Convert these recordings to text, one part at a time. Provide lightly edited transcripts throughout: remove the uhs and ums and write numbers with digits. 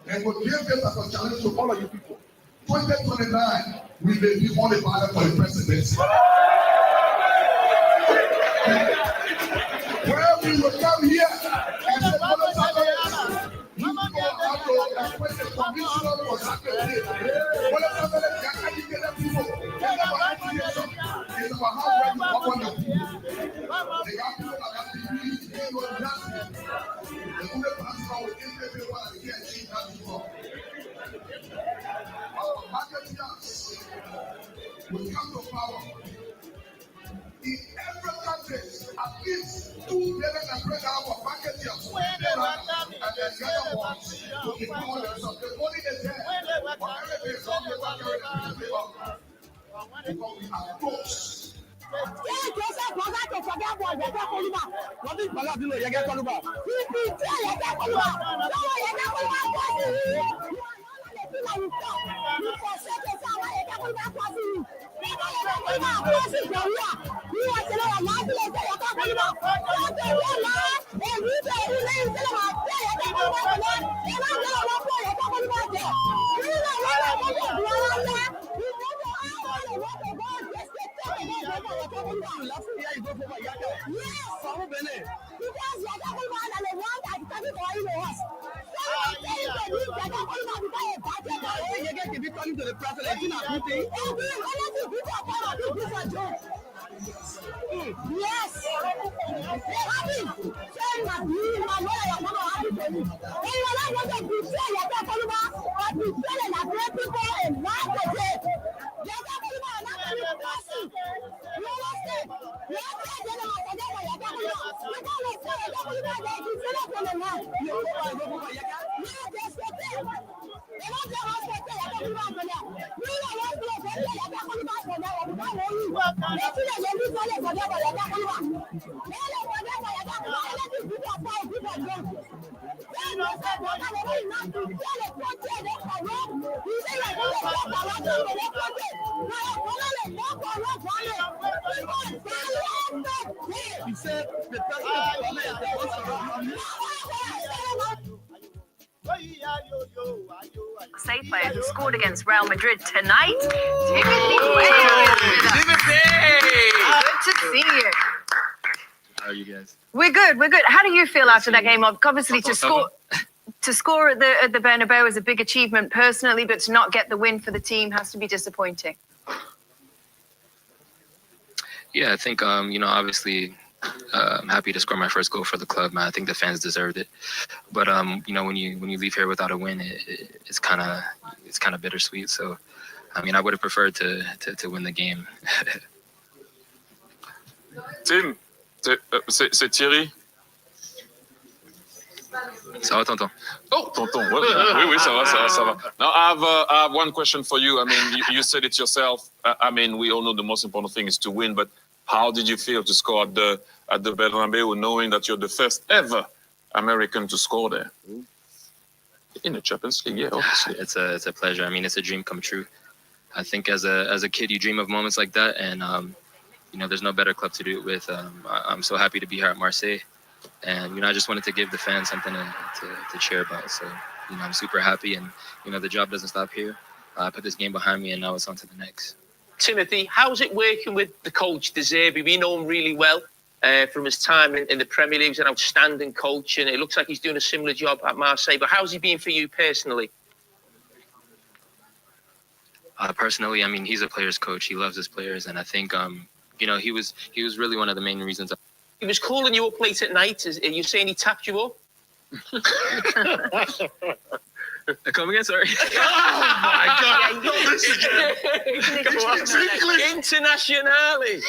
And we give this as a challenge to all of you people. 2029, we may be on the ballot for the presidency. Where we will come here and say, you go out to appoint a commissioner for secretary. Whatever the educated people, whatever education is about how we work on the people. They have people that have degrees in your justice. The only person with people that can achieve that before. Our marketeers will come to power. In every country, at least 2 billion and break out of marketeers. And then the other ones to empower themselves. The money is there. But everything is on the market. Because we are close. Say player who scored against Real Madrid tonight. Timothy. Good to see you. How are you guys? We're good. How do you feel after that game? Obviously, to score at the Bernabeu is a big achievement personally, but to not get the win for the team has to be disappointing. Yeah, I think obviously I'm happy to score my first goal for the club, man. I think the fans deserved it. But when you leave here without a win, it's kind of bittersweet. So I would have preferred to win the game. Tim, c'est Thierry. Ça va, tonton? Oh, tonton. Oui, ça va. Now, I have one question for you. You said it yourself. We all know the most important thing is to win, but how did you feel to score at the Bernabeu, knowing that you're the first ever American to score there? In the Champions League, yeah, obviously. It's a pleasure. It's a dream come true. I think as a kid, you dream of moments like that, and there's no better club to do it with. I'm so happy to be here at Marseille, and I just wanted to give the fans something to cheer about. So I'm super happy, and the job doesn't stop here. I put this game behind me, and now it's on to the next. Timothy, how's it working with the coach, De Zerbi? We know him really well from his time in the Premier League. He's an outstanding coach, and it looks like he's doing a similar job at Marseille. But how's he been for you personally? Personally, he's a player's coach. He loves his players, and I think he was really one of the main reasons. He was calling you up late at night. Are you saying he tapped you up? Come again, sorry. Oh my God! Yeah, Internationally.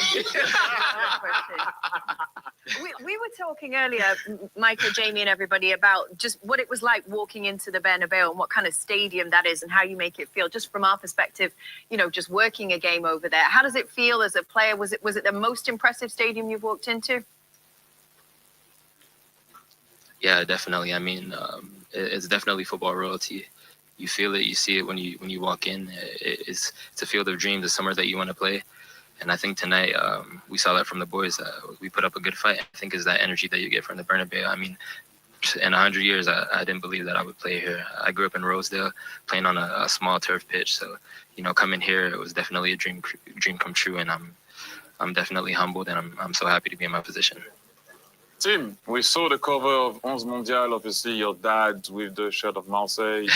We were talking earlier, Michael, Jamie, and everybody about just what it was like walking into the Bernabeu and what kind of stadium that is and how you make it feel. Just from our perspective, just working a game over there. How does it feel as a player? Was it the most impressive stadium you've walked into? Yeah, definitely. It's definitely football royalty. You feel it, you see it when you walk in. It's a field of dreams, the summer that you want to play. And I think tonight we saw that from the boys. We put up a good fight. I think is that energy that you get from the Bernabeu. in 100 years, I didn't believe that I would play here. I grew up in Rosedale, playing on a small turf pitch. So, coming here, it was definitely a dream come true, and I'm definitely humbled, and I'm so happy to be in my position. Tim, we saw the cover of 11 Mondial, obviously your dad with the shirt of Marseille,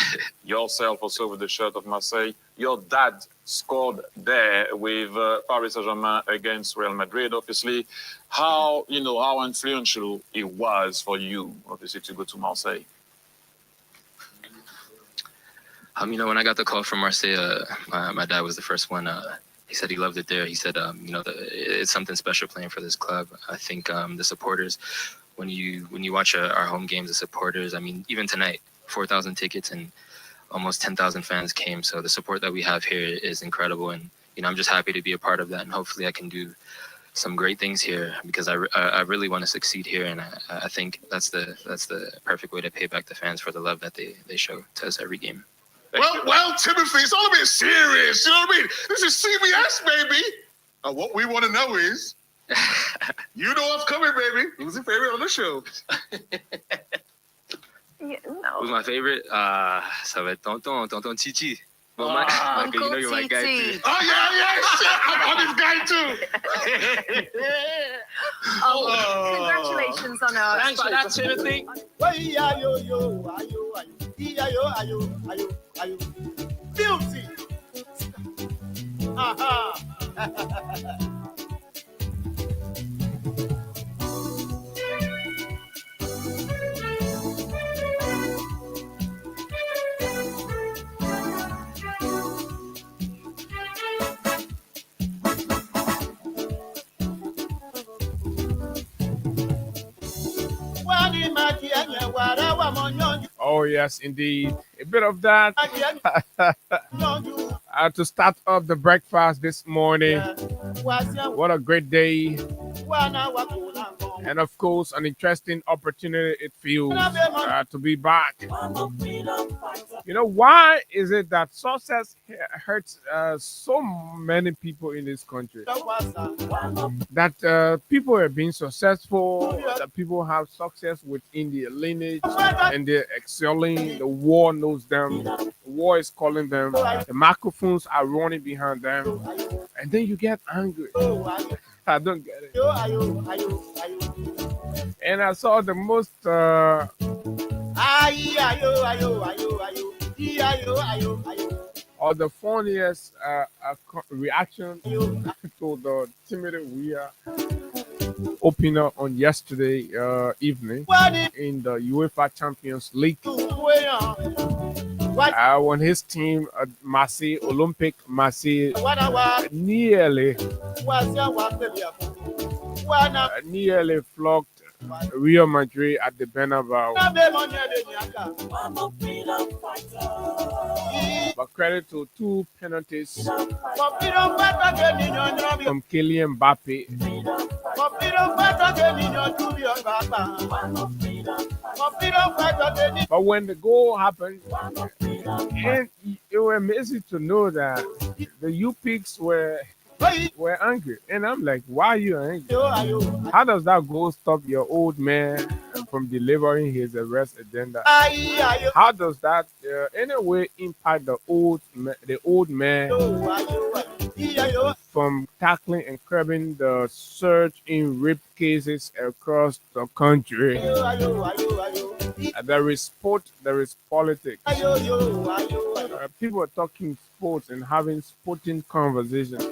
yourself also with the shirt of Marseille. Your dad scored there with Paris Saint-Germain against Real Madrid, obviously. How influential it was for you, obviously, to go to Marseille? When I got the call from Marseille, my dad was the first one. He said he loved it there. He said, it's something special playing for this club. I think the supporters, when you watch our home games, the supporters, even tonight, 4,000 tickets and almost 10,000 fans came. So the support that we have here is incredible. And, I'm just happy to be a part of that. And hopefully I can do some great things here because I really want to succeed here. And I think that's the perfect way to pay back the fans for the love that they show to us every game. Well, Timothy, it's all a bit serious. You know what I mean? This is CBS, baby. And what we want to know is, you know what's coming, baby. Who's your favorite on the show? Who's my favorite? Ça va être Tonton Chichi. Well, Michael, you know you're my guy too. Oh, yeah, shit. I'm his guy too. Congratulations on our... Thanks for that, Timothy. Guilty. Oh, yes, indeed. A bit of that. To start off the breakfast this morning. What a great day. And of course, an interesting opportunity it feels to be back. Why is it that success hurts so many people in this country? That people are being successful, that people have success within their lineage, and they're excelling. The war knows them. The war is calling them. The microphones are running behind them. And then you get angry. I don't get it. And I saw the most or the funniest reaction to the Timothy Weah opener on yesterday evening in the UEFA Champions League. When his team, Marseille, Olympic Marseille, nearly flogged Real Madrid at the Bernabeu. But credit to two penalties from Kylian Mbappe. But when the goal happened, and it was amazing to know that the U-Pigs were angry. And I'm like, why are you angry? How does that goal stop your old man from delivering his arrest agenda? How does that anyway impact the old man from tackling and curbing the surge in rape cases across the country? There is sport, there is politics. People are talking sports and having sporting conversations.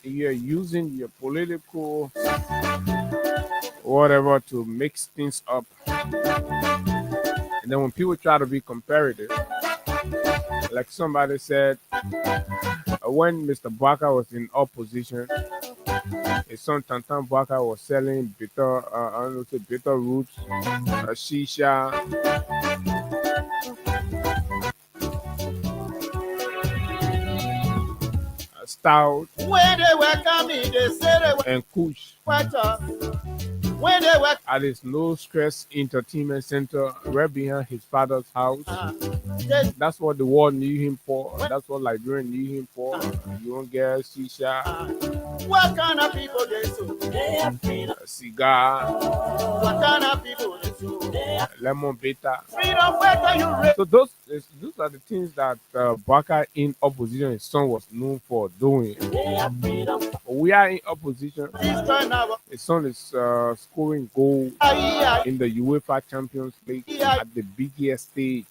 You're using your political whatever to mix things up. And then when people try to be comparative, like somebody said, when Mr. Baka was in opposition, his son Tantan Baka was selling bitter roots, shisha, stout, and kush. at his no stress entertainment center right behind his father's house. That's what the world knew him for. That's what Liberian knew him for. You won't get shisha, What kind of people they so? a cigar, What kind of people they so? lemon beta. Freedom, where can you raise? So those are the things that Baka in opposition, his son was known for doing. We are in opposition. This kind of His son is scoring goals in the UEFA Champions League at the biggest stage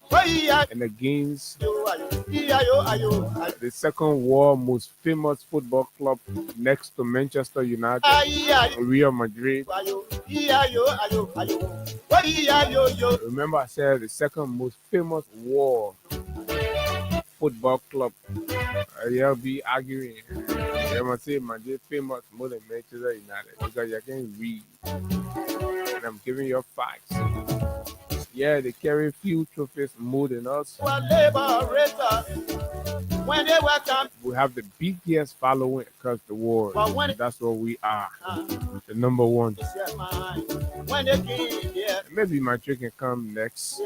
and against the second world most famous football club next to Manchester United, Real Madrid. Remember, I said the second most famous world football club. You'll be arguing. You must say Madrid famous more than Manchester United because you can read. And I'm giving you facts. Yeah, they carry few trophies more than us. When they welcome, We have the biggest following across the world. That's what we are. The number one. when they came here, Maybe my trick can come next.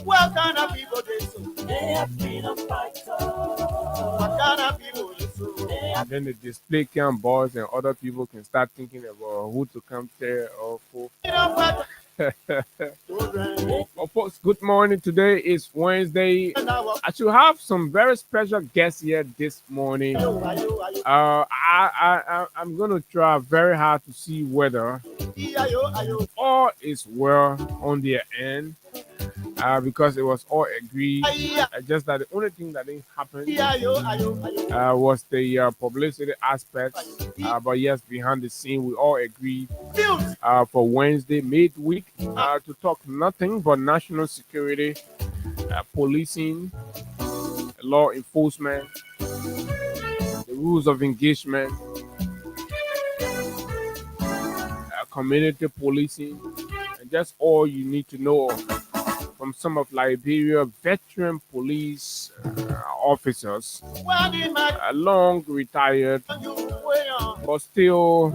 what kind of people they so? What kind of people they so? And then the display cam boys and other people can start thinking about who to come there or who. Freedom, where Well, folks, good morning. Today is Wednesday. I should have some very special guests here this morning. I'm gonna try very hard to see whether all is well on their end. Because it was all agreed. Just that the only thing that didn't happen was the publicity aspect. But yes, behind the scene, we all agreed for Wednesday midweek to talk nothing but national security, policing, law enforcement, the rules of engagement, community policing, and just all you need to know from some of Liberia veteran police officers, long retired, but still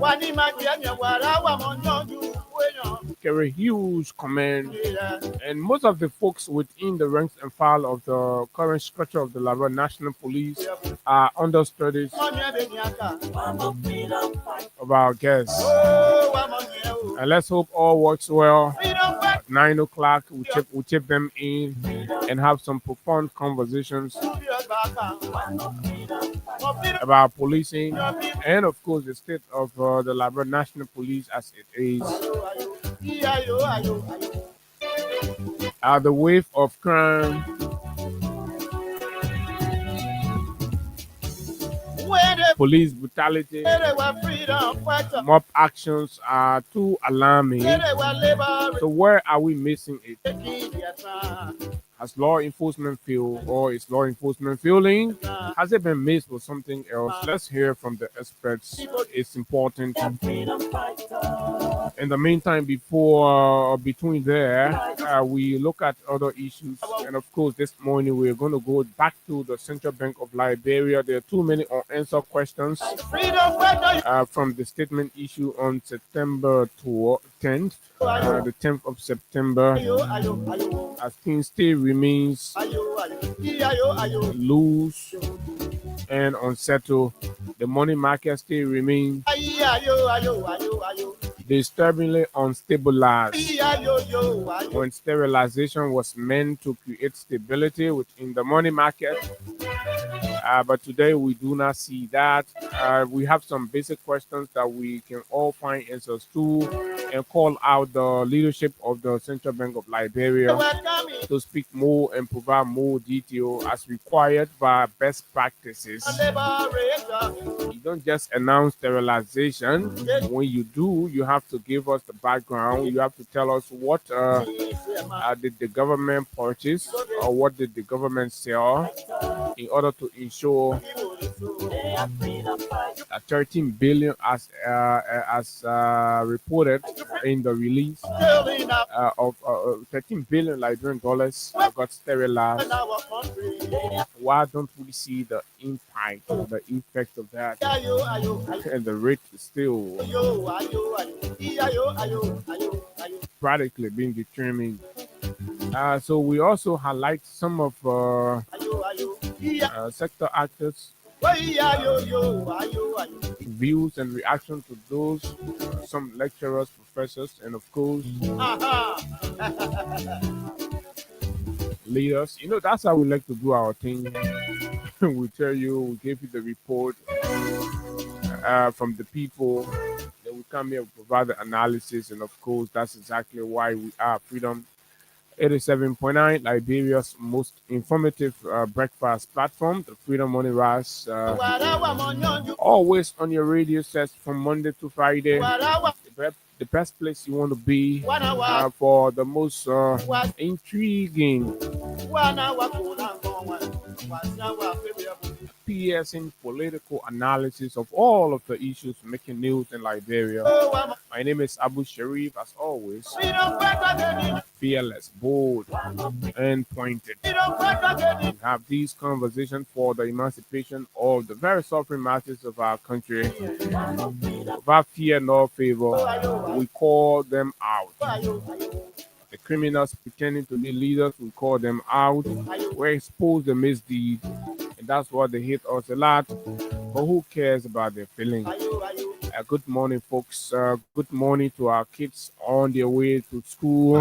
carry huge command. And most of the folks within the ranks and file of the current structure of the Liberia National Police are understudies of our guests. And let's hope all works well. At 9 o'clock, we chip them in and have some profound conversations about policing and, of course, the state of the Liberia National Police as it is. The wave of crime, police brutality, mob actions are too alarming. So where are we missing it? Has law enforcement failed, or is law enforcement failing? Has it been missed for something else? Let's hear from the experts. It's important. In the meantime, between there, we look at other issues. And of course, this morning we're going to go back to the Central Bank of Liberia. There are too many unanswered questions from the statement issued on September 10th, the 10th of September, as things still remains loose and unsettled. The money market still remains disturbingly unstabilized. When sterilization was meant to create stability within the money market, but today we do not see that. We have some basic questions that we can all find answers to and call out the leadership of the Central Bank of Liberia to speak more and provide more detail as required by best practices. You don't just announce sterilization. When you do, you have to give us the background. You have to tell us what did the government purchase or what did the government sell in order to ensure 13 billion as reported in the release of 13 billion Liberian dollars got sterilized. Why don't we see the impact, the effect of that? And the rate is still practically being determined. So we also highlight some of sector actors' views and reaction to those, some lecturers, professors, and of course leaders. You know, that's how we like to do our thing. We tell you, we give you the report from the people. Then we come here, we provide the analysis, and of course, that's exactly why we are Freedom 87.9, Liberia's most informative breakfast platform, the Freedom Money Rise. Always on your radio sets from Monday to Friday. The best place you want to be for the most intriguing, piercing political analysis of all of the issues making news in Liberia. My name is Abu Sharif, as always. Fearless, bold, and pointed. We have these conversations for the emancipation of the very suffering masses of our country. Without fear nor favor, we call them out. The criminals pretending to be leaders, we call them out. We expose the misdeed, and that's what they hate us a lot. But who cares about their feelings? Good morning, folks. Good morning to our kids on their way to school.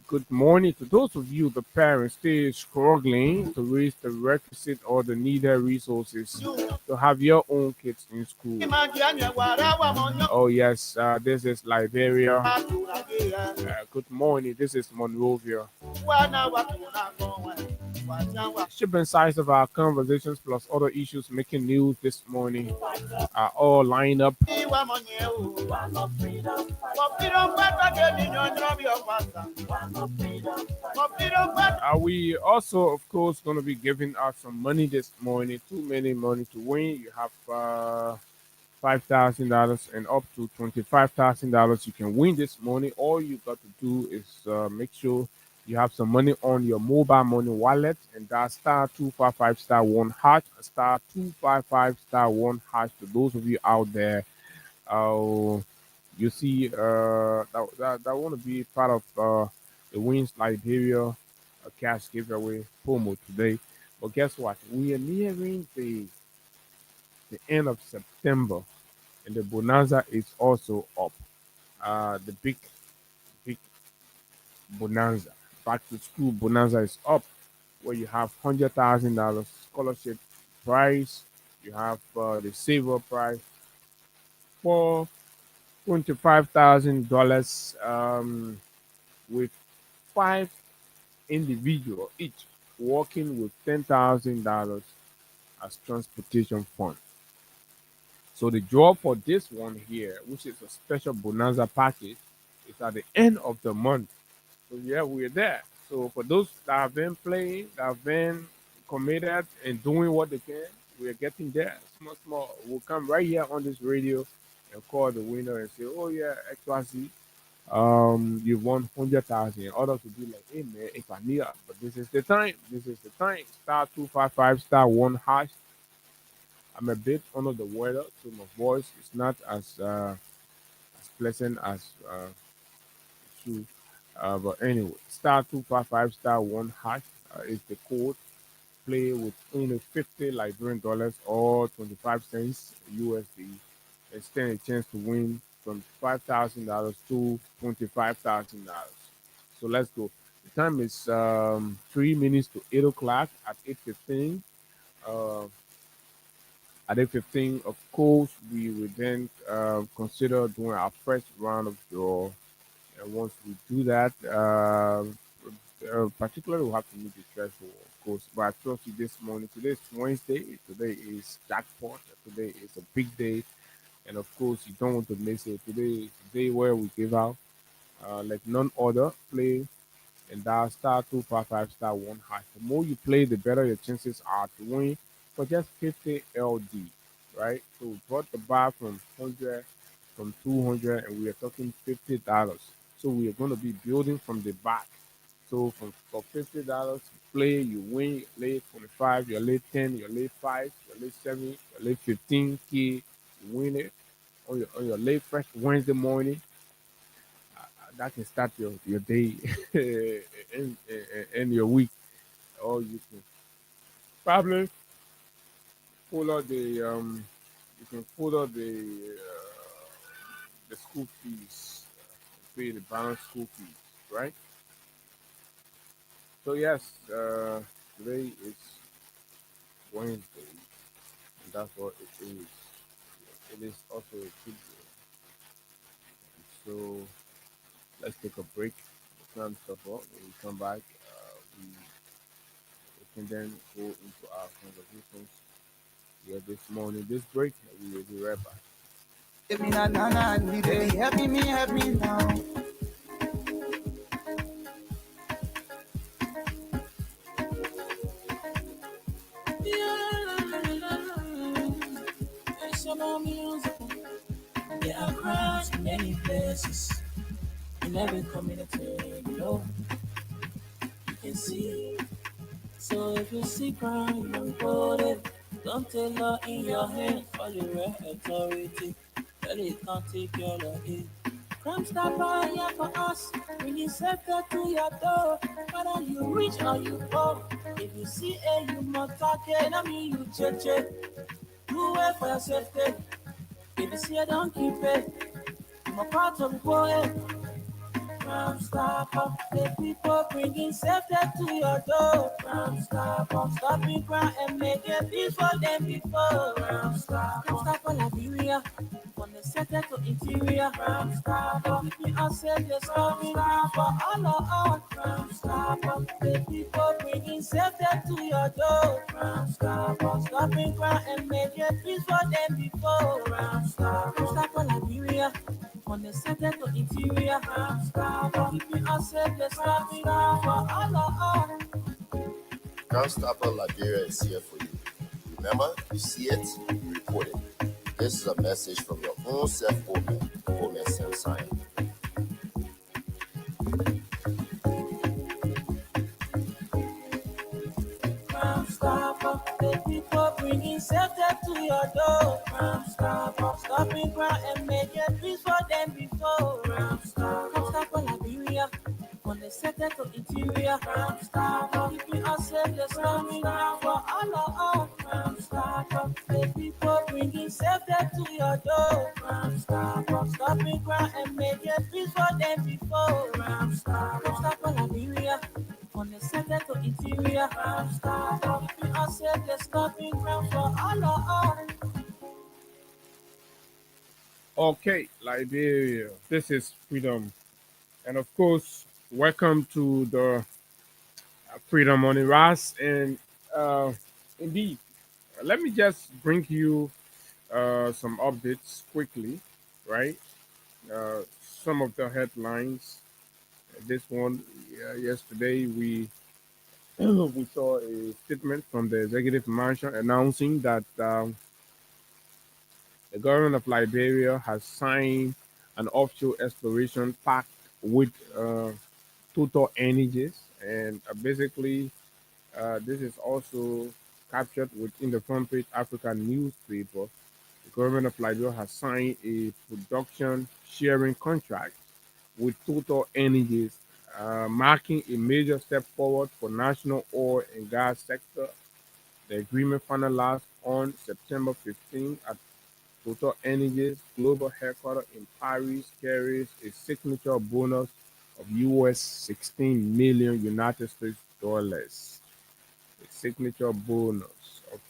Good morning to those of you, the parents, still struggling to raise the requisite or the needed resources to have your own kids in school. Oh, yes, this is Liberia. Good morning, this is Monrovia. Shipping size of our conversations plus other issues making news this morning are all lined up. We also, of course, going to be giving out some money this morning. Too many money to win. You have $5,000 and up to $25,000 you can win this morning. All you got to do is make sure you have some money on your mobile money wallet, and that's *255*1# *255*1#. To those of you out there, you see that want to be part of the Wins Liberia cash giveaway promo today. But guess what? We are nearing the end of September, and the bonanza is also up. The big bonanza, back to school bonanza is up, where you have $100,000 scholarship prize. You have the silver prize for $25,000 with 5 individuals each working with $10,000 as transportation fund. So the draw for this one here, which is a special bonanza package, is at the end of the month. So yeah, we're there. So for those that have been playing, that have been committed and doing what they can, we're getting there. Small. We'll come right here on this radio and call the winner and say, "Oh yeah, XYZ, you won 100,000." Others will be like, "Hey man, if I need it, but this is the time. This is the time." *255*1#. I'm a bit under the weather, so my voice is not as pleasant as should. But anyway, *255*1# is the code. Play with only 50 Liberian dollars or 25 cents USD, and stand a chance to win from $5,000 to $25,000. So let's go. The time is 3 minutes to 8 o'clock at 8:15. At 8:15, of course, we will then consider doing our first round of draw. And once we do that, particularly we'll have to meet the threshold, of course. But I trust you this morning. Today is Wednesday. Today is jackpot. Today is a big day. And of course, you don't want to miss it. Today is the day where we give out like none other. Play and dial *255*1#. The more you play, the better your chances are to win. for just 50 LD, right? So we brought the bar from 100, from 200, and we are talking $50. So we are going to be building from the back. So for $50, you play, you win, you lay 25, you lay 10, you lay 5, you lay 7, you lay 15K, you win it on your late fresh Wednesday morning. That can start your day and your week. Or you can probably follow the you can follow the school fees, pay the balance school fees, right? So yes, today is Wednesday, and that's what it is. It is also a good day. So let's take a break. Some support. When we come back, we can then go into our conversations here this morning. This break, we will be right back. Help me now. There are crowds in many places, in every community, you can see. So if you see crime, report it. Don't take law in your hand for the right authority. Tell it can't take your law in. Crime stopper here for us. Bring it safety to your door. Whether you rich or you poor. If you see a you must talk it. I mean you check. Do it for your safety. If you see a don't keep it. I'm a part of the boy. Crime stopper, the people bringing safety to your door. Crime stopper, stopping crime and making peace for them before. Crime stopper, Liberia, from the center to interior. Crime stopper, keeping us safe, they're stopping crime for all of us. Crime stopper, the people bringing safety to your door. Crime stopper, stopping crime and making peace for them before. Crime stopper, Liberia. On the center to interior, keeping us safe, let's stop it for all of us. Ground Stopper Liberia is here for you. Remember, you see it, you report it. This is a message from your own self-Omen, Omen Samsung. Crime stopper, the people bringing safety to your door. Crime stopper, stopping crime and making peace for them before. Crime stopper, Liberia. On the center to interior, crime stopper, keeping us safe, let's stop it for all of us. Crime stopper, the people bringing safety to your door. Crime stopper, stopping crime and making peace for them before. Crime stopper, Liberia. On the center to interior, crime stopper, keeping us safe, let's stop it for all of us. Okay, Liberia, this is Freedom. And of course, welcome to the Freedom on Ras. And indeed, let me just bring you some updates quickly, right? Some of the headlines. This one, yesterday, we saw a statement from the executive mansion announcing that the government of Liberia has signed an offshore exploration pact with Total Energies, and basically, this is also captured within the front page African newspaper. The government of Liberia has signed a production sharing contract with Total Energies, marking a major step forward for national oil and gas sector. The agreement finalized on September 15 at Total Energies global headquarters in Paris carries a signature bonus of US 16 million United States dollars. A signature bonus of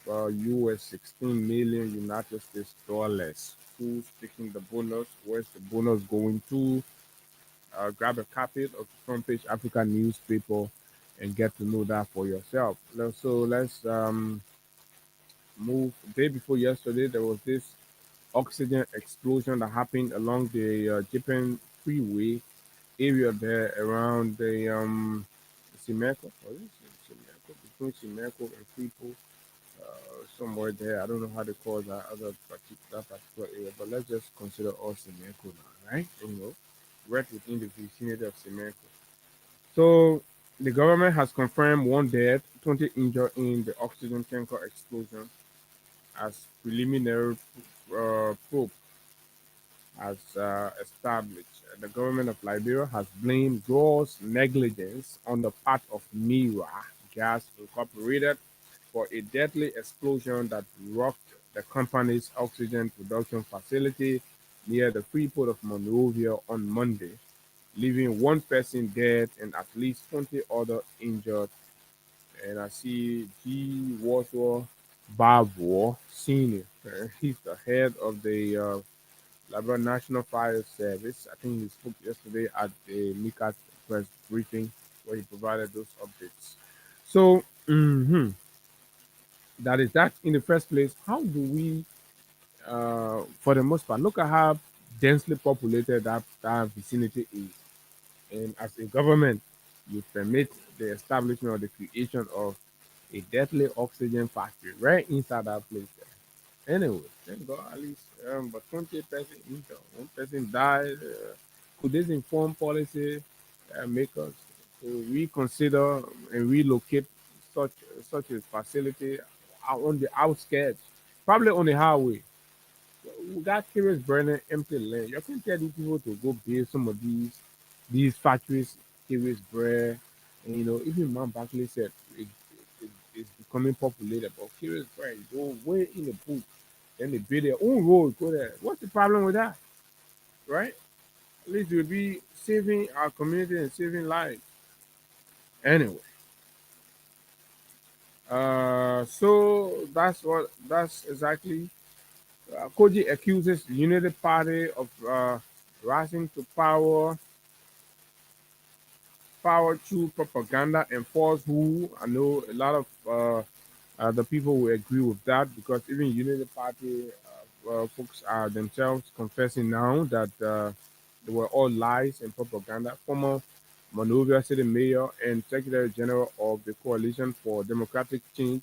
US 16 million United States dollars. Who's taking the bonus? Where's the bonus going to? Grab a copy of the front page African newspaper and get to know that for yourself. So let's move. The day before yesterday, there was this oxygen explosion that happened along the Japan freeway area there around the Simeco, between Simeco and Freeport. somewhere there. I don't know how they call that particular area, but let's just consider all Semenko now, right? Right within the vicinity of Semenko. So the government has confirmed one dead, 20 injured in the oxygen tanker explosion as preliminary probe has established. The government of Liberia has blamed gross negligence on the part of Mira Gas Incorporated for a deadly explosion that rocked the company's oxygen production facility near the Freeport of Monrovia on Monday, leaving one person dead and at least 20 others injured. And I see G. Wadsworth Barbour Sr. He's the head of the Liberia National Fire Service. I think he spoke yesterday at the MICAT press briefing where he provided those updates. So that is that in the first place. How do we, for the most part, look at how densely populated that vicinity is, and as a government, you permit the establishment or the creation of a deadly oxygen factory right inside that place. Anyway, thank God at least, but 20 person injured, one person died. Could this inform policy makers to reconsider and relocate such such a facility on the outskirts, probably on the highway? We got curious burning empty land. You can tell these people to go build some of these factories, curious bread, and even Mount Barkley said it's becoming populated. But curious bread, go way in the boot, then they build their own road, go there. What's the problem with that, right? At least we'll be saving our community and saving lives. Anyway, so that's exactly. Koji accuses the United Party of rising to power through propaganda and falsehood. I know a lot of the people will agree with that because even United Party folks are themselves confessing now that they were all lies and propaganda. Former Monrovia City Mayor and Secretary General of the Coalition for Democratic Change,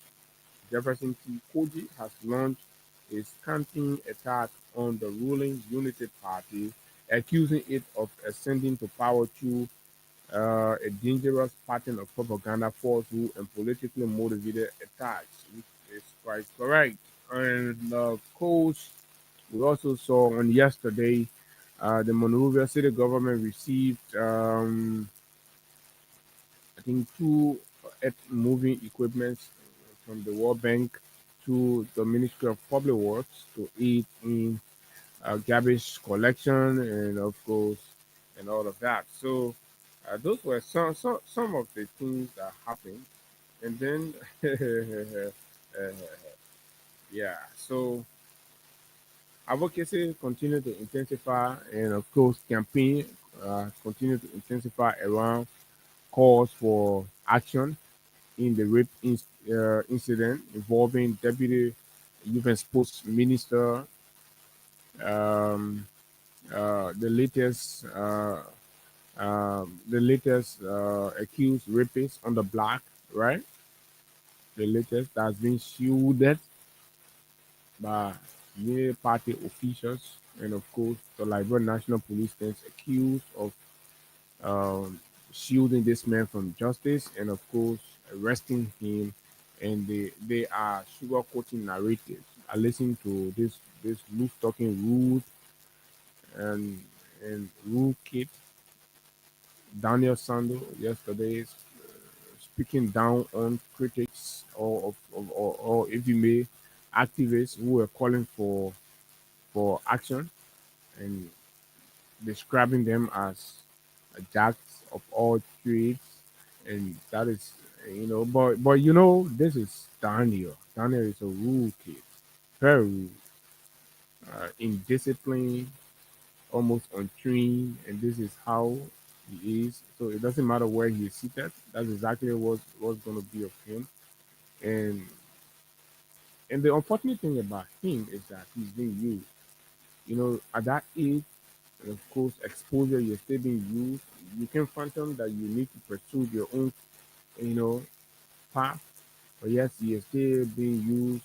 Jefferson T. Koji, has launched a scathing attack on the ruling Unity Party, accusing it of ascending to power through a dangerous pattern of propaganda, falsehood, and politically motivated attacks, which is quite correct. And of course, we also saw on yesterday the Monrovia City government received, I think, two earth moving equipments from the World Bank to the Ministry of Public Works to aid in garbage collection and, of course, and all of that. So those were some of the things that happened. And then, uh, yeah, so advocacy continued to intensify, and of course, campaign continued to intensify around calls for action in the rape incident involving Deputy Youth and Sports Minister, um, the latest accused rapist on the block, right? The latest that's been shielded by many party officials, and of course, the Liberia National Police stands accused of um, shielding this man from justice, and of course, arresting him. And they are sugarcoating narratives. I listened to this loose talking rude and rude kid Daniel Sando yesterday speaking down on critics or if you may, activists who were calling for action and describing them as jacks of all trades, and that is, but this is Daniel. Daniel is a rude kid, very rude, indisciplined, almost untrained, and this is how he is. So it doesn't matter where he is seated. That's exactly what's going to be of him. And the unfortunate thing about him is that he's being used. At that age, and of course, exposure, you're still being used. You can phantom that you need to pursue your own, path. But yes, he is still being used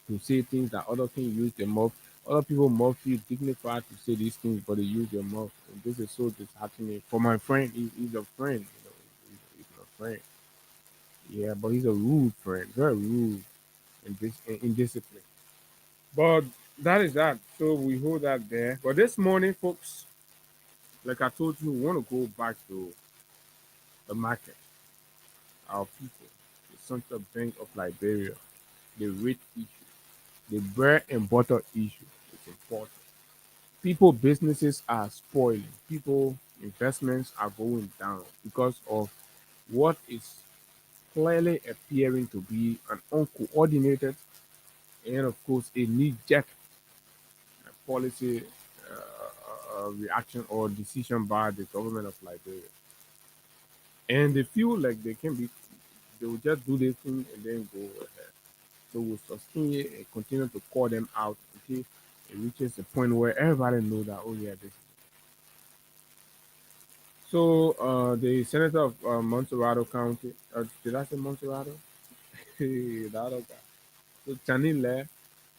to say things that other can use their mouth. Other people must feel dignified to say these things, but they use their mouth. And this is so disheartening. For my friend, he's a friend, he's a friend. Yeah, but he's a rude friend, very rude and indisciplined. But that is that. So we hold that there. But this morning, folks, like I told you, we want to go back to the market, our people, the Central Bank of Liberia, the rate issue, the bread and butter issue. It's important. People businesses are spoiling. People investments are going down because of what is clearly appearing to be an uncoordinated and of course a knee-jerk policy reaction or decision by the government of Liberia. And they feel like they will just do this thing and then go ahead. So we'll sustain it and continue to call them out until it reaches a point where everybody knows that, oh yeah, this. So the senator of Montserrado County, did I say Montserrado? The other guy. So Chanile,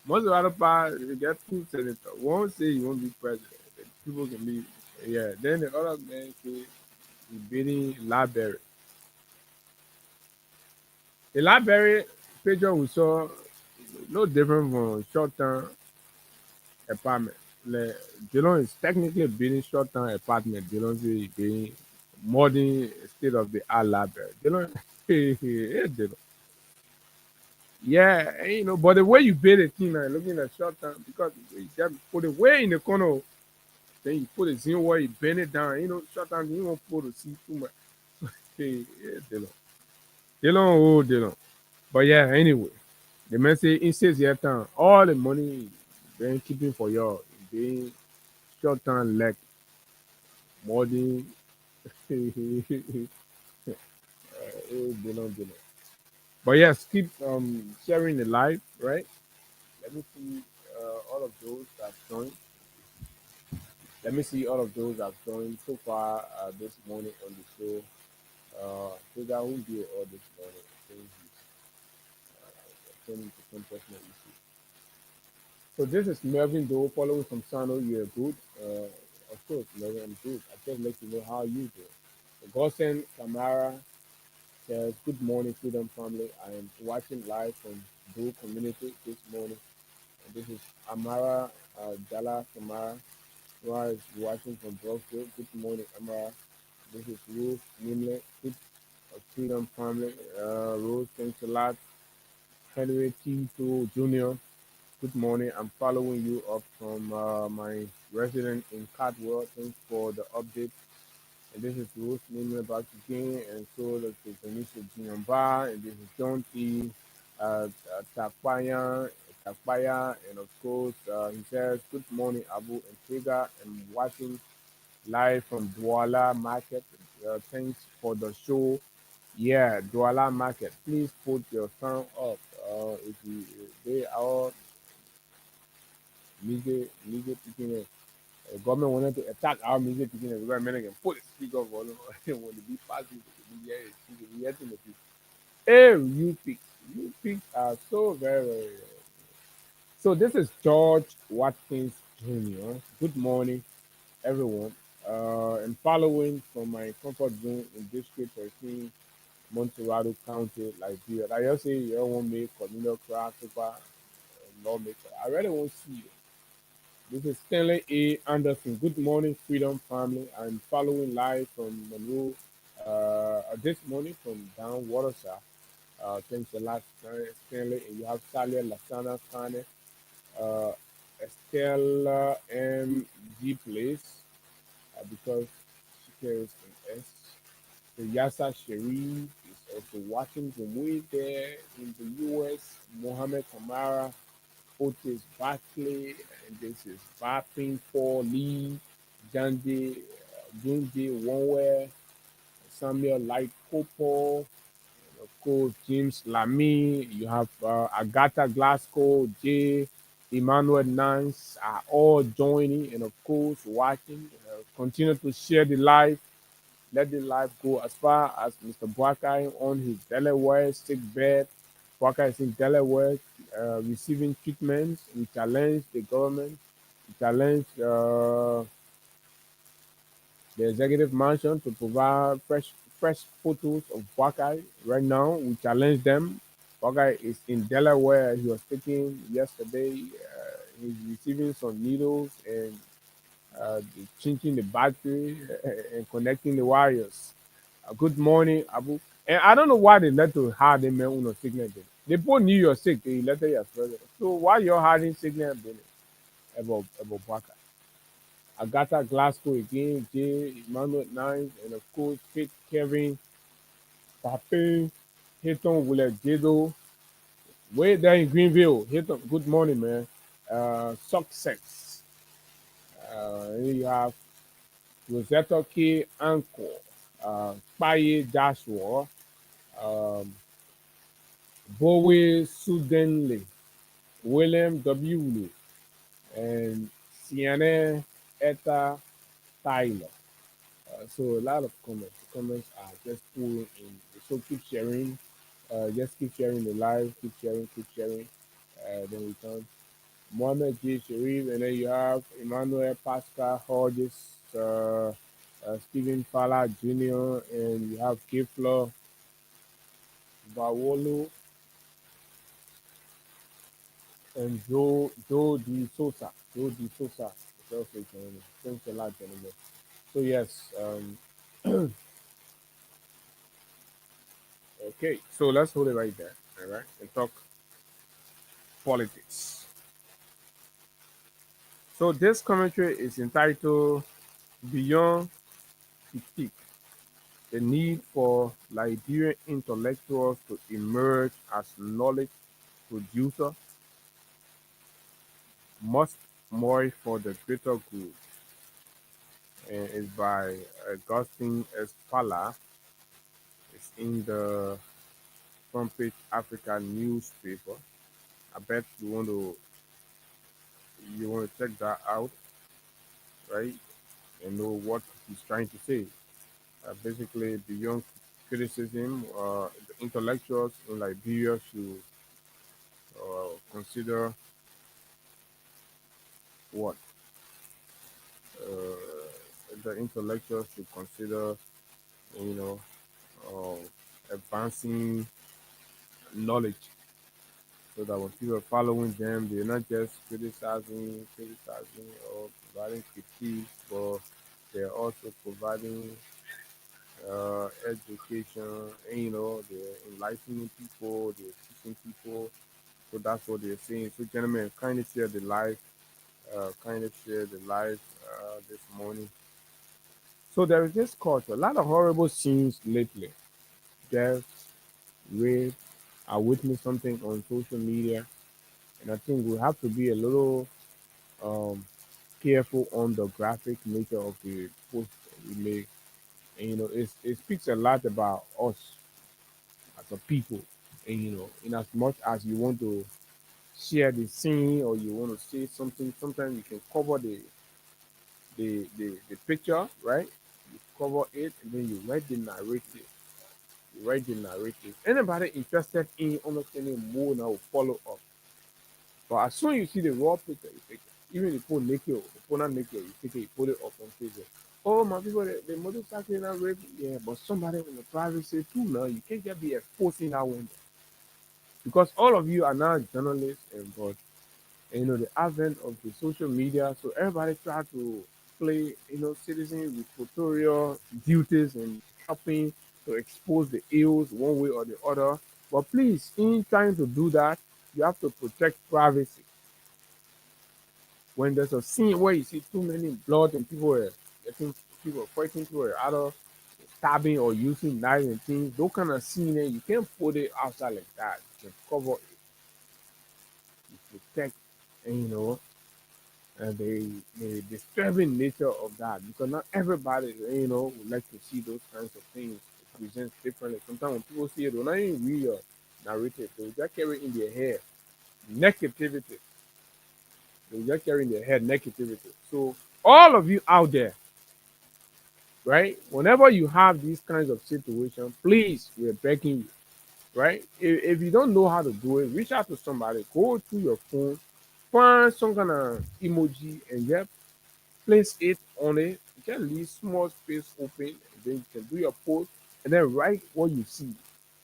Montserrado part, you get two senators. One say he won't be president. The people can be, yeah. Then the other man say he bidding library. The library picture we saw no different from short-term apartment. Like, Dillon is technically building short-term apartment. Dillon is being modern state of the art library. Dillon, yeah, Dillon. Yeah, and, but the way you build a thing now, looking at short-term, because you just put it way in the corner, then you put it in where you bend it down. Short-term, you won't put it see too much. Hey, yeah, Dillon. Dillon, oh, Dillon. But yeah, anyway, the man say in 6 years time, all the money been keeping for y'all, being short term like more than Dillon. But yes, keep sharing the live, right? Let me see all of those that joined. Let me see all of those that joined so far this morning on the show. Figure out who did all this morning. I think he's attending to some personal issues. So this is Melvin Doe following from Sano. You're good. Of course, Melvin, I'm good. I just let you know how you do. Gosen Kamara says, good morning, Freedom Family. I am watching live from Doe Community this morning. And this is Amara Dala Kamara, who is watching from Brooklyn. Good morning, Amara. This is Rose Nimle, good Freedom Family. Rose, thanks a lot. Henry Tito Jr. Good morning. I'm following you up from my resident in Caldwell. Thanks for the update. And this is Rose Name back again. And so this is Anisha Jinyamba. And this is John T. Takpaya. And of course, he says, good morning, Abu and Trigger. I'm watching live from Douala Market. Thanks for the show. Yeah, Douala Market. Please put your sound up. If you, they are music picking the government wanted to attack our music picking the government can put a speaker volume when the beat passes the hear the people. Hey, you picks are so very. So this is George Watkins Jr. Good morning, everyone. And following from my comfort zone in District 13, Montserrado County, Liberia. Like I say, you don't want me, communal craft, super lawmaker. I really want to see you. This is Stanley A. Anderson. Good morning, Freedom Family. I'm following live from Monroe this morning from down Waterside. Thanks a lot, Stanley. And you have Talia Lasana Kane, uh, Estella M. G. Place, because she carries an S. So Yasa Sharif is also watching from way there in the US. Mohammed Kamara, Otis Barkley, and this is Vaping for Lee, Jande, Junji Wonwe, Samuel Light Popo, and of course James Lamy. You have Agatha Glasgow, J. Emmanuel Nance are all joining and of course watching. Continue to share the live. let the life go as far as Mr. Boakai on his Delaware sick bed. Boakai is in Delaware receiving treatments. We challenge the government. We challenge the executive mansion to provide fresh photos of Boakai. Right now, we challenge them. Boakai is in Delaware. He was taken yesterday. He's receiving some needles and changing the battery and connecting the wires. Good morning, Abu. And I don't know why they let to hide them on a signal. They put New York sick. They let you as president. So why you're hiding signal about Baka? Agatha Glasgow again, J. Emmanuel Nines, and of course Kate Kevin, Pape, Hilton Willard Dido, way there in Greenville. Hilton, good morning, man. Success. Here you have Rosetta K. Anchor, Paye Joshua, um, Bowie Sudenley, William W. Lee, and Sienna Etta Tyler. So a lot of comments. The comments are just pouring in. So keep sharing. Just keep sharing the live. Keep sharing. Keep sharing. Then we come. Mohammed J. Sharif, and then you have Emmanuel Pascal Hodges, Stephen Fowler Jr., and you have Kifla Bawolo and Joe D. Sosa. Joe D. Sosa. It's also joining. Thanks a lot, gentlemen. So yes, okay. So let's hold it right there, all right, and talk politics. So this commentary is entitled "Beyond Critique: The Need for Liberian Intellectuals to Emerge as Knowledge Producers, Must More for the Greater Good," and it's by Augustine Espala. It's in the Front Page Africa newspaper. I bet you want to check that out, right? And know what he's trying to say. Basically, beyond criticism, the intellectuals in Liberia should consider what the intellectuals should consider, you know, advancing knowledge, so that when people are following them, they're not just criticizing or providing critiques, but they're also providing education, and they're enlightening people, they're teaching people. So that's what they're saying. So, gentlemen, kind of share the live, this morning. So there is this culture, a lot of horrible scenes lately. Death, rape. I witnessed something on social media, and I think we have to be a little um, careful on the graphic nature of the post we make. And it speaks a lot about us as a people. And in as much as you want to share the scene or you want to say something, sometimes you can cover the picture, right? You cover it and then you write the narrative. You write the narrative. Anybody interested in understanding more now will follow up. But as soon as you see the raw picture, you take it. Even if you put naked, if you not naked, you take it, you put it up on Facebook. Oh, my people, the motorcycle not rape. Yeah, but somebody in the privacy too now. You can't just be exposing that window. Because all of you are now journalists, but the advent of the social media, so everybody try to play citizen with tutorial duties and helping to expose the ills one way or the other. But please, in trying to do that, you have to protect privacy. When there's a scene where you see too many blood and people are getting, people are fighting, people are either stabbing or using knives and things, those kind of scene, you can't put it outside like that. You can cover it, you protect, and the disturbing nature of that, because not everybody would like to see those kinds of things. It presents differently. Sometimes when people see it, they're not even read your narrative. They just carry in their head negativity. They just carry in their head negativity. So all of you out there, right? Whenever you have these kinds of situations, please, we're begging you, right? If you don't know how to do it, reach out to somebody, go to your phone, find some kind of emoji, and just place it on it. Just leave small space open, and then you can do your post, and then write what you see,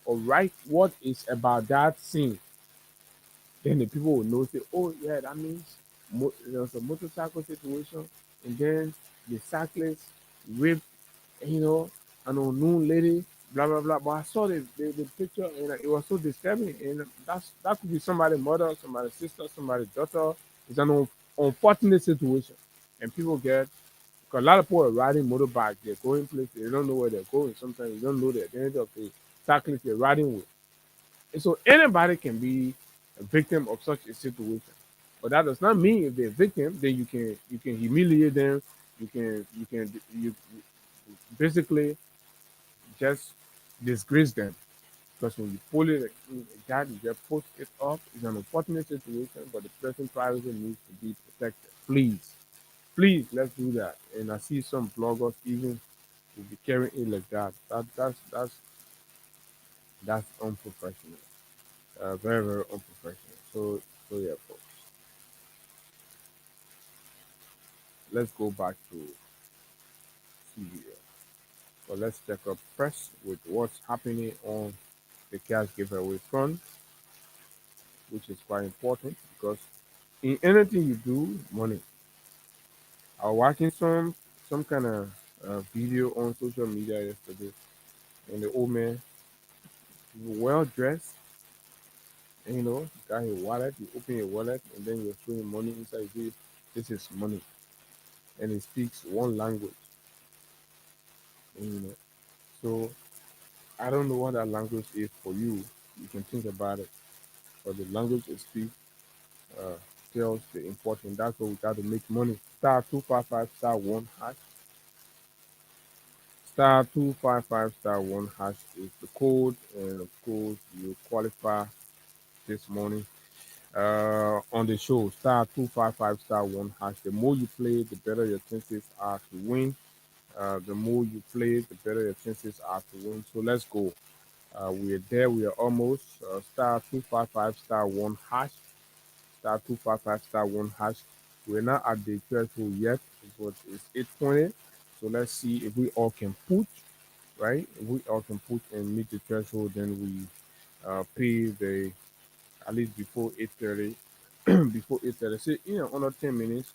or write what is about that scene. Then the people will know, say, oh yeah, that means there's a motorcycle situation, and then the cyclist raped, an unknown lady, blah blah blah. But I saw the picture, and it was so disturbing. And that could be somebody's mother, somebody's sister, somebody's daughter. It's an unfortunate situation, and people get, because a lot of people are riding motorbikes. They're going places, they don't know where they're going. Sometimes you don't know the identity of the cyclist they're riding with. And so anybody can be a victim of such a situation. But that does not mean if they're a victim, then you can humiliate them. You basically just disgrace them. Because when you pull it that you just post it up, it's an unfortunate situation, but the person's privacy needs to be protected. Please. Please let's do that. And I see some bloggers even will be carrying it like that. That's unprofessional. Very, very unprofessional. So yeah, folks. Let's go back to CBS. So let's check up press with what's happening on the cash giveaway front, which is quite important because in anything you do, money. I was watching some kind of video on social media yesterday, and the old man, he was well dressed, and got his wallet. You open your wallet, and then you're showing money inside. This is money, and he speaks one language, and, so I don't know what that language is for you. You can think about it. But the language it speaks uh, tells the importance. That's what we got to make money. Star 255 star 1 hash. Star 255 star 1 hash is the code. And of course, you qualify this morning on the show. Star 255 star 1 hash. The more you play, the better your chances are to win. The more you play, the better your chances are to win. So let's go. We're there. We are almost. Star 255 star 1 hash. Star 255 star 1 hash. We're not at the threshold yet, but it's 8:20. So let's see if we all can put, right? If we all can put and meet the threshold, then we pay the at least before 8:30. Before 8:30. So under 10 minutes,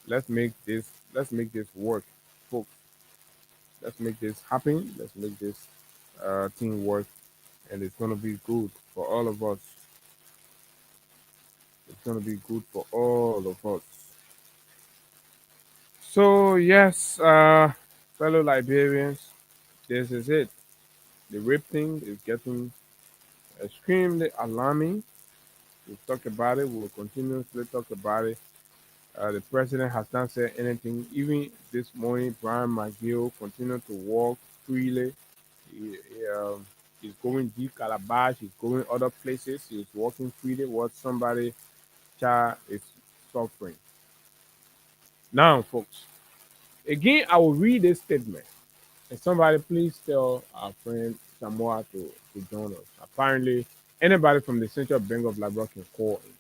let's make this work, folks. Let's make this happen. Let's make this thing work, and it's gonna be good for all of us. It's gonna be good for all of us. So yes, fellow Liberians, this is it. The rape thing is getting extremely alarming. We'll talk about it. We'll continuously talk about it. The president has not said anything. Even this morning, Brian McGill continued to walk freely. He's going deep Calabash. He's going other places. He's walking freely. What somebody child is suffering. Now, folks, again, I will read this statement. And somebody please tell our friend Samoa to join us. Apparently, anybody from the Central Bank of Liberia can call in.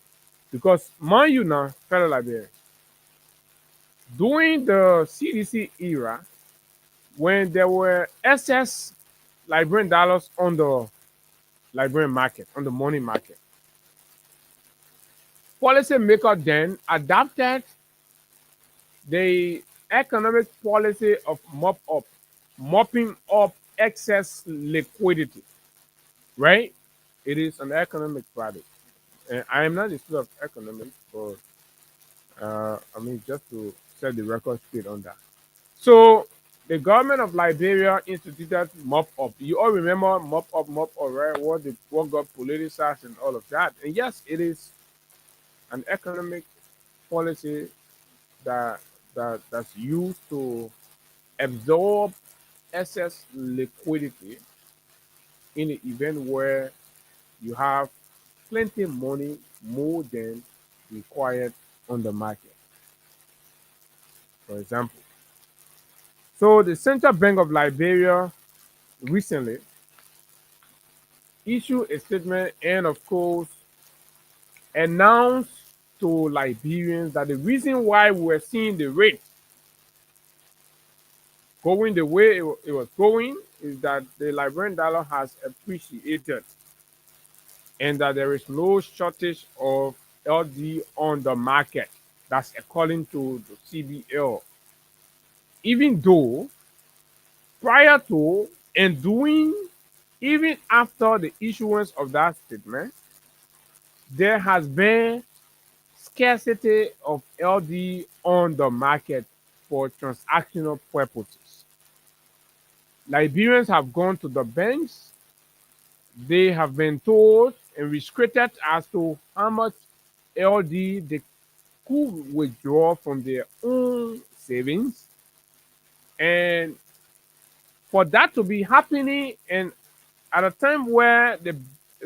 Because, mind you now, fellow Liberians, during the CDC era, when there were excess Liberian dollars on the Liberian market, on the money market, policymakers then adopted the economic policy of mopping up excess liquidity, right? It is an economic product. And I am not a student of economics, but just to set the record straight on that. So the government of Liberia instituted mop up. You all remember mop up, right? What got politicized and all of that. And yes, it is an economic policy that's used to absorb excess liquidity in the event where you have plenty money more than required on the market. For example, So the Central Bank of Liberia recently issued a statement and, of course, announced to Liberians that the reason why we're seeing the rate going the way it was going is that the Liberian dollar has appreciated and that there is no shortage of LD on the market. That's according to the CBL. Even though prior to and doing, even after the issuance of that statement, there has been scarcity of LD on the market for transactional purposes. Liberians have gone to the banks. They have been told and restricted as to how much LD they could withdraw from their own savings. And for that to be happening, and at a time where the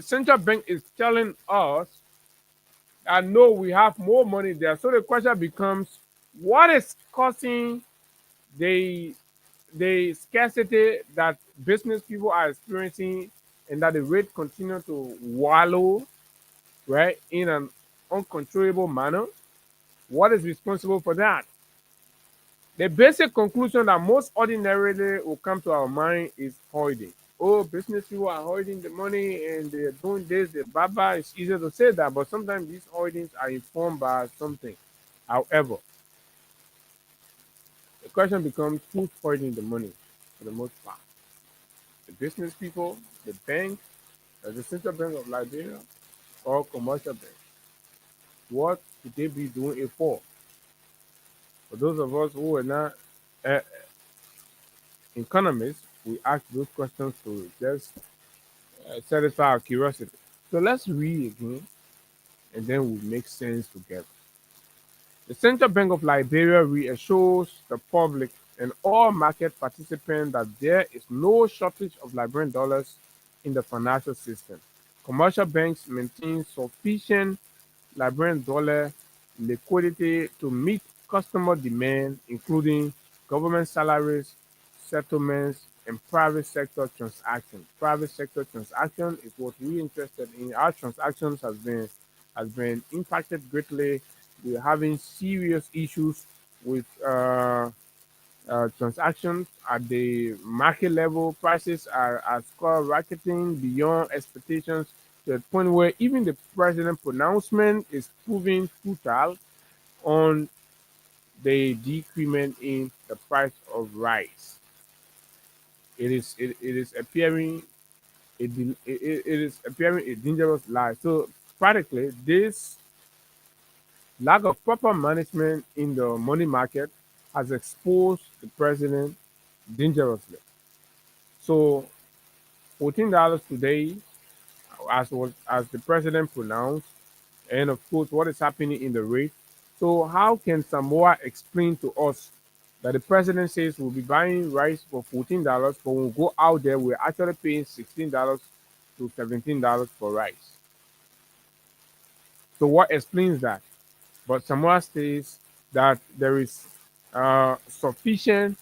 central bank is telling us, I know we have more money there. So the question becomes, what is causing the scarcity that business people are experiencing and that the rate continue to wallow, right, in an uncontrollable manner? What is responsible for that? The basic conclusion that most ordinarily will come to our mind is hoarding. Oh, business people are hoarding the money and they're doing this, the baba. It's easier to say that, but sometimes these hoardings are informed by something. However, the question becomes, who's hoarding the money for the most part? The business people, the bank, the Central Bank of Liberia, or commercial banks? What should they be doing it for? For those of us who are not uh, economists, we ask those questions to just satisfy our curiosity. So let's read again and then we'll make sense together. The Central Bank of Liberia reassures the public and all market participants that there is no shortage of Liberian dollars in the financial system. Commercial banks maintain sufficient Liberian dollar liquidity to meet customer demand, including government salaries, settlements, and private sector transactions. Private sector transaction is what we're interested in. Our transactions has been impacted greatly. We're having serious issues with transactions at the market level. Prices are skyrocketing beyond expectations to the point where even the president pronouncement is proving futile on the decrement in the price of rice. It is appearing it is appearing a dangerous lie. So practically, this lack of proper management in the money market has exposed the president dangerously. So $14 today, as the president pronounced, and of course what is happening in the rate. So how can Samoa explain to us that the president says we'll be buying rice for $14, but when we go out there, we're actually paying $16 to $17 for rice? So what explains that? But Samoa says that there is sufficient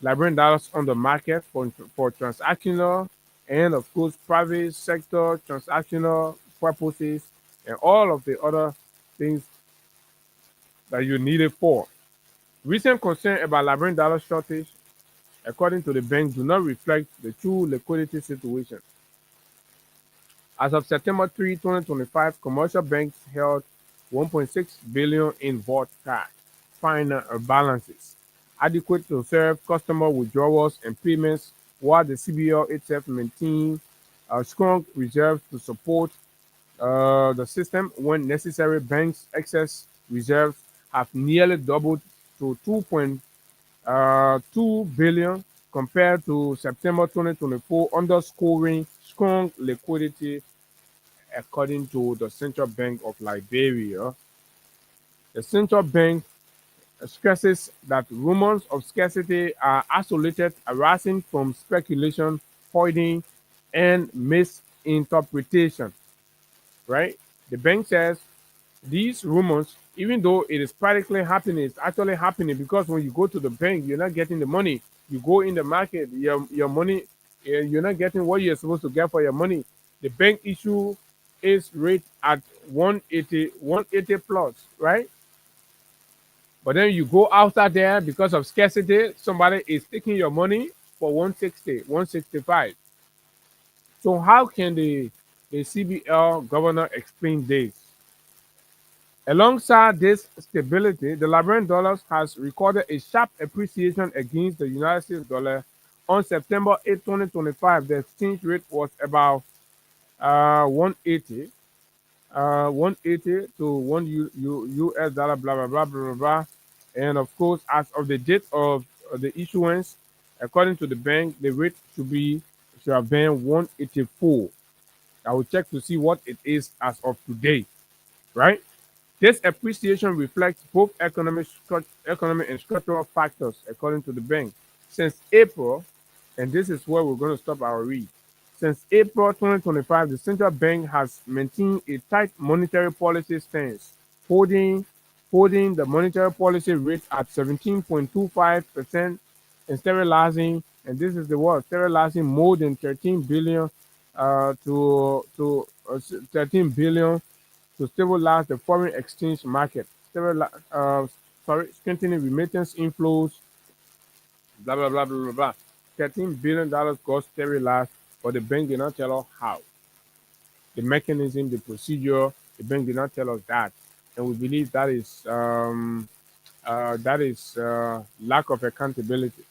Liberian dollars on the market for transactional and, of course, private sector transactional purposes and all of the other things that you need it for. Recent concern about Liberian dollar shortage, according to the bank, do not reflect the true liquidity situation. As of September 3, 2025, commercial banks held 1.6 billion in vault cash final balances, adequate to serve customer withdrawals and payments, while the CBL itself maintained strong reserves to support the system when necessary. Banks' excess reserves have nearly doubled to 2.2 billion compared to September 2024, underscoring strong liquidity according to the Central Bank of Liberia. The central bank stresses that rumors of scarcity are isolated, arising from speculation, hoarding, and misinterpretation. Right? The bank says these rumors Even though it is practically happening, it's actually happening because when you go to the bank, you're not getting the money. You go in the market, your money, you're not getting what you're supposed to get for your money. The bank issue is rate at 180 plus, right? But then you go outside there because of scarcity, somebody is taking your money for 160, 165. So how can the CBL governor explain this? Alongside this stability, the Liberian dollar has recorded a sharp appreciation against the United States dollar. On September 8, 2025, the exchange rate was about 180, 180 to US dollar, blah, blah, blah, blah, blah, blah. And of course, as of the date of the issuance, according to the bank, the rate should have been 184. I will check to see what it is as of today, right? This appreciation reflects both economic and structural factors, according to the bank. Since April, and this is where we're going to stop our read. Since April 2025, the central bank has maintained a tight monetary policy stance, holding the monetary policy rate at 17.25% and sterilizing, and this is the word, sterilizing more than 13 billion to 13 billion to stabilize the foreign exchange market, strengthening remittance inflows, blah, blah, blah, blah, blah, blah. $13 billion got sterilized, but the bank did not tell us how. The mechanism, the procedure, the bank did not tell us that. And we believe that is lack of accountability.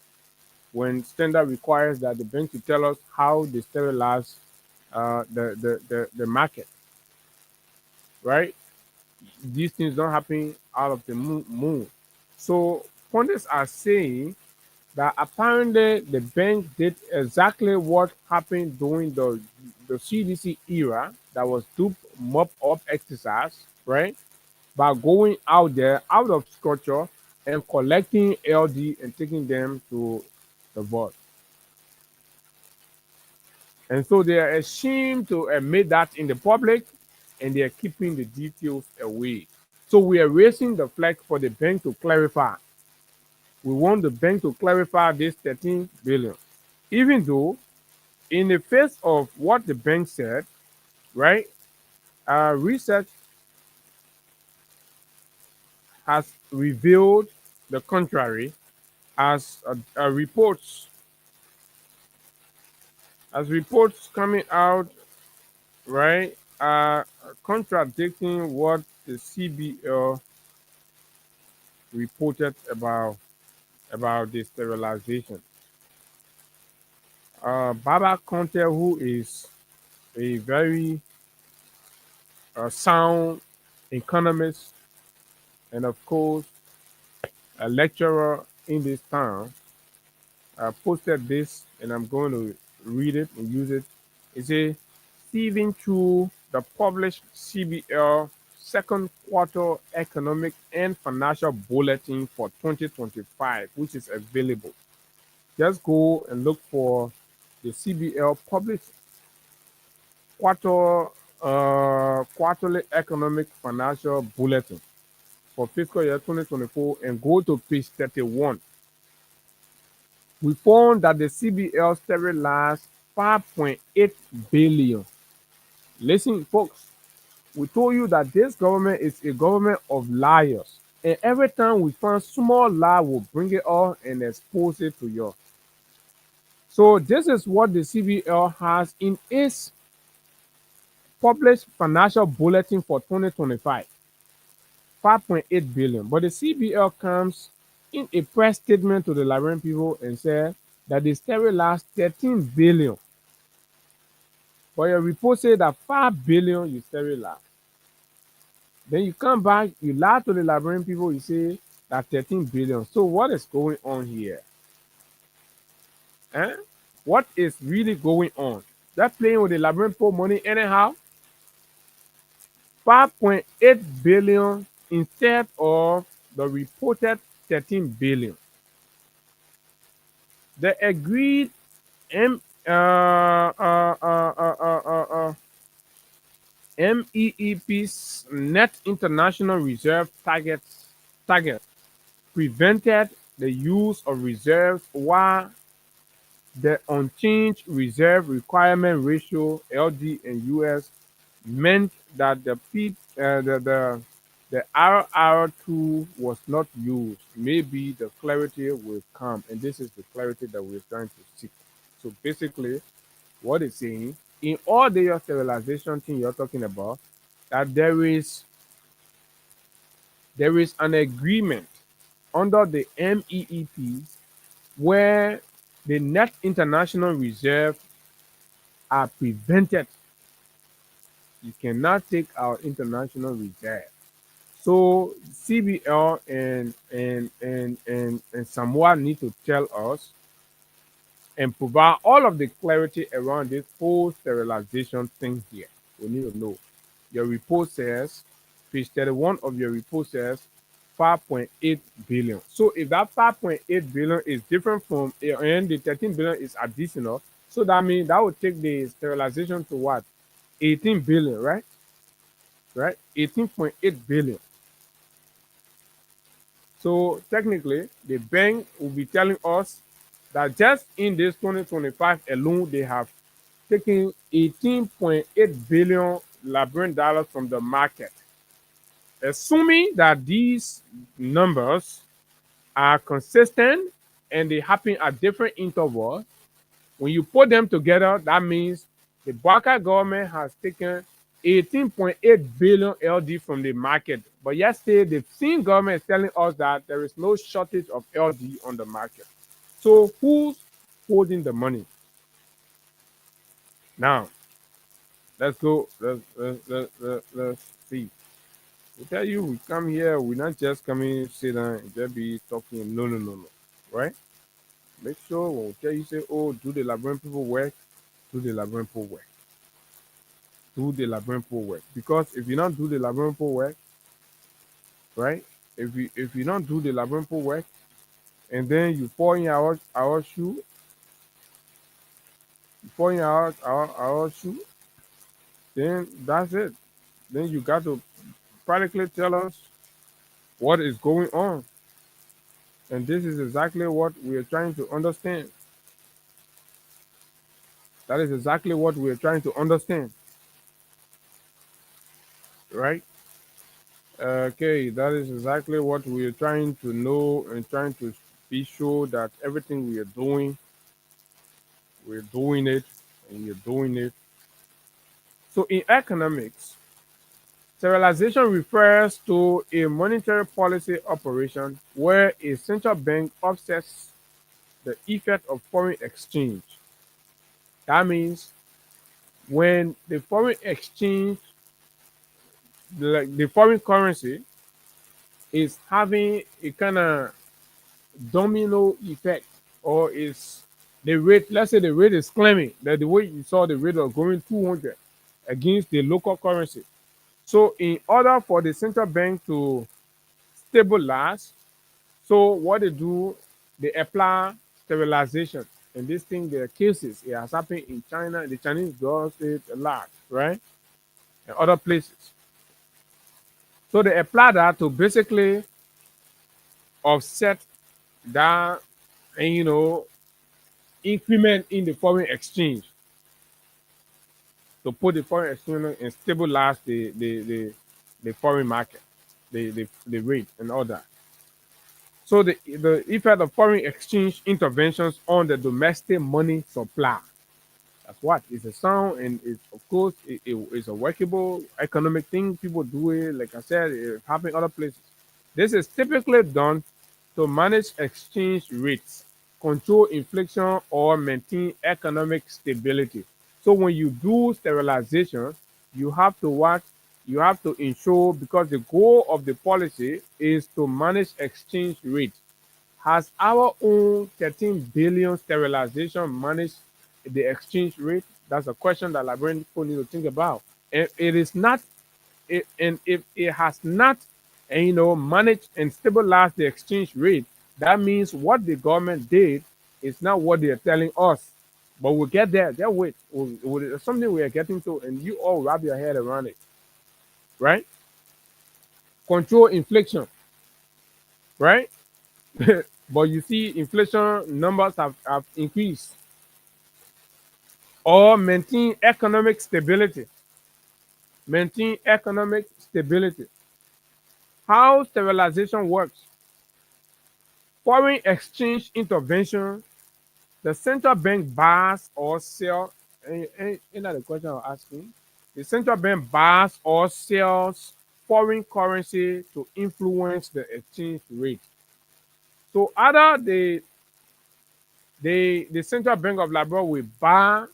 When standard requires that the bank to tell us how they sterilize the market, right? These things don't happen out of the moon. So pundits are saying that apparently the bank did exactly what happened during the CDC era, that was dupe mop up exercise, right? By going out there out of structure and collecting LD and taking them to the vault. And so they are ashamed to admit that in the public, and they are keeping the details away. So we are raising the flag for the bank to clarify. We want the bank to clarify this 13 billion. Even though, in the face of what the bank said, right, research has revealed the contrary, as reports coming out, right, contradicting what the CBL reported about the sterilization. Baba Conte, who is a very sound economist and, of course, a lecturer in this town, posted this, and I'm going to read it and use it. It says, sieving through the published CBL second quarter economic and financial bulletin for 2025, which is available. Just go and look for the CBL published quarterly economic financial bulletin for fiscal year 2024 and go to page 31. We found that the CBL sterilized 5.8 billion. Listen, folks, we told you that this government is a government of liars. And every time we find small lie, we'll bring it up and expose it to you. So this is what the CBL has in its published financial bulletin for 2025. 5.8 billion. But the CBL comes in a press statement to the Liberian people and said that they sterilized 13 billion. But your report said that 5 billion you sterilized. Then you come back, you lie to the Liberian people, you say that 13 billion. So what is going on here? Eh? What is really going on? They're playing with the Liberian people money anyhow. 5.8 billion instead of the reported 13 billion. The agreed MEEP's net international reserve target prevented the use of reserves, while the unchanged reserve requirement ratio (LD) in US meant that the RR2 was not used. Maybe the clarity will come, and this is the clarity that we're trying to seek. So basically, what it's saying, in all the sterilization thing you're talking about, that there is an agreement under the MEEPs where the net international reserve are prevented. You cannot take our international reserve. So CBL and Samoa need to tell us and provide all of the clarity around this whole sterilization thing here. We need to know. Your report says, page 31 of your report says 5.8 billion. So if that 5.8 billion is different from, and the 13 billion is additional, so that means that would take the sterilization to what? 18 billion, right? Right? 18.8 billion. So technically, the bank will be telling us that just in this 2025 alone, they have taken 18.8 billion Liberian dollars from the market. Assuming that these numbers are consistent and they happen at different intervals, when you put them together, that means the Baka government has taken 18.8 billion LD from the market. But yesterday, the same government is telling us that there is no shortage of LD on the market. So who's holding the money? Now, let's go. Let's see. We tell you, we come here, we're not just coming, sit down, and just be talking. No. Right? Make sure when we tell you, say, oh, do the Liberian people work, do the Liberian people work. Do the Liberian people work. Because if you don't do the Liberian people work, right? If you don't do the Liberian people work, and then you fall in our shoe, you fall in our shoe, then that's it. Then you got to practically tell us what is going on. And this is exactly what we are trying to understand. That is exactly what we are trying to understand. Right? Okay, that is exactly what we are trying to know and trying to be sure that everything we are doing, we're doing it and you're doing it. So in economics, sterilization refers to a monetary policy operation where a central bank offsets the effect of foreign exchange. That means when the foreign exchange, the foreign currency is having a kind of domino effect, or is the rate, let's say the rate is climbing, that the way you saw the rate of going 200 against the local currency. So in order for the central bank to stabilize, so what they do, they apply sterilization. And this thing, there are cases, it has happened in China, the Chinese does it a lot, right? And other places. So they apply that to basically offset that, and increment in the foreign exchange, to put the foreign exchange and stabilize the foreign market, the rate and all that. So the effect of foreign exchange interventions on the domestic money supply. That's what it's a sound, and it's, of course, it's a workable economic thing. People do it. Like I said, it happens in other places. This is typically done to manage exchange rates, control inflation, or maintain economic stability. So when you do sterilization, you have to what? You have to ensure, because the goal of the policy is to manage exchange rate. Has our own 13 billion sterilization managed the exchange rate? That's a question that Liberian people need to think about. And it is not, and if it has not, and managed and stabilized the exchange rate, that means what the government did is not what they are telling us. But we'll get there. Just wait. It's something we are getting to, and you all wrap your head around it. right? Control inflation, right? But you see, inflation numbers have increased. Or maintain economic stability. Maintain economic stability. How sterilization works. Foreign exchange intervention, the central bank buys or sell. Ain't that the question I'm asking? The central bank buys or sells foreign currency to influence the exchange rate. So either the central bank of Liberia will buy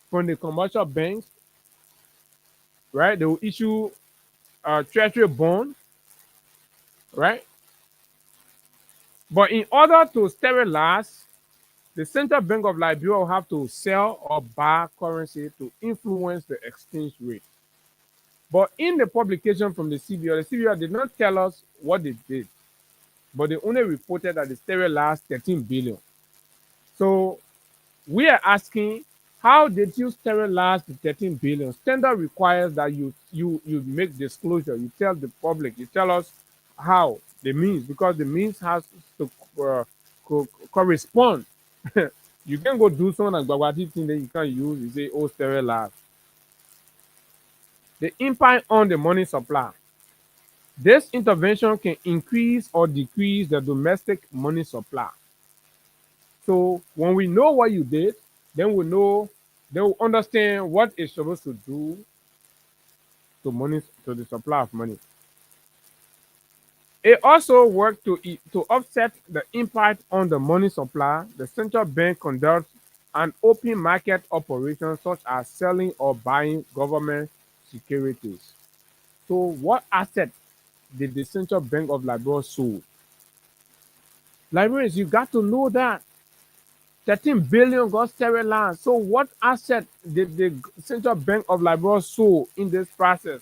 from the commercial banks, right? They will issue a treasury bond, right? But in order to sterilize, the central bank of Liberia will have to sell or buy currency to influence the exchange rate. But in the publication from the CBO did not tell us what they did, but they only reported that they sterilized 13 billion. So we are asking, how did you sterilize the 13 billion? Standard requires that you make disclosure. You tell the public. You tell us how the means, because the means has to correspond. You can go do something like Bagwati thing that you can use. You say, oh, sterilize. The impact on the money supply. This intervention can increase or decrease the domestic money supply. So when we know what you did, then we know, then we understand what it's supposed to do to money, to the supply of money. It also works to offset the impact on the money supply. The central bank conducts an open market operation such as selling or buying government securities. So what asset did the central bank of Liberia sold? Liberians, you got to know that 13 billion got sterilized. So what asset did the central bank of Liberia sold in this process?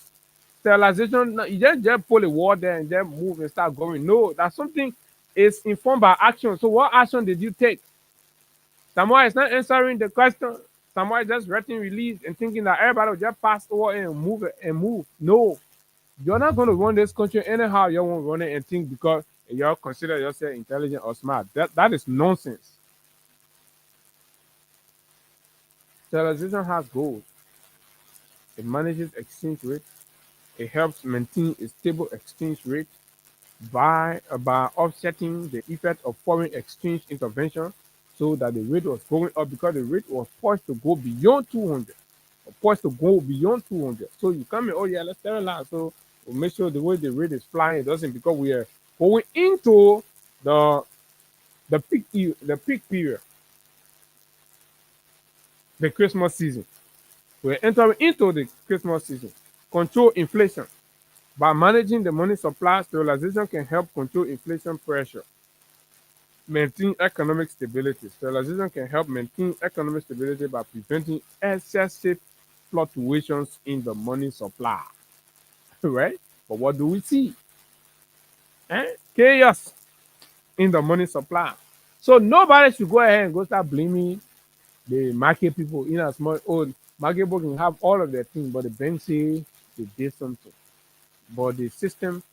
Sterilization, you just pull a wall there and then move and start going. No, that's something is informed by action. So what action did you take? Someone is not answering the question. Someone is just writing release and thinking that everybody will just pass over and move it and move. No, you're not going to run this country anyhow. You won't run it and think because you consider yourself intelligent or smart. That is nonsense. Sterilization has goals. It manages exchange rate. It helps maintain a stable exchange rate by offsetting the effect of foreign exchange intervention, so that the rate was going up because the rate was forced to go beyond 200. Forced to go beyond 200. So you come in, oh yeah, let's sterilize. So we'll make sure the way the rate is flying, it doesn't, because we are going into the the peak period, the Christmas season. We're entering into the Christmas season. Control inflation. By managing the money supply, sterilization can help control inflation pressure. Maintain economic stability. Sterilization can help maintain economic stability by preventing excessive fluctuations in the money supply. Right? But what do we see? Chaos in the money supply. So nobody should go ahead and go start blaming the market people in as much. Oh, market people can have all of their things, but the bank say they did something. But the system,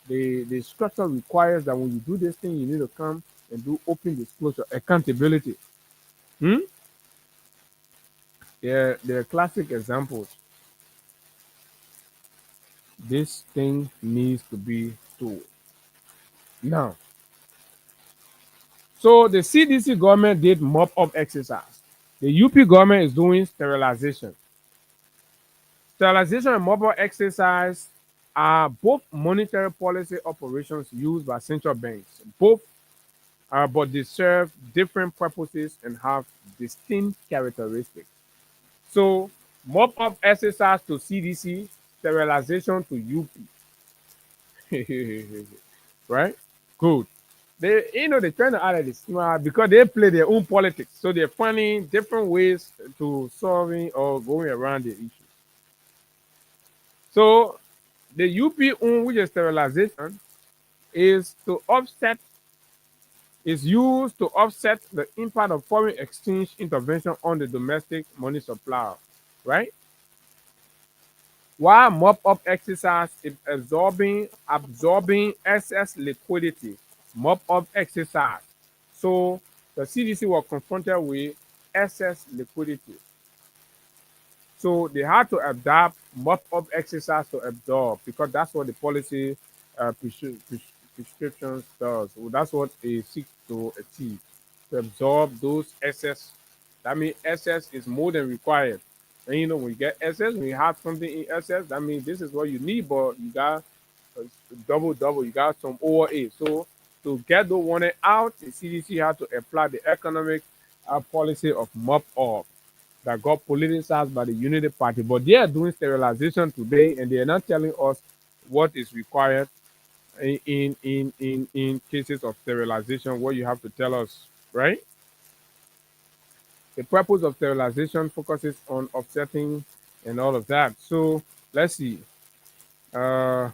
the structure requires that when you do this thing, you need to come and do open disclosure, accountability. Hmm? They're classic examples. This thing needs to be told. Now, so the CDC government did mop up exercise. The UP government is doing sterilization. Sterilization and mop up exercise are both monetary policy operations used by central banks. Both but they serve different purposes and have distinct characteristics. So, mop up exercise to CDC, sterilization to UP. Right? Good. They're trying to add this because they play their own politics. So they're finding different ways to solving or going around the issue. So the UP own, which is sterilization, is used to offset the impact of foreign exchange intervention on the domestic money supply, right? While mop-up exercise is absorbing excess liquidity. Mop-up exercise. So the CDC was confronted with excess liquidity. So they had to adapt mop-up exercise to absorb because that's what the policy prescriptions does. So that's what they seek to achieve, to absorb those excess. That means excess is more than required. And you know, when you get excess, when you have something in excess, that means this is what you need, but you got double, you got some OA. So to get the one out, the CDC had to apply the economic policy of mop-up that got politicized by the Unity Party. But they are doing sterilization today, and they are not telling us what is required in cases of sterilization. What you have to tell us, right? The purpose of sterilization focuses on offsetting and all of that. So let's see. Uh,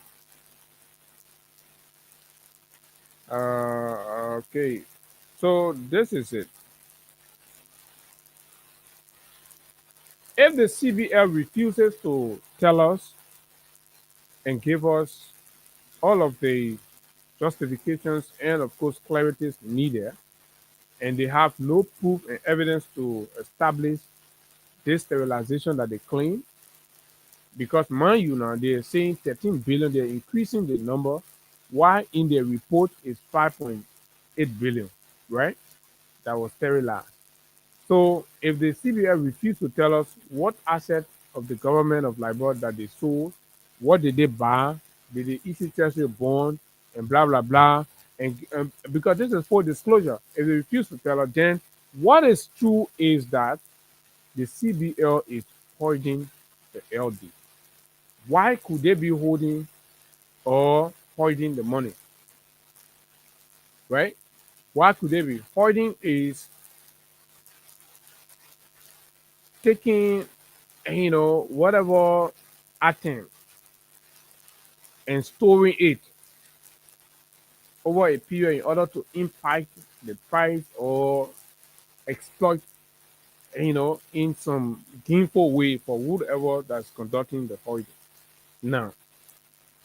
okay. So this is it. If the CBL refuses to tell us and give us all of the justifications and, of course, clarities needed, and they have no proof and evidence to establish this sterilization that they claim, because mind you now, they're saying 13 billion, they're increasing the number, while in their report is 5.8 billion, right? That was sterilized. So if the CBL refuse to tell us what asset of the government of Liberia that they sold, what did they buy, did they issue treasury bond, and blah blah blah, and because this is full disclosure, if they refuse to tell us, then what is true is that the CBL is holding the LD. Why could they be holding or holding the money, right? Why could they be holding? Is taking, whatever item and storing it over a period in order to impact the price or exploit, in some gainful way for whoever that's conducting the holding. Now,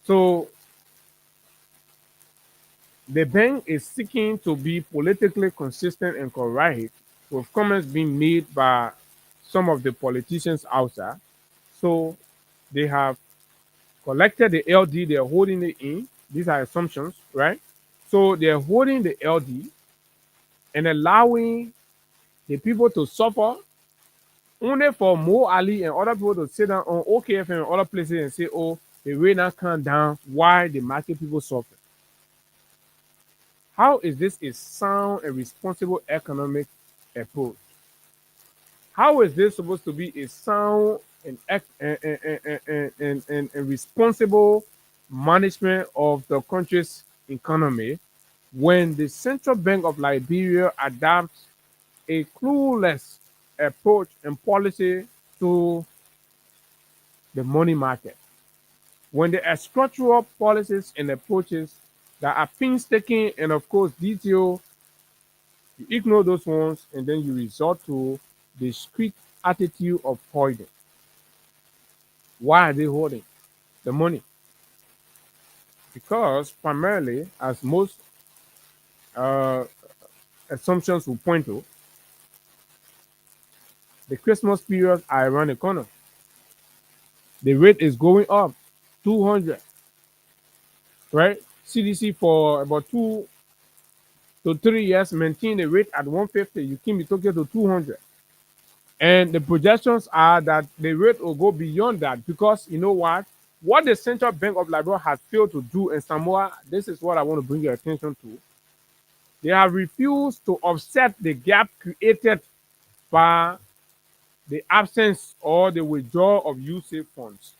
so the bank is seeking to be politically consistent and correct with comments being made by some of the politicians outside. So they have collected the LD, they're holding it in. These are assumptions, right? So they're holding the LD and allowing the people to suffer only for Mo Ali and other people to sit down on OKFM and other places and say, oh, the rate not come down, why the market people suffer. How is this a sound and responsible economic approach? How is this supposed to be a sound and responsible management of the country's economy when the Central Bank of Liberia adopts a clueless approach and policy to the money market? When there are structural policies and approaches that are painstaking and, of course, detailed, you ignore those ones and then you resort to the strict attitude of hoarding. Why are they hoarding the money? Because primarily, as most uh, assumptions will point to, the Christmas period are around the corner. The rate is going up, 200, right? CDC for about 2 to 3 years maintain the rate at 150. You can be talking to 200. And the projections are that the rate will go beyond that because you know what? What the Central Bank of Liberia has failed to do in Samoa, this is what I want to bring your attention to. They have refused to offset the gap created by the absence or the withdrawal of USAID funds.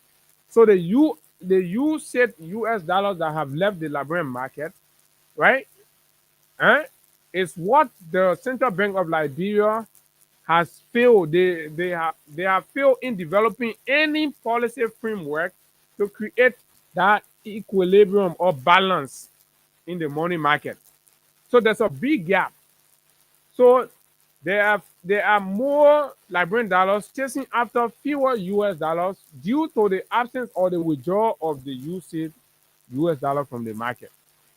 So the USAID US dollars that have left the Liberian market, right? Is what the Central Bank of Liberia has failed. They have failed in developing any policy framework to create that equilibrium or balance in the money market. So there's a big gap. So they there are more Liberian dollars chasing after fewer US dollars due to the absence or the withdrawal of the usage US dollar from the market.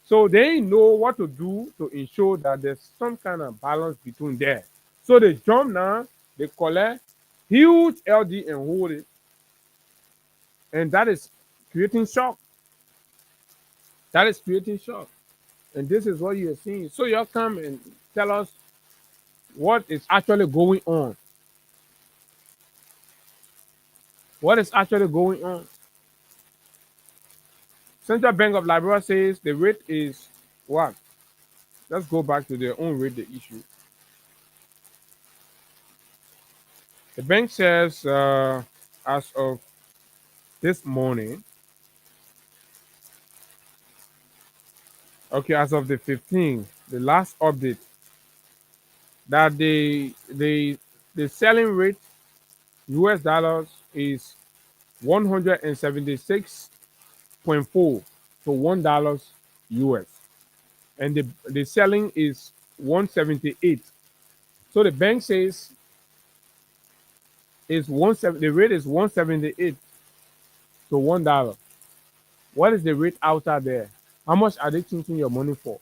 So they know what to do to ensure that there's some kind of balance between there. So they jump now, they collect huge LD and hold it, and that is creating shock. That is creating shock. And this is what you're seeing. So you come and tell us what is actually going on. What is actually going on? Central Bank of Liberia says the rate is what? Let's go back to their own rate they issue. The bank says as of this morning, okay, as of the 15th, the last update, that the selling rate US dollars is 176.4 to $1 US, and the selling is 178. So the bank says the rate is 178 to $1. What is the rate out there? How much are they changing your money for?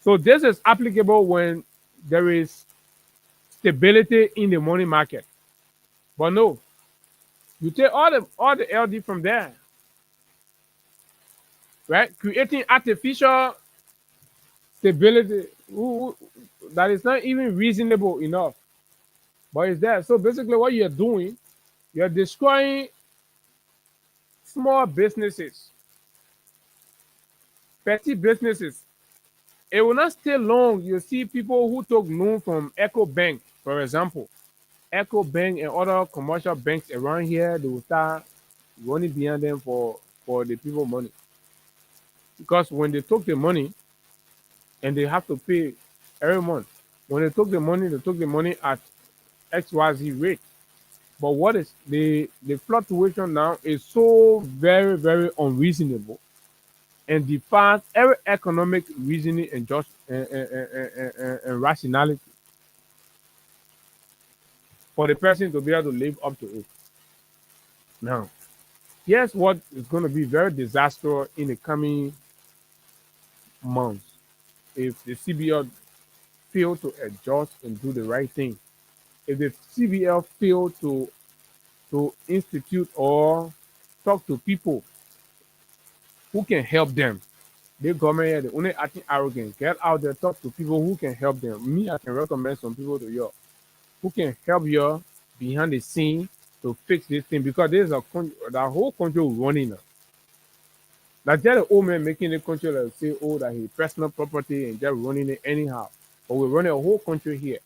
So this is applicable when there is stability in the money market. But no, you take all the LD from there, right? Creating artificial stability that is not even reasonable enough, but it's there. So basically, what you're doing, you're destroying small businesses, petty businesses. It will not stay long. You see people who took loan from Echo Bank, for example. Echo Bank and other commercial banks around here, they will start running behind them for the people money. Because when they took the money and they have to pay every month, when they took the money at XYZ rate. But what is the fluctuation now is so very, very unreasonable and defies every economic reasoning and just and rationality for the person to be able to live up to it. Now, here's what is going to be very disastrous in the coming months if the CBL fail to adjust and do the right thing. If the CBL fail to institute or talk to people who can help them. The government here, they only acting arrogant. Get out there, talk to people who can help them. Me, I can recommend some people to you who can help you behind the scene to fix this thing because there's the whole country running now. Like just the old man making the country like say, oh, that he personal property and just running it anyhow. But we're running a whole country here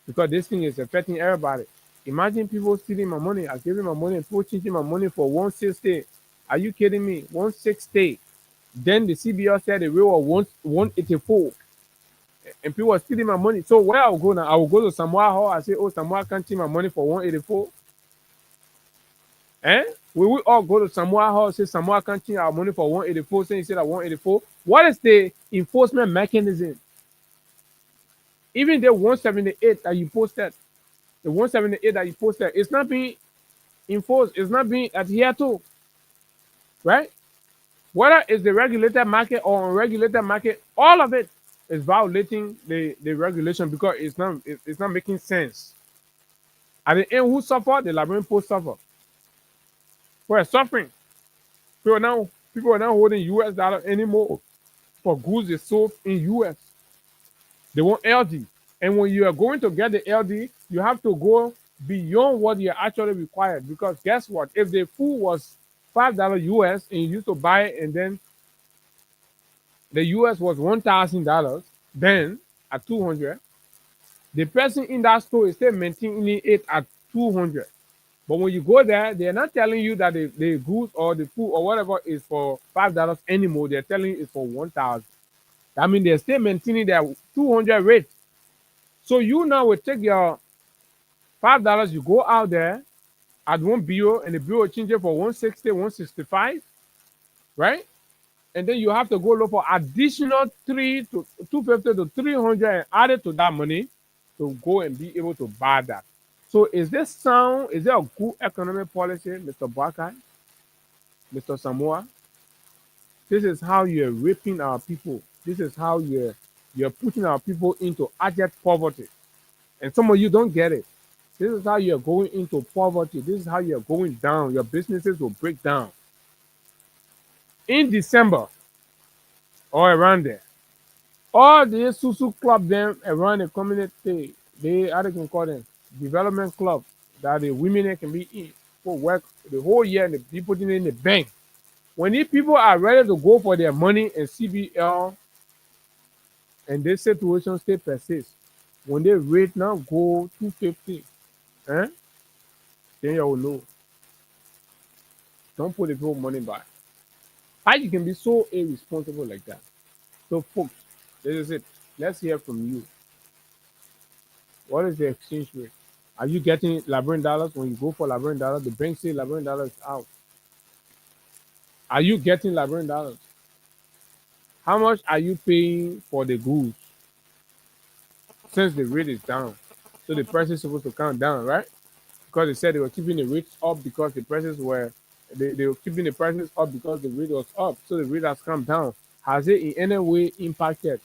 because this thing is affecting everybody. Imagine people stealing my money. I gave him my money and people changing my money for 160. Are you kidding me? 160. Then the CBL said the rate was 184. And people are stealing my money. So where I will go now? I will go to Samoa Hall. I say, oh, Samoa can't change my money for 184. Eh? We will all go to Samoa Hall and say Samoa can't change our money for 184. Saying he said at 184. What is the enforcement mechanism? Even the 178 that you posted, the 178 that you posted, it's not being enforced. It's not being adhered to. Right? Whether it's the regulated market or unregulated market, all of it is violating the regulation because it's not making sense. At the end, who suffer? The Liberian post suffer. We're suffering. People are not holding US dollar anymore for goods they sold in US. They want LD. And when you are going to get the LD, you have to go beyond what you're actually required. Because guess what? If the food was $5 US and you used to buy it and then the US was $1,000, then at 200, the person in that store is still maintaining it at 200. But when you go there, they're not telling you that the goods or the food or whatever is for $5 anymore. They're telling you it's for 1,000. I mean, they're still maintaining their 200 rate. So you now will take your $5, you go out there at one bureau, and the bureau change it for 160, 165, right? And then you have to go look for additional 250 to 300 and add it to that money. to go and be able to buy that. So is this sound? Is there a good economic policy, Mr. Barker, Mr. Samoa? This is how you're raping our people. This is how you're putting our people into abject poverty. And some of you don't get it. This is how you're going into poverty. This is how you're going down. Your businesses will break down. In December or around there, all the Susu club them around the community, they how they can call them development club that the women can be in for work the whole year and they put it in the bank. When these people are ready to go for their money and CBL and this situation still persists, when they rate now go 250, then you will know. Don't put the people money back. How you can be so irresponsible like that? So folks, this is it. Let's hear from you. What is the exchange rate? Are you getting Liberian dollars when you go for Liberian dollars? The bank say Liberian dollars is out. Are you getting Liberian dollars? How much are you paying for the goods? Since the rate is down, so the price is supposed to come down, right? Because they said they were keeping the rates up because the prices were they were keeping the prices up because the rate was up, so the rate has come down. Has it in any way impacted?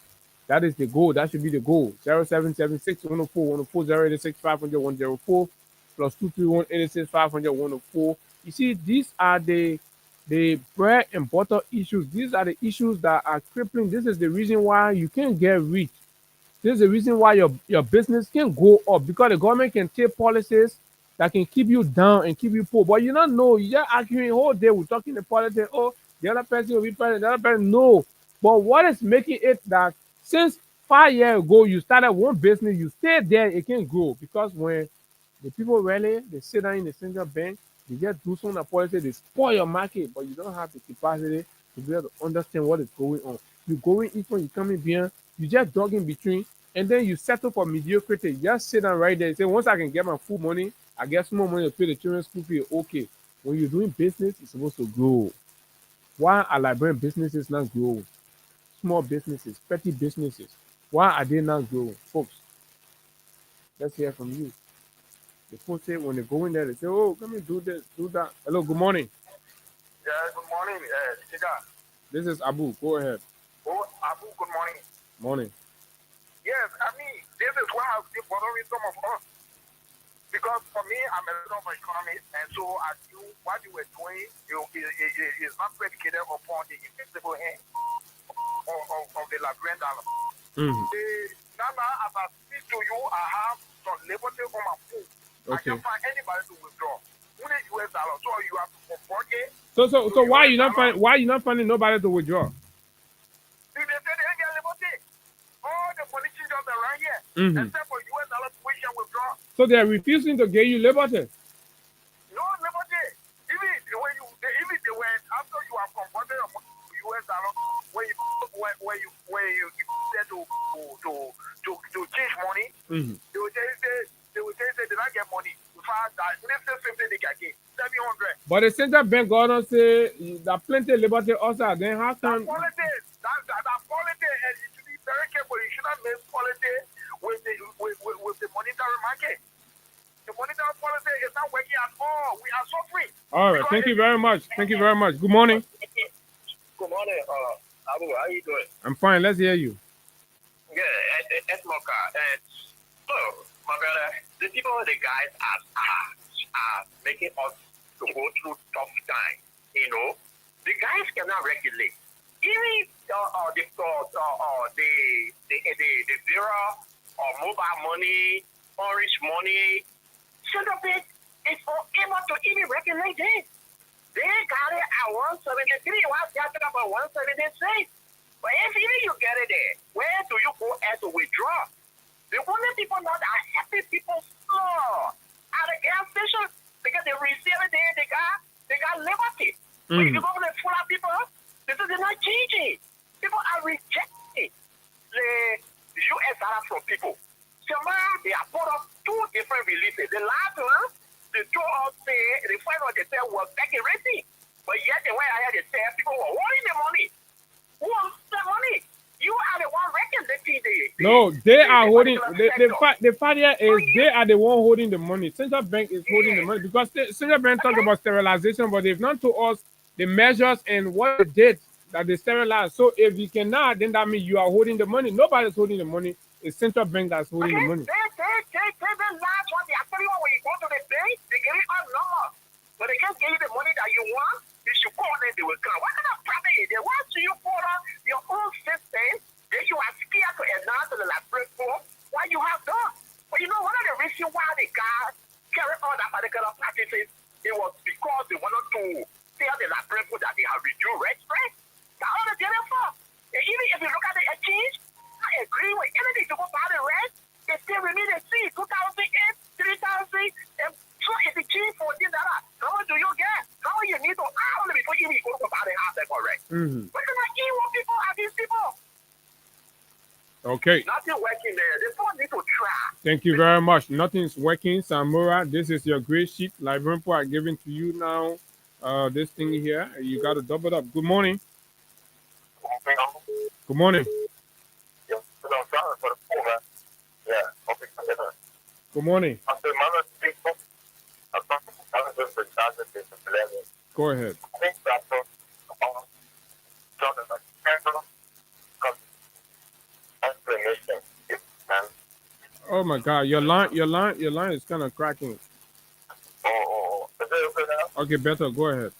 That is the goal. That should be the goal. 0776 104 104 086 500 104 plus 231 86 500 104. You see, these are the bread and butter issues. These are the issues that are crippling. This is the reason why you can't get rich. This is the reason why your business can go up because the government can take policies that can keep you down and keep you poor. But you don't know. You just arguing all day. We're talking the politics. Oh, the other person will be president. The other person, no. But what is making it that since 5 years ago you started one business, you stay there, it can grow because when the people rally, they sit down in the central bank, they just do some policy, they spoil your market, but you don't have the capacity to be able to understand what is going on. You go in each one, you come in behind, you just dog in between, and then you settle for mediocrity. You just sit down right there and say, once I can get my full money, I get some more money to pay the children's school fee. Okay. When you're doing business, it's supposed to grow. Why are Liberian businesses not growing? Small businesses, petty businesses. Why are they not growing? Folks, let's hear from you. The folks say when they go in there, they say, oh, let me do this, do that. Hello, good morning. Yeah, good morning, Chica. This is Abu. Go ahead. Oh, Abu, good morning. Morning. Yes, I mean, this is why I've been bothering some of us. Because for me, I'm a little of an economist, and so as you, what you were doing is not predicated upon the invisible hand of the Liberian dollar. Mm-hmm. Now, as I speak to you, I have some liberty on my phone. Okay. I can't find anybody to withdraw. Only US dollar. So you have to convert it. So why you not finding nobody to withdraw? They say they ain't get liberty. All the politicians around here, Mm-hmm. except for US dollar, we can withdraw. So they are refusing to give you liberty. No liberty. Even they were after you have converted your US dollar, when you get to change money, Mm-hmm. they will say they don't get money. In fact, let's say 50 they can get 700. But the central bank governor say that plenty of liberty also. Then how come? That politics, and you should be very careful. You should not mix politics with the monetary market. The monetary policy is not working at all. We are suffering. All right. Thank you very much. Thank you very much. Good morning. Good morning, Abu. How you doing? I'm fine. Let's hear you. Yeah, it's Mocha. So, my brother, the people, the guys are making us to go through tough times. You know, the guys cannot regulate. Even the Vera or mobile money, orange money, Central Bank is unable to even regulate it. They got it at 173. Why got it up at 176? But if even you get it there, where do you go as to withdraw? The only people now that are happy people slow at the gas station because they receive it there, they got liberty. But if you go to the full of people, because they're not changing. People are rejecting the US dollar from people. So now they are put up two different releases. The last one, the two of the final they said was back in racing. But yet the way I had to say people were holding the money. Who wants the money? You you are the one regulating the No, they are holding. particular The sector. fact here is they are the one holding the money. Central bank is holding the money because the central bank talk about sterilization, but they've not told us the measures and what they did that they sterilized. So if you cannot, then that means you are holding the money. Nobody's holding the money. It's central bank that's holding the money. They the last one. They are telling you when you go to the bank, they give you a number. But they can't give you the money that you want. You should call them, they will come. What kind of problem is there? Once you follow your own system, then you are scared to announce to the platform what you have done. But you know, one of the reasons why the guys carry on that particular practices, it was because they wanted to tell the platform that they have reduced rent rate. That's all they did it for. And even if you look at the exchange, I agree with anything to go buy the rent. They still remain the same, 2,000, 3,000, and so it's the cheap $14. How much do you get? How much you need to hourly before you even go to buy the house that correct? What kind of evil people are these people? Okay. Nothing working there. They don't need to try. Thank you very much. Nothing's working, Samura. This is your great sheet. Librarian are giving to you now. This thing here, you got to double up. Good morning. Good morning. Good morning. Go ahead. Oh my God, your line is kind of cracking. Okay, better. Go ahead.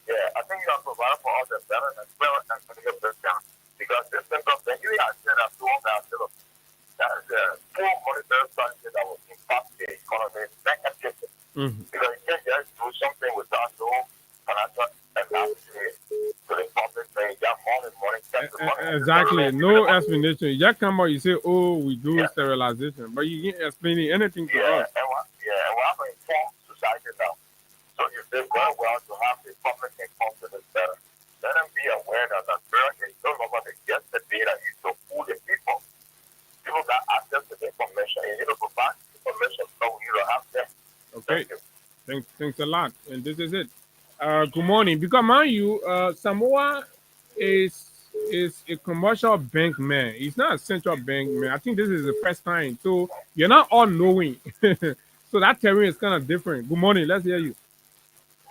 Yeah, I think you have to provide for all the better as well as for the breakdown. Because this simple thing, you have said that to all that is a full monetary strategy that will impact the economy negatively. Because you can't just do something without no financial analysis to the public saying you have money. Exactly. No explanation. You just come out, you say, oh, we do sterilization, but you ain't explaining anything to us. And we have an informed society now. So if they very well to have the public informed to this better, let them be aware that the Bureau is no longer the get the data is to fool the people. People got access to the information. You need to provide information so you don't have them. Okay. Thanks a lot. And this is it. Good morning. Because mind you, Samoa is a commercial bank man. He's not a central bank man. I think this is the first time. So you're not all knowing. So that terrain is kind of different. Good morning. Let's hear you.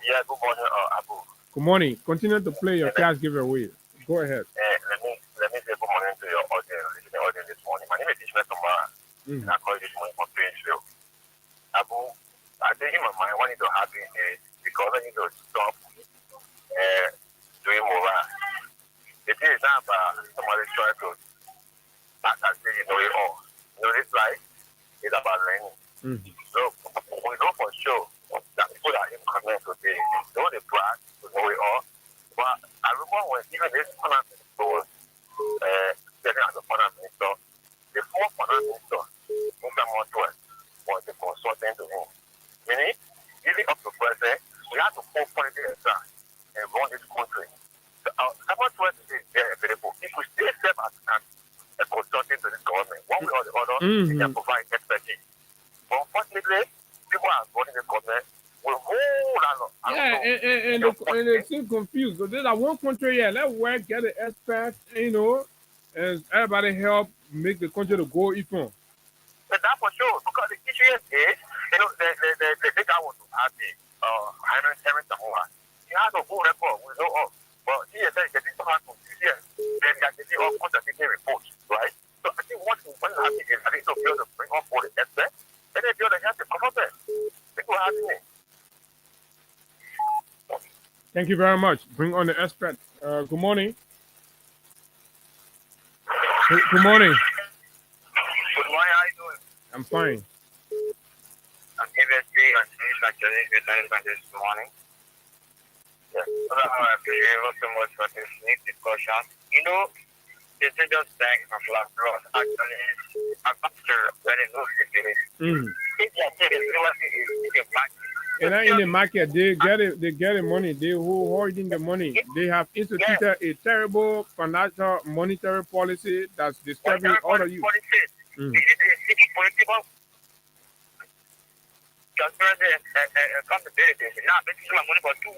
Yeah, good morning, Abu. Good morning. Continue to play your cash giveaway. Go ahead. Let me say good morning to your audience this morning. My name is Ishmael Tomara. And I call you this morning from Painesville. Abu, I think in my mind, what need to happen is because I need to stop doing more. It is not about somebody trying to, like I say, you know it all. You know, this life is about learning. So we know for sure that people are in command today. They know the brand, to know it all. But I remember when even this finance minister was getting as a finance minister, the fourth finance minister, Mr. Montoya, was the consultant to him. Meaning, even up to present, we have to pull quality exam and run this country. So someone to us is very available. If we still serve as a consultant to this government, one way or the other, we can provide expertise. But unfortunately, people are running the government with whole lot of and they seem confused. So there's one country here. Let's work, get an expert, you know, and everybody help make the country to go even. But that's for sure. Because the issue is, you know, the guy was happy. Henry Samoa. He has a full record. We know all. But he is getting so hard to see here. Then they are getting all contradicting reports, right? So I think what happening is I need to be able to bring on board the expert. And then be able to have the government. People are asking me. Thank you very much. Bring on the expert. Good morning. Good morning. Good morning. How are you doing? I'm fine. I'm previously on this morning. Yes. I appreciate you so much for this neat discussion. You know, the Central Bank of Labrador actually after very low security. If you are taking the market. And in the market, they get the money. They who holding the money. They have instituted a terrible financial monetary policy that's disturbing all of you. Political transparency and accountability. Now, basically, my money for 200.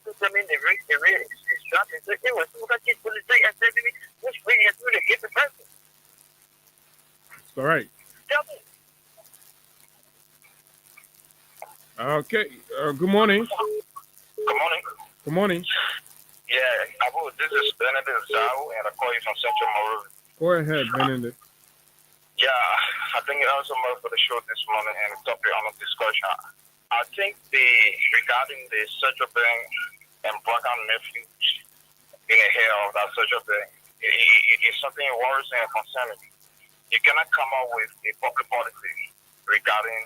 I mean, the rate is dropping. So it was so much policy and serving. We just bringing it through to get the person. That's correct. Tell me. Okay. Good morning. Good morning. Good morning. Yeah, Abu, this is Benedict Zhao, and I call you from Central Monrovia. Go ahead, Benedict. Yeah, I think it also more for the show this morning and the topic on the discussion. I think regarding the central bank and blackout nephews being ahead of that central bank, it's something worrisome and concerning. You cannot come up with a public policy regarding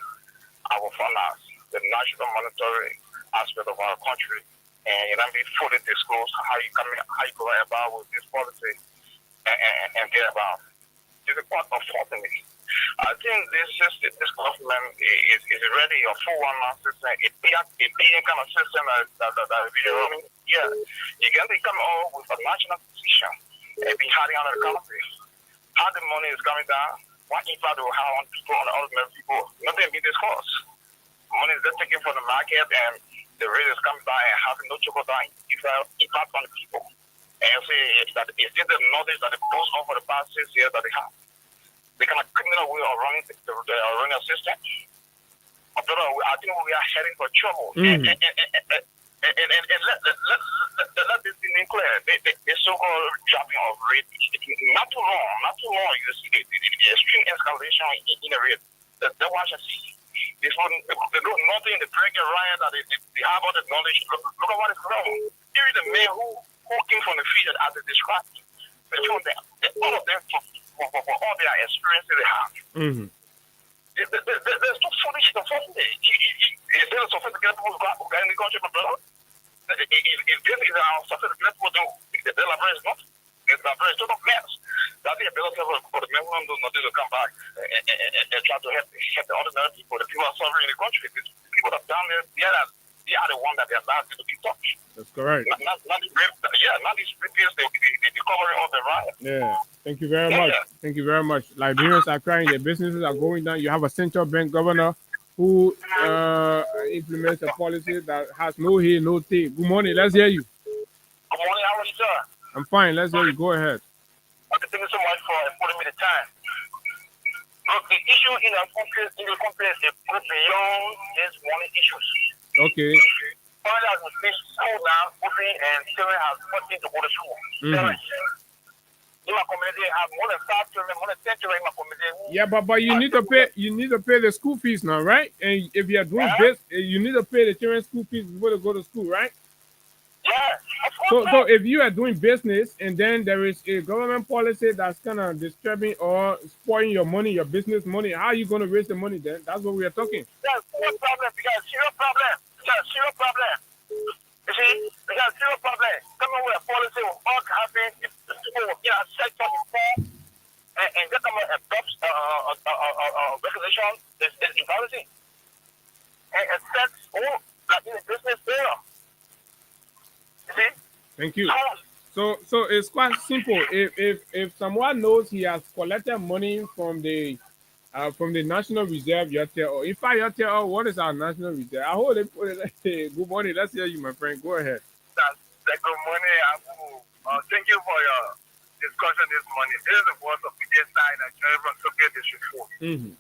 our finance, the national monetary aspect of our country, and you don't be fully disclose how you go about with this policy and get about. It's a part of something. I think this government is already a 419 system. It's being kind of system that is running. Yeah, you can become all with a national position and be hiding under the country. How the money is coming down, what impact will have on people, on the ordinary people, nothing being discussed. Money is just taken from the market and the rate is coming down and having no trickle down impact on the people. And say that is this the knowledge that they post on for the past 6 years that they have? They kind of criminal way of running the system. I think we are heading for trouble. And let this be clear. The so-called dropping of rate, not too long, you see the extreme escalation in the rate. That's what I see. They do nothing, the pregnant riot, that they have all the knowledge. Look at what is wrong. Here is the man who came from the field as they described. All of them, for all their experiences they have. There's no solution for it. Is there a sophisticated people who got in the country, my brother? If this is our sophisticated people, the level is not. It's a very total mess. That's the ability for the men who not to come back and try to help the ordinary people. The people are suffering in the country. These people that are down there, they are the ones that they are allowed to be touched. That's correct. Not these previous, they covering all the riot. Yeah. Thank you very much. Thank you very much. Liberians are crying. Their businesses are going down. You have a central bank governor who implements a policy that has no here, no take. Good morning. Let's hear you. Good morning. How are you, sir? I'm fine. Let's hear you. Go ahead. Thank you so much for putting me the time. Look, the issue in the country is beyond these money issues. Okay. Father has finished school now, and children have nothing to go to school. In my community, I have more than 5 children, more than 10 children in my community. Yeah, but you need to pay. You need to pay the school fees now, right? And if you are doing this, you need to pay the children's school fees before they go to school, right? Yeah. So if you are doing business and then there is a government policy that's kind of disturbing or spoiling your money, your business money, how are you going to raise the money then? That's what we are talking. There's no problem. We got zero problem. You see, we got zero problem. Coming with a policy will all happen. If people will set up before and get them adopt regulation is embarrassing. And set all that in the business there. Thank you. So it's quite simple. If someone knows he has collected money from the National Reserve, you tell, or if I tell, oh, what is our National Reserve? I hold it. Good morning. Let's hear you, my friend. Go ahead. Good morning, Abu. Thank you for your discussion this morning. This is the voice of the side that everyone took it this before. You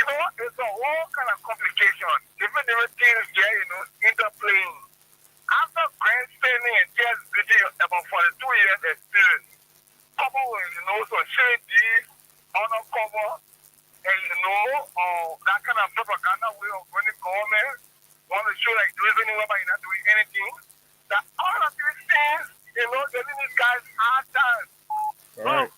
know, it's a whole kind of complication. Different things there, interplaying. After grandstanding and just video about 42 years experience, couple with, some shady, undercover, and, that kind of propaganda way of running government, want to show like there is anywhere but you're not doing anything. That all of these things, they're giving these guys hard time. Right.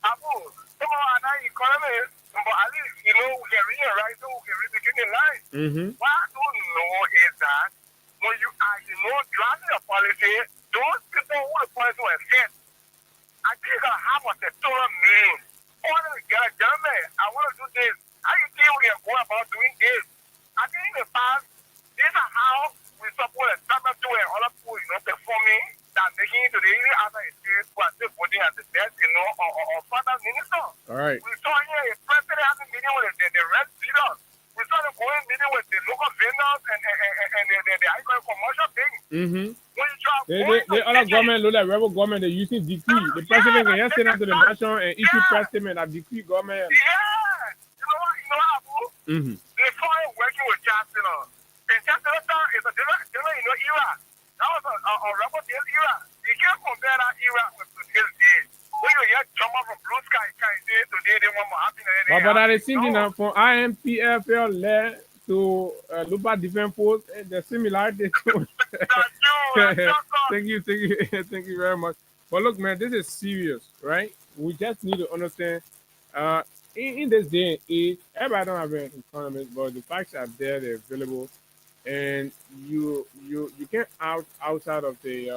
Abu, some of our economy, but at least, we can read right, so we can read the beginning line. What I don't know is that when you are, drafting a policy, those people who the policy will set, I think you can have a sectoral meaning. All of the gentlemen, I want to do this. How you think we can go about doing this? I think in the past, these are how we support a start to and other people, performing that making it to the area after a state who are still voting as the best, or further minister. All right. We saw here a president having a meeting with the red leaders. We started going meeting with the local vendors and the icon commercial thing. When you try The other government, look like rebel government, they're using decree. The president can just send up to the nation and issue press statement of decree government. Yeah. You know how, boo? Mm-hmm. They started working with Chancellor. And Chancellor is a different era. That was a rebel era. You can't compare that era with today's day. When you hear drama from Blue Sky today, they want more happiness. But I think from IMPFL led to Lupa Defense Force, the similarity. Thank you very much. But look, man, this is serious, right? We just need to understand. In this day and age, everybody don't have an economist, but the facts are there, they're available, and you can't outside of the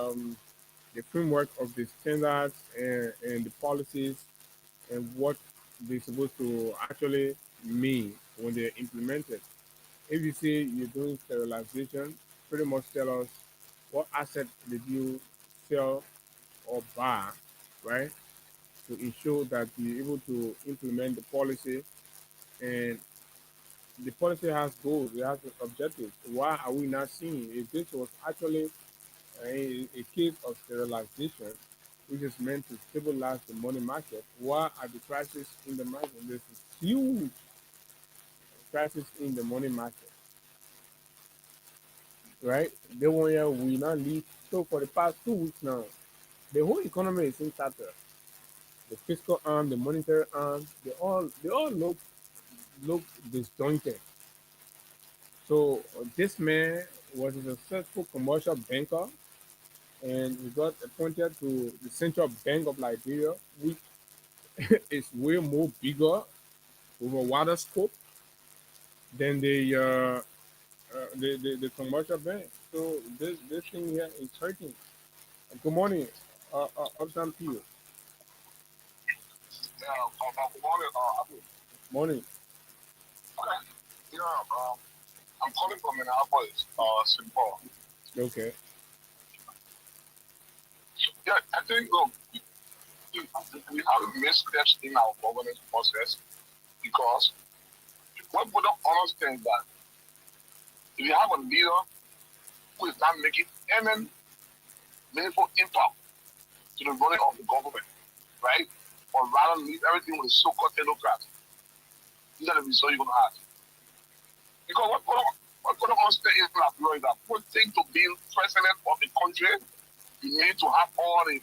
framework of the standards and the policies and what they're supposed to actually mean when they're implemented. If you say you're doing sterilization, pretty much tell us what asset did you sell or buy, right? To ensure that you're able to implement the policy, and the policy has goals, it has objectives. Why are we not seeing if this was actually a case of sterilization, which is meant to stabilize the money market? Why are the crises in the market? There's a huge crisis in the money market, right? They want you, we not leave. So for the past 2 weeks now, the whole economy is in chatter. The fiscal arm, the monetary arm, they all look disjointed. So this man was a successful commercial banker, and he got appointed to the Central Bank of Liberia, which is way more bigger, with a wider scope than the commercial bank. So this thing here is hurting. Good morning, Uptown Pio. Good morning, Morning. Okay. Yeah, I'm calling from Minneapolis, St. Paul. Okay. Yeah, I think, look, we have missteps in our governance process because what we don't understand that if you have a leader who is not making any meaningful impact to the running of the government, right? Or rather leave everything with the so-called technocrats, these are the results you're going to have. Because what going to understand is that for thing to be president of the country, you need to have all the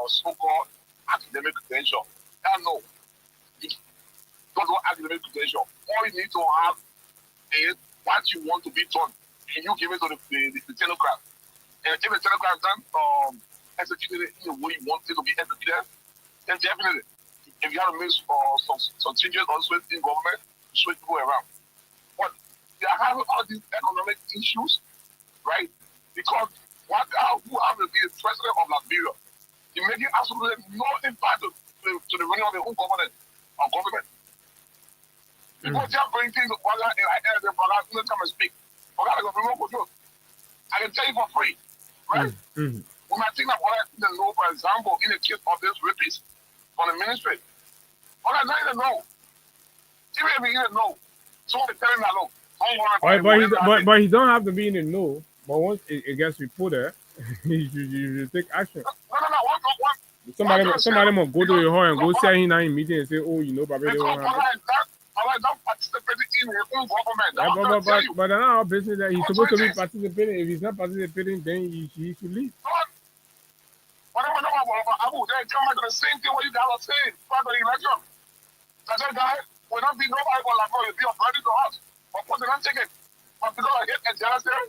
so-called academic credential. No, you don't want academic credential. All you need to have is what you want to be done, and you give it to the technocrat. And if the technocrat done executed it in the way you want it to be executed, then definitely, if you have to make some changes also in government, switch people around. But they are having all these economic issues, right? Because who have to be the president of Liberia, he making absolutely no impact to the running of the whole government. Because they are bringing things to brother, and I ask them, brother, come and speak. Brother, I go remote control. I can tell you for free, right? We might think that brother didn't know, for example, in the case of this rapist from the ministry. Brother, not even know. Even if he didn't know, someone is telling that, look, but he don't have to be in the know. But once it gets reported, you should take action. No. Somebody must go to your home and go say him in meeting and say, oh, you know, Baba, they won't have it. Don't participate in his own government. But that's not our business that he's supposed to be participating. If he's not participating, then he should leave. Whatever, Abu, they come back to the same thing what you guys are saying about the election. That guy will not be nobody for like, you'll be a burden to us. But put it on ticket. But because I hit and Jonathan,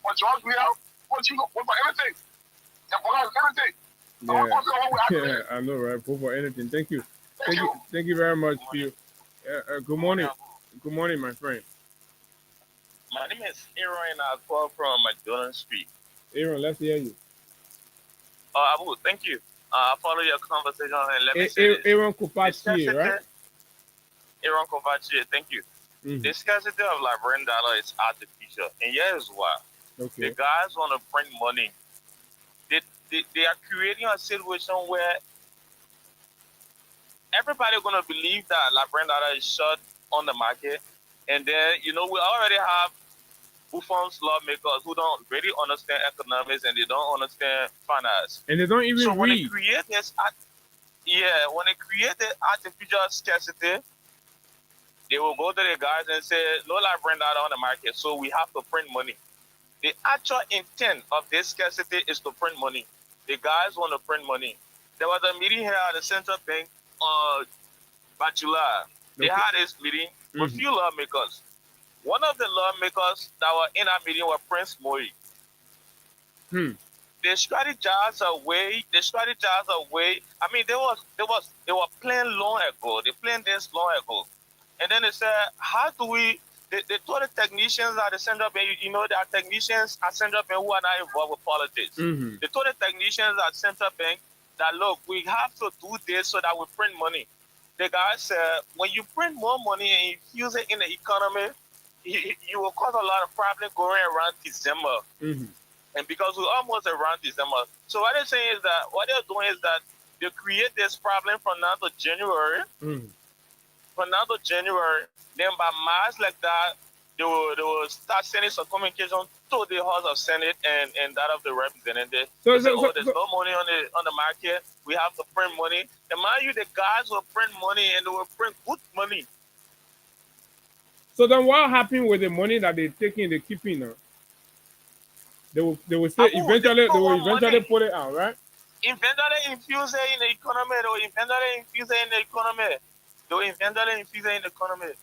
or George Weah, what you look for anything. And for us, everything. Yeah, I know, right? Vote for anything. Thank you. Thank you very much, Phil. Good morning. Good morning, my friend. My name is Aaron. I call from McDonald Street. Aaron, let's hear you. Abu, thank you. I follow your conversation and let me say Aaron Kopachi, right? Aaron Kopachi, thank you. The scarcity of Liberian dollar is artificial, and here's why. Okay. The guys want to print money. They are creating a situation where everybody gonna believe that Liberian dollar is short on the market, and then we already have buffoons lawmakers who don't really understand economics and they don't understand finance. And they don't even So when they read. create this, when they create the artificial scarcity, they will go to the guys and say, no life brand out on the market, so we have to print money. The actual intent of this scarcity is to print money. The guys want to print money. There was a meeting here at the central bank by July. They had this meeting with few lawmakers. One of the lawmakers that were in that meeting was Prince Moi. They strategized a way. I mean, they were planning long ago. They planned this long ago. And then they said, how do we, they told the technicians at the central bank, you know, there are technicians at central bank who are not involved with politics. They told the technicians at central bank that, look, we have to do this so that we print money. The guy said, when you print more money and you use it in the economy, you will cause a lot of problems going around December. And because we're almost around December. So what they're saying is that, what they're doing is that they create this problem from now to January. From now to January, then by March like that, they will start sending some communication to the House of Senate and that of the representatives. There's no money on the market. We have to print money. And mind you, the guys will print money and they will print good money. So then what happened with the money that they're taking, they're keeping now? They will say eventually put it out, right? Eventually infuse it in the economy. They will eventually infuse it in the economy.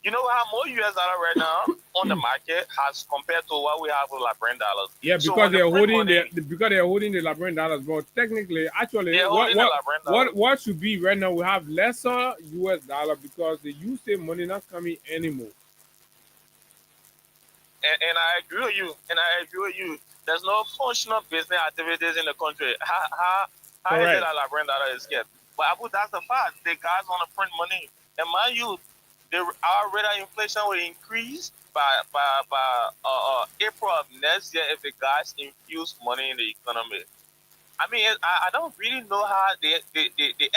You know how more US dollar right now on the market has compared to what we have with LeBron dollars. Yeah, because so they're holding the LeBron dollars. But technically, actually, what should be right now? We have lesser US dollar because the USA money not coming anymore. And I agree with you. There's no functional business activities in the country. How is it that LeBron dollar is kept? But that's the fact. The guys want to print money. And mind you, our rate of inflation will increase by April of next year if the guys infuse money in the economy. I mean, I don't really know how the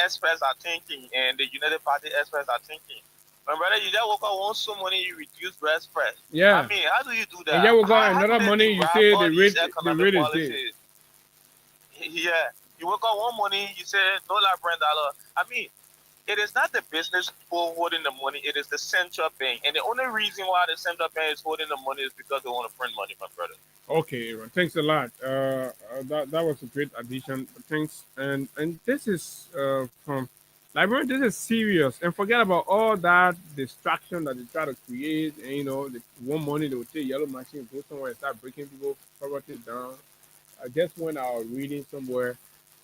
experts are thinking and the United Party experts are thinking. My brother, you just work out one so money, you reduce the express. Yeah. I mean, how do you do that? And yeah, we got another money, you say the rate is there. Yeah. You work out one money, you say no LeBron dollar. I mean, it is not the business people holding the money, it is the central bank. And the only reason why the central bank is holding the money is because they want to print money, my brother. Okay, Aaron. Thanks a lot. That was a great addition. Thanks. And this is from Librarian, this is serious. And forget about all that distraction that they try to create. And you know, one morning they will take yellow machine, go somewhere and start breaking people property down. I just went out reading somewhere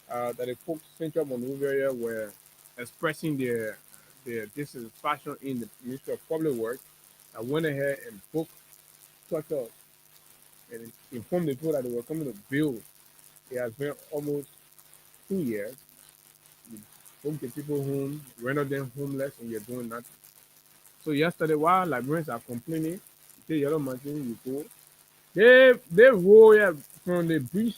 that the folks Central Monrovia were expressing their dissatisfaction in the Ministry of Public Works. I went ahead and booked structures and informed the people that they were coming to build. It has been almost 2 years. You book the people home, render them homeless, and you're doing nothing. So yesterday, while librarians are complaining, the yellow machine you go, they roll from the bridge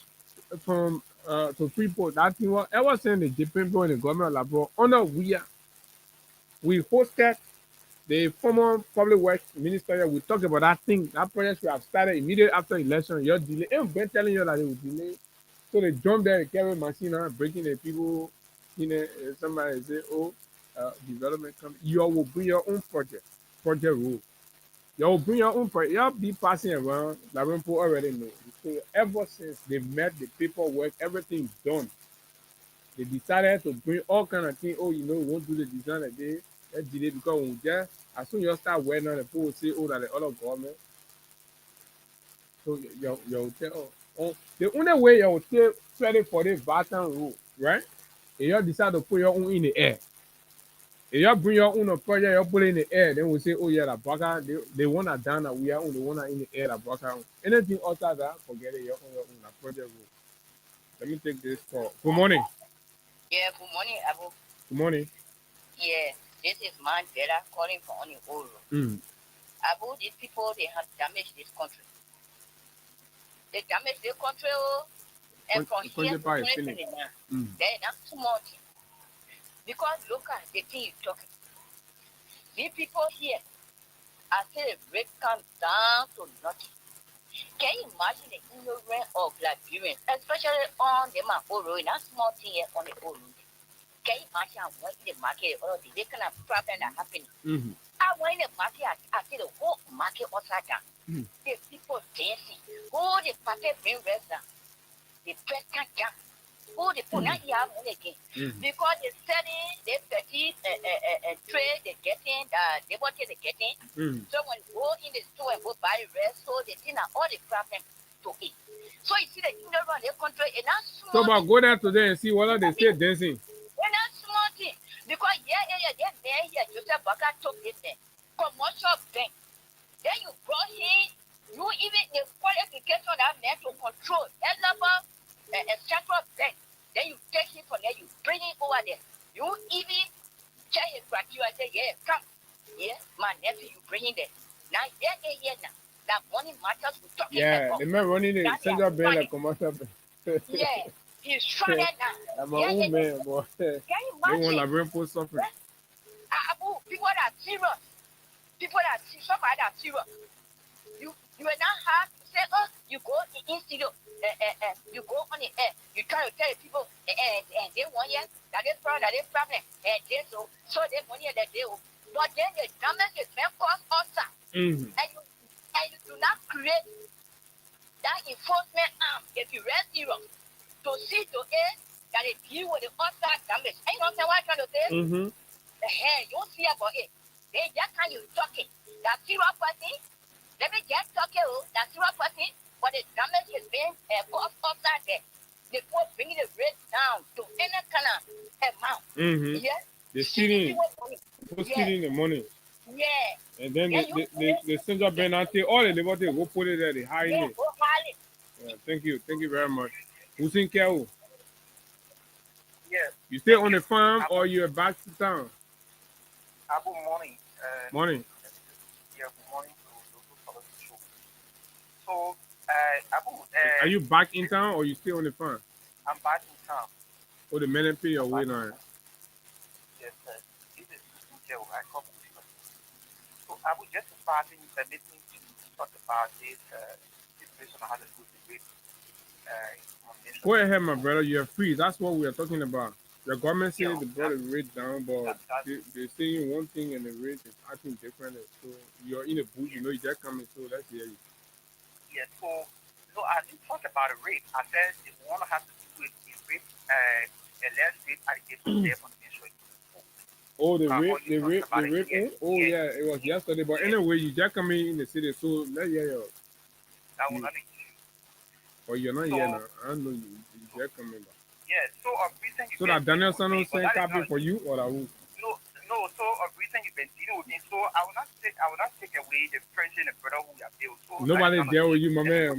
from to Freeport. That thing was ever since the Japan in the government labo under we hosted the former public works minister. We talked about that thing. That project we have started immediately after election. You're delayed. They've been telling you that they will delay. So they jump there, carry machine and breaking the people. You know, somebody say, "Oh, development company, you will bring your own project rule. You will bring your own project. You'll be passing around. Like people already know. So ever since they met the paperwork, everything's done. They decided to bring all kind of things. Oh, you know, we won't do the design today. Let's delay because when just as soon as you start wearing on the people will say, oh, that the other government. So you tell the only way you will take credit for this Baton rule, right? If you decide to put your own in the air. If you bring your own project, you put it in the air, then we say, oh yeah, the Baka, they want to down that we are on the one in the air, the Baka. Anything outside that, forget it, your own project rule. Let me take this call. Good morning. Yeah, good morning, Abu. Good morning. Yeah, this is Mandela calling from on the old road. Abu, these people, they have damaged this country. They damaged the country, and from here to 2029, they're not too much. Because look at the thing you're talking. These people here, until the rate comes down to nothing. Can you imagine the ignorance of Liberians, especially on the Oro, in that small thing here on the Oro? Can you imagine what in the market or the kind of problem that happened? I went in the market, I see the whole market upside down. The people dancing, all the party bring restaurant, the president jump, all the people not here money again. Because they selling, they petty trade, they getting, they what they getting. So when you go in the store and go buy rest, so they think all the problem to eat. So you see the ignorant, they control and not small. So, but go there today and see whether they still dancing. We're not small thing. Because there, you say Baka took this thing. Commercial bank. Then you brought in, you even the qualification that meant to control that level a central bank. Then you take it from there, you bring it over there. You even check his criteria and say, yeah, come. Yeah, my nephew, you bring it there. Now, now. That money matters, we talking about. The man running the central bank like commercial bank. Yeah, he's trying now. I'm a old man, boy. Can you They want imagine? Liberian poor suffering. People that are serious. People that see somebody that are serious. You are not hard to say, oh, you go in studio, you go on the air, you try to tell the people, and they want you, that is problem, and they so they want you that they will. But then the damage is then cause us, and you do not create that enforcement arm if you rest serious to see to it that it deal with the outside damage. And you know what I'm trying to say? The hair, you see about it. They just can you talking. That zero person, let me just talk you, that zero person, but the damage is being caused outside there. They will bring the rate down to any kind of amount. Yeah? They're stealing the money. Yeah. And then the central bank until all the liberty go put it there, they hide it. Go hide it. Yeah, thank you very much. Who's in Keo? Yes. You stay on the farm or you're back to town? Good morning. Morning. Yeah, good morning to the show. So, Are you back in town or you stay on the farm? I'm back in town. Or the men pay your way now? Yes, sir. This is Joe. I come from you. So, I was just starting permitting to talk about this situation on how to do the rate. Go ahead, my brother. You're free. That's what we are talking about. The government says they brought the rate down, but they're saying one thing and the rate is acting different. So you're in the booth, you know, you just coming, so let's hear you. Yeah, so I didn't talk about a rate. I said if we want to have to do it, the rate, a less rate allegation there on the issue. Oh, the rate. Oh, yeah, it was yesterday. But anyway, you just coming in the city, so let's hear you. That was not an issue. Oh, you're not here now. I don't know you just coming back. Yeah, so recent so that Daniel Sano sent copy for you or that who? No, so recent you've been dealing with me, so I will not take away the friendship and brother who we have built. So nobody's there with you, my man.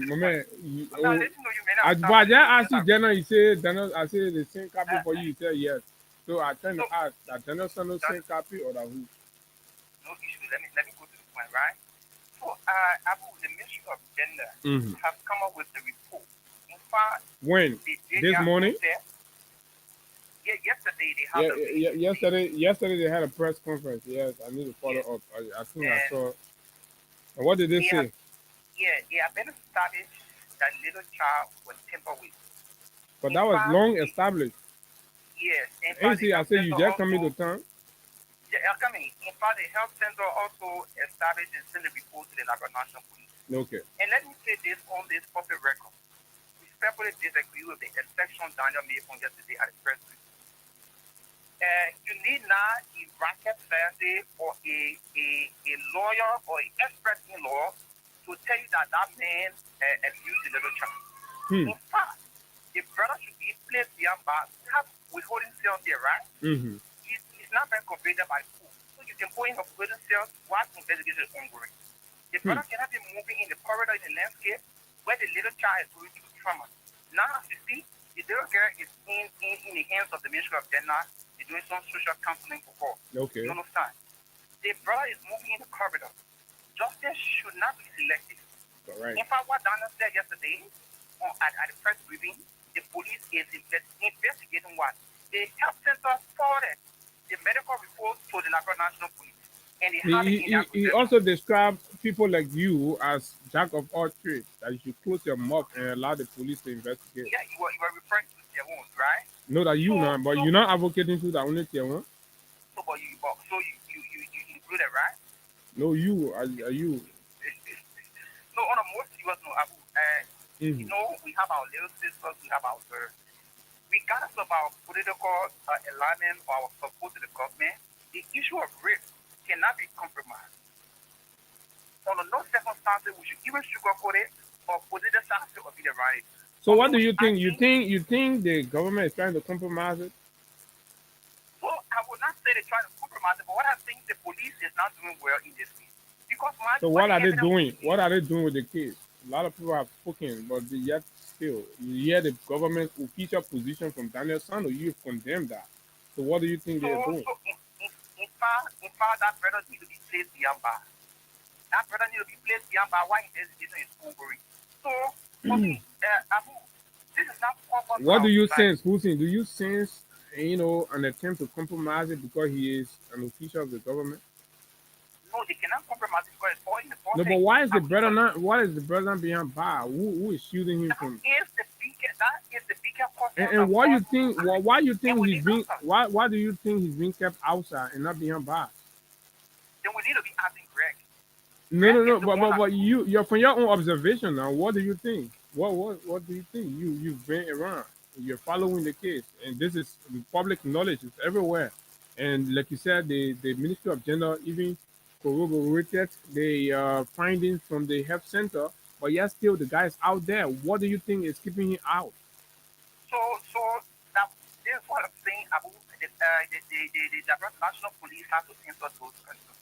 But I just asked you, Daniel, you said Daniel, I said the same copy for you, you said yes. So I trying to ask that Daniel Sano sent copy or that who? No issue. Let me go to the point, right? So the Ministry of Gender have come up with the report. In fact, when? This morning? Yeah, yesterday they had yesterday they had a press conference. Yes, I need to follow up. I think I saw. And what did they say? They have been established that little child was tampered with. But that was long established. Yes. I said you just coming to town? Yeah, I'm coming. In fact, the health center also established and sent a report to the National Police. Okay. And let me say this on this public record. Respectfully disagree with the exception Daniel made from yesterday at the press conference. You need not a rocket scientist or a lawyer or an expert in law to tell you that man abused the little child. In fact, the brother should be placed beyond bar. We have withholding cells there, right? He's not been convicted by court. So you can put him in withholding cells while investigation is ongoing. The brother cannot be moving in the corridor in the landscape where the little child is going through trauma. Now, as you see, the little girl is in the hands of the Ministry of Gender. They're doing some social counseling for her. Okay. You understand? The brother is moving in the corridor. Justice should not be selective. Right. In fact, what Donna said yesterday at the press briefing, the police is investigating what? The health center forwarded the medical report to the National Police. and they have it in their He possession. also described people like you as jack of all trades, that you should close your mouth and allow the police to investigate. Yeah, you were referring to their own, right? No, that you now, but you're not advocating to that only tier one. So, you included, right? No, you are you. No, on a more serious note, Abu, Mhm. we have our little sisters, we have our girls. Regardless of our political alignment or our support to the government, the issue of race cannot be compromised. Under no circumstances, we should even sugarcoat it or politicize it or be the right. So what do you think? You think the government is trying to compromise it? So I would not say they try to compromise it, but what I think the police is not doing well in this case. Because So what are they doing? What are they doing with the case? A lot of people have spoken, but yet still, you hear the government official position from Daniel Sano, you condemn that. So what do you think they're doing? So in fact, that brother needs to be placed beyond bar. That brother needs to be placed beyond bar while he's in school. So, for me, Abu, this is not proper. What do you sense, Hussein? Do you sense, an attempt to compromise it because he is an official of the government? No, they cannot compromise it because it's all in the No, but why is the brother not? Why is the brother not behind bar? Who is shooting him from? That is the bigger question. And why you think? Why you think he's being? Why do you think he's being kept outside and not behind bars? Then we need to be asking Greg. No. But you're from your own observation now. What do you think? What do you think? You've been around. You're following the case, and this is public knowledge. It's everywhere. And like you said, the Ministry of Gender even corroborated the findings from the health center. But yet still, the guy is out there. What do you think is keeping him out? So that this is what I'm saying about the national police have to answer those questions.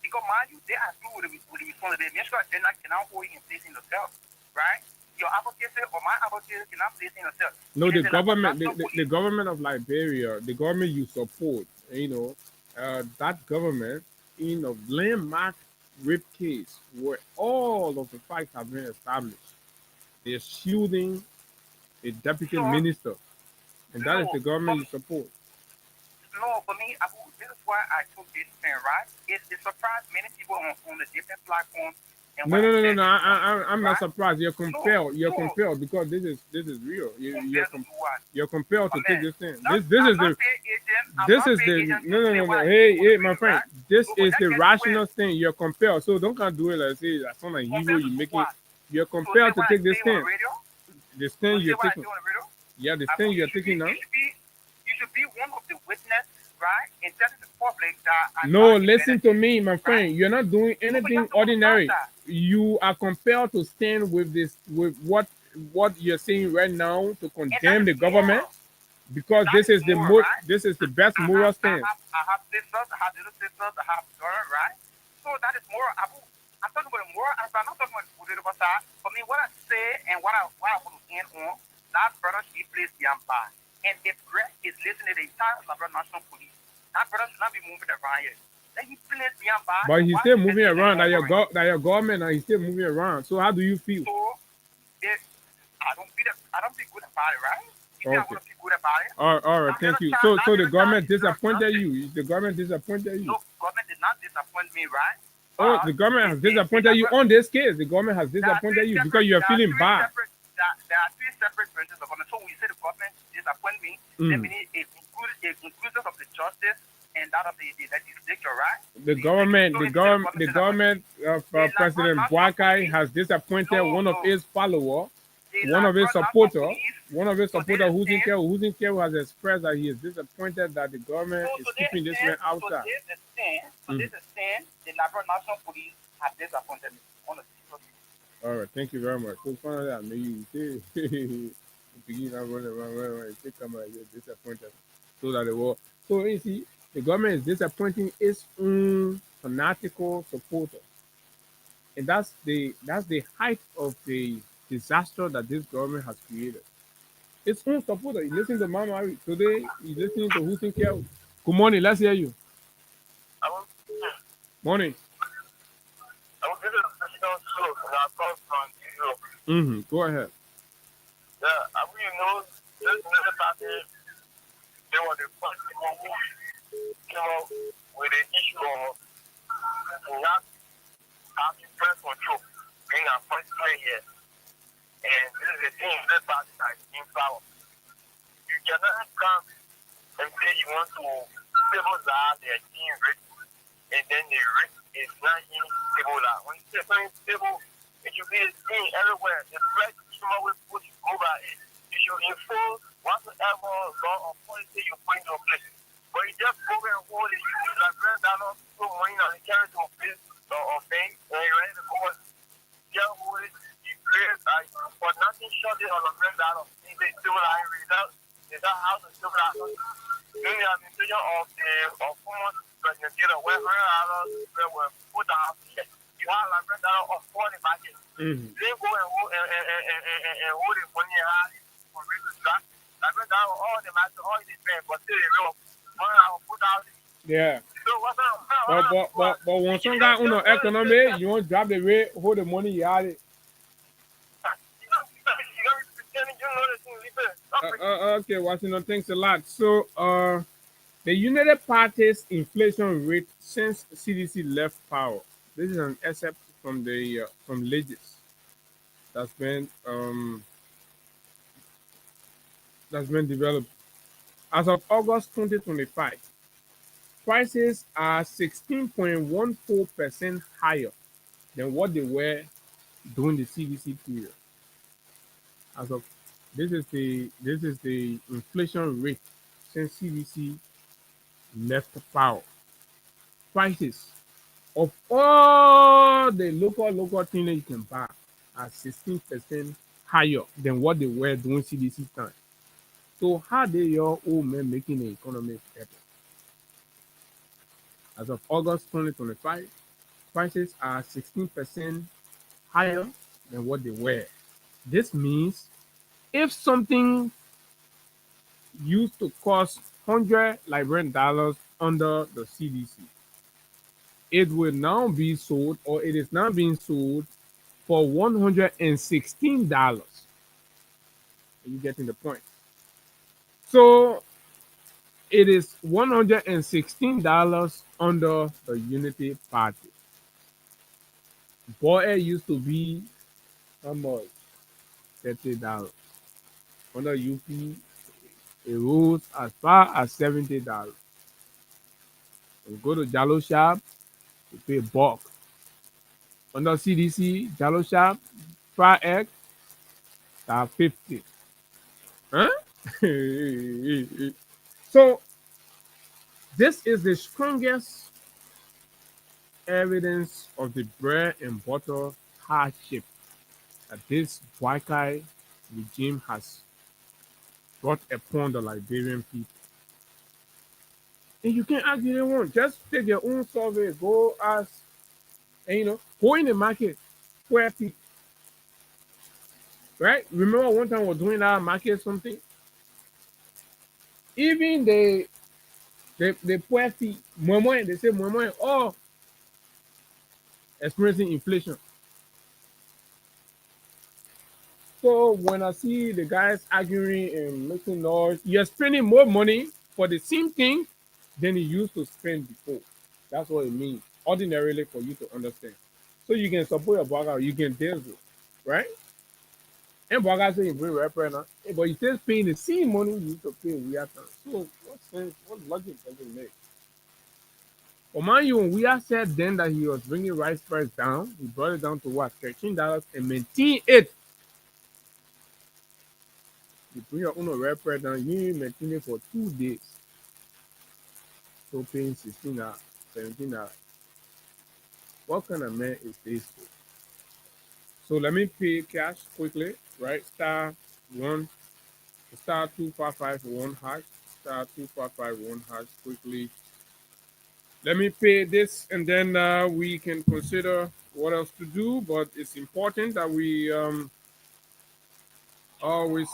Because mind you, they are still with the responsibility. The Ministry of Gender cannot hold you in place in yourself, right? Your advocacy or my advocacy cannot place in yourself. No, the government, the government of Liberia, the government you support, that government in a landmark rape case where all of the facts have been established, they're shielding a deputy minister, and that is the government you support. No, for me, this is why I took this thing, right? It surprised many people on the different platforms. No. I'm not surprised. You're compelled. You're compelled because this is real. You're compelled to take this thing. This is the no. Hey, my friend. This is the rational thing. You're compelled. So don't come do it like say that's not a hero. You make it. You're compelled to take this thing. This thing you're taking. Yeah, this thing you're taking now. You should be one of the witnesses, right? And tell the public that. No, listen to me, my friend. You're not doing anything ordinary. You are compelled to stand with this, with what you're saying right now to condemn the government, because this is the best moral stance. I have sisters, I have little sisters, I have daughters, right? So that is moral. I'm talking about the moral. I'm not talking about the political side. For me, what I say and what I want to end on, that brother should be placed beyond bar. And if Greg is listening to the entire Liberia National Police, that brother should not be moving around here. But he's still moving around. That your government, and he's still moving around. So how do you feel? So I don't feel good about it, right? You okay. I want to feel good about it. All right, thank you. So the government disappointed you. The government disappointed you. No, government did not disappoint me, right? Oh, the government has disappointed you on this case. The government has disappointed you because you are feeling bad. There are three separate branches of government. So when you say the government disappointed me, that means it includes of the justice and that of the legislature, right? The government of President Boakai has disappointed one of his followers, one of his supporters, who has expressed that he is disappointed that the government is keeping this man outside. So this is saying the Liberia National Police have disappointed me. All right, thank you very much. So find out, maybe you say, begin to run around, come out, disappointed. So that the war. So you see, the government is disappointing its own fanatical supporters, and that's the height of the disaster that this government has created. Its own supporter. You listen to Mama today. You listening to Hussein Kel. Good morning. Let's hear you. Morning. Go ahead. Yeah, this municipality, they were the first people who came up with the issue of not having press control, being a first player here. And this is the thing, this party that is in power. You cannot come and say you want to stabilize their team risk, and then the risk is not even stable. When you say something stable, it should be a thing everywhere. The threat should always put you over it. You should enforce whatsoever law or policy you put into place. But you just go and hold it, you like $100, put money on the carry to a place or bank, and you're ready to go and just hold it. You create, but nothing short on a $100. If they stabilize result, is that how to stabilize? During the administration of former President Taylor, $100 were put out here. You have like $100 or 40 markets. They go and hold it when you have it for reason that. Like $100 all the markets, all the bank, but still they will put out it. Yeah. So what's up? But when some guy on the economy, you want to drop the rate, hold the money, you have it. Okay, Washington, thanks a lot. So, the United Party's inflation rate since CDC left power. This is an excerpt from the from Legis that's been developed. As of August 2025, prices are 16.14% higher than what they were during the CDC period. As of this is the inflation rate since CDC left power. Prices of all the local things that you can buy are 16% higher than what they were during CDC time. So how they your old men making the economy better? As of August 2025, prices are 16% higher than what they were. This means if something used to cost $100 under the CDC, it will now be sold, or it is now being sold for $116. Are you getting the point? So it is $116 under the Unity Party. Boy, it used to be how much? $30. Under UP, it rose as far as $70. You go to Jalo shop, you pay bulk. Under CDC, Jalo shop, fried egg, that's 50. Huh? So this is the strongest evidence of the bread and butter hardship that this white guy regime has brought upon the Liberian people. And you can argue they won't. Just take your own survey, go ask, and go in the market, square feet. Right? Remember one time we were doing that market something? Even the poor feet, they say, oh, experiencing inflation. So when I see the guys arguing and making noise, you're spending more money for the same thing than you used to spend before. That's what it means, ordinarily, for you to understand. So you can support your burger, you can dance with, right? And burger say you bring rapper now, but you still paying the same money you used to pay in real time. So what sense, what logic does it make? For mind you, when we have said then that he was bringing rice price down, he brought it down to what, $13 and maintain it. You bring your own rapper down, you maintain it for 2 days. So paying $16, $17. What kind of man is this? So let me pay cash quickly, right? Star 255 hash, star 255 hash quickly. Let me pay this, and then we can consider what else to do. But it's important that we always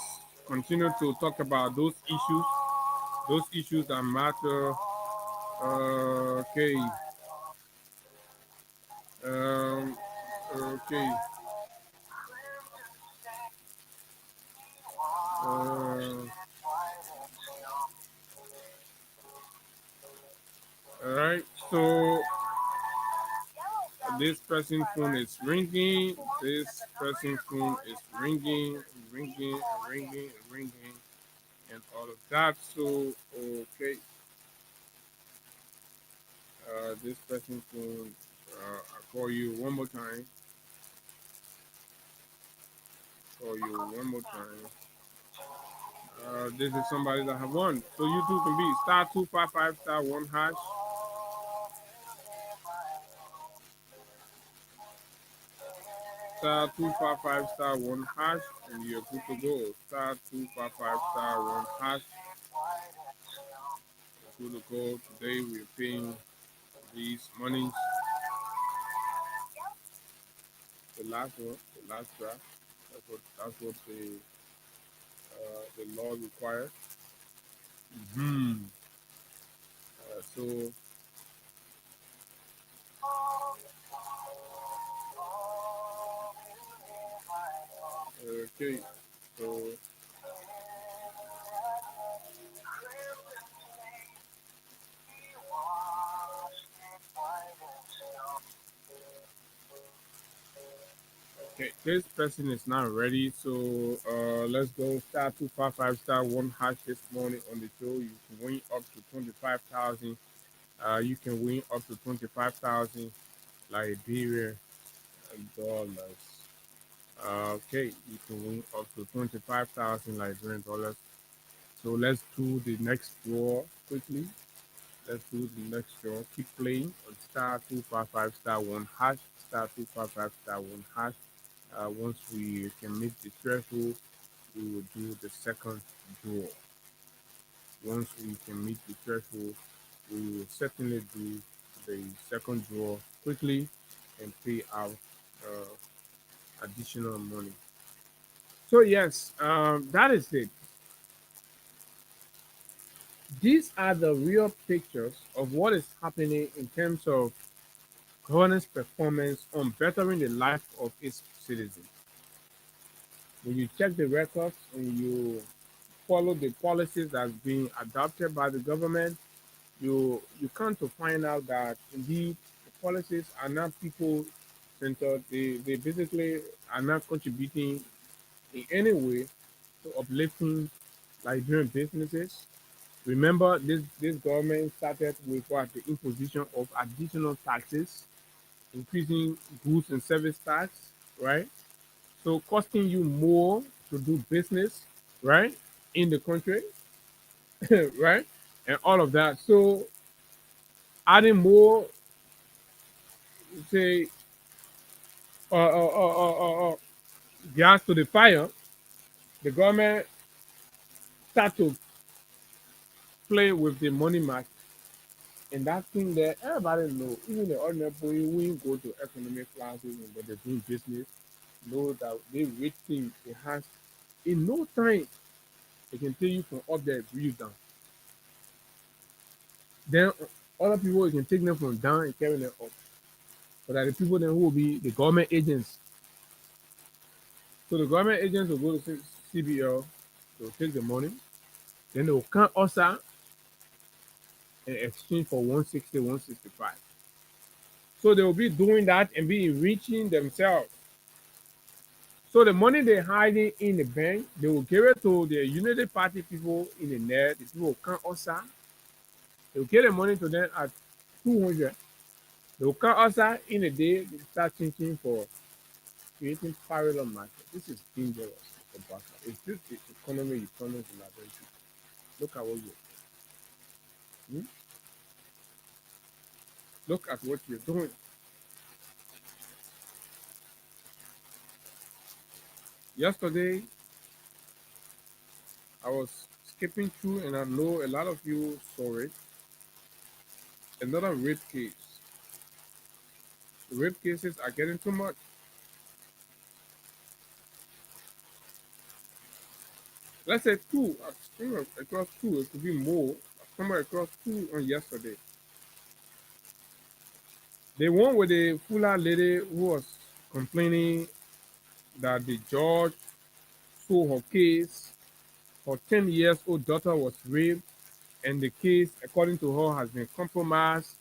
continue to talk about those issues that matter. Okay. Okay. All right. So This person's phone is ringing. This person's phone is ringing, ringing, ringing, ringing, and all of that. So, okay. This person's phone, I'll call you one more time. Call you one more time. This is somebody that have won. So you too can be *255 *1#. *255 *1#, and you're good to go. *255 *1#. You're good to go. Today we're paying these monies. The last one, the last draft. That's what the law requires. So okay, so okay, this person is not ready. So let's go *255 *1# this morning on the show. You can win up to 25,000. You can win up to 25,000 Liberia dollars. Okay, you can win up to 25,000 Liberian dollars. So let's do the next draw quickly. Let's do the next draw. Keep playing on *255 *1#, *255 *1#. Once we can meet the threshold, we will do the second draw. Once we can meet the threshold, we will certainly do the second draw quickly and pay out additional money. So yes, that is it. These are the real pictures of what is happening in terms of governance performance on bettering the life of its citizens. When you check the records and you follow the policies that's being adopted by the government, you come to find out that indeed the policies are not people centered. They basically are not contributing in any way to uplifting Liberian businesses. Remember, this government started with what the imposition of additional taxes, increasing goods and service tax, right? So costing you more to do business, right, in the country, right, and all of that. So adding more, say, gas to the fire, the government start to play with the money market. And that thing that everybody know, even the ordinary people who go to economic classes and but they're doing business, know that they rich thing it has in no time it can take you from up there breathe down. Then other people you can take them from down and carry them up. But that the people then who will be the government agents. So the government agents will go to CBL, they'll take the money, then they'll come us out and exchange for 160, 165. So they will be doing that and be enriching themselves. So the money they're hiding in the bank, they will give it to the Unity Party people in the net. The people will come outside. They will give the money to them at 200. They will come outside in a day. They start thinking for creating parallel market. This is dangerous, Mr. Barker. It's just the economy you promise in identity. Look at what you're doing. Look at what you're doing. Yesterday, I was skipping through, and I know a lot of you saw it. Another rape case. The rape cases are getting too much. Let's say two. I think across two. It could be more. Somewhere across two on yesterday. The one with the Fula lady who was complaining that the judge saw her case. Her 10 years old daughter was raped, and the case, according to her, has been compromised,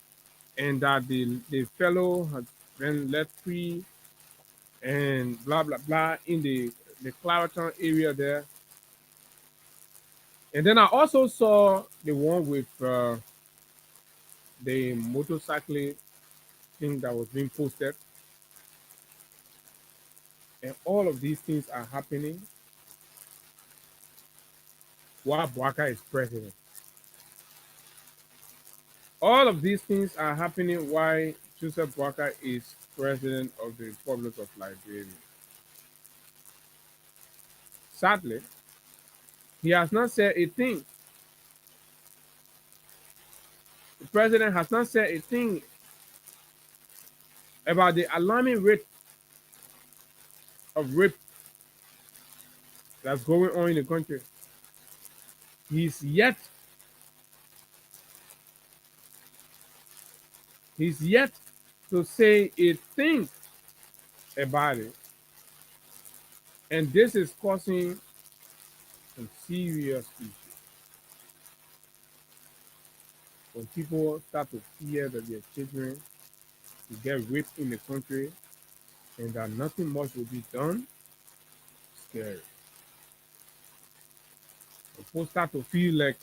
and that the fellow has been let free and blah blah blah in the Clariton area there. And then I also saw the one with the motorcycle thing that was being posted. And all of these things are happening while Bwaka is president. All of these things are happening while Joseph Bwaka is president of the Republic of Liberia. Sadly, he has not said a thing. The president has not said a thing about the alarming rate of rape that's going on in the country. He's yet to say a thing about it. And this is causing some serious issues. When people start to fear that their children will get raped in the country and that nothing much will be done, it's scary. When people start to feel like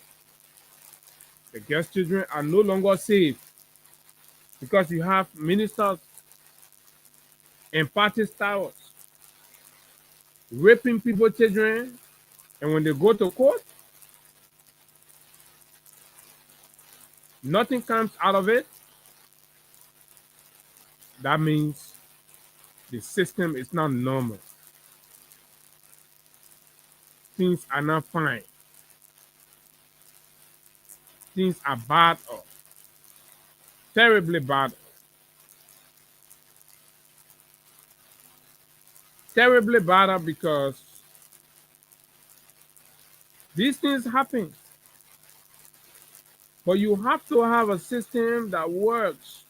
the girls' children are no longer safe because you have ministers and party stars raping people's children, and when they go to court, nothing comes out of it. That means the system is not normal. Things are not fine. Things are bad off. Terribly bad off. Terribly bad off because these things happen. But you have to have a system that works,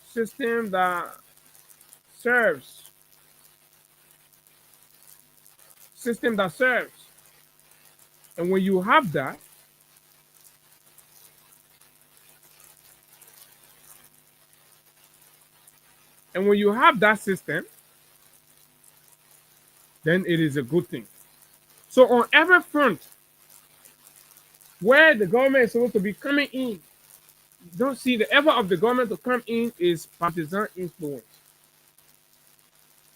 system that serves, system that serves. And when you have that, system, then it is a good thing. So on every front where the government is supposed to be coming in, you don't see the effort of the government to come in is partisan influence.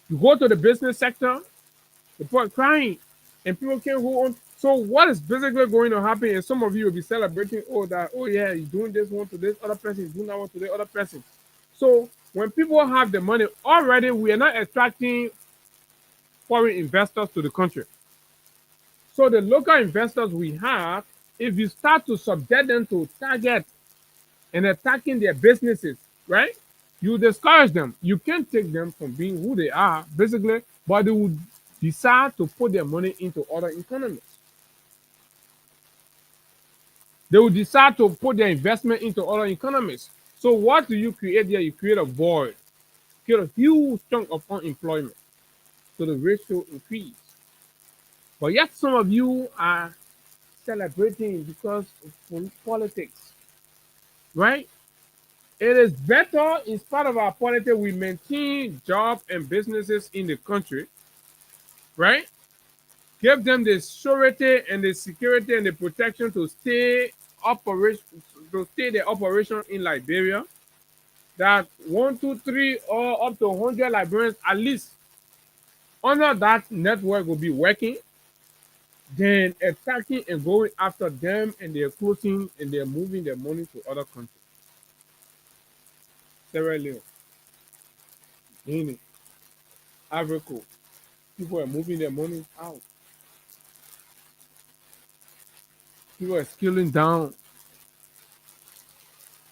You go to the business sector, people are crying, and people can't hold on. So what is basically going to happen is some of you will be celebrating, oh yeah, you're doing this one to this other person, you're doing that one to the other person. So when people have the money already, we are not attracting foreign investors to the country. So the local investors we have, if you start to subject them to target and attacking their businesses, right? You discourage them. You can't take them from being who they are, basically, but they would decide to put their money into other economies. They will decide to put their investment into other economies. So what do you create there? You create a void, create a huge chunk of unemployment. So the ratio increase. But yet some of you are celebrating because of politics, right? It is better, in spite of our politics, we maintain jobs and businesses in the country, right? Give them the surety and the security and the protection to stay their operation in Liberia. That 1, 2, 3, or up to 100 Liberians at least under that network will be working. Then attacking and going after them, and they're closing and they're moving their money to other countries. Sierra Leone, Guinea, Ivory Coast. People are moving their money out. People are scaling down.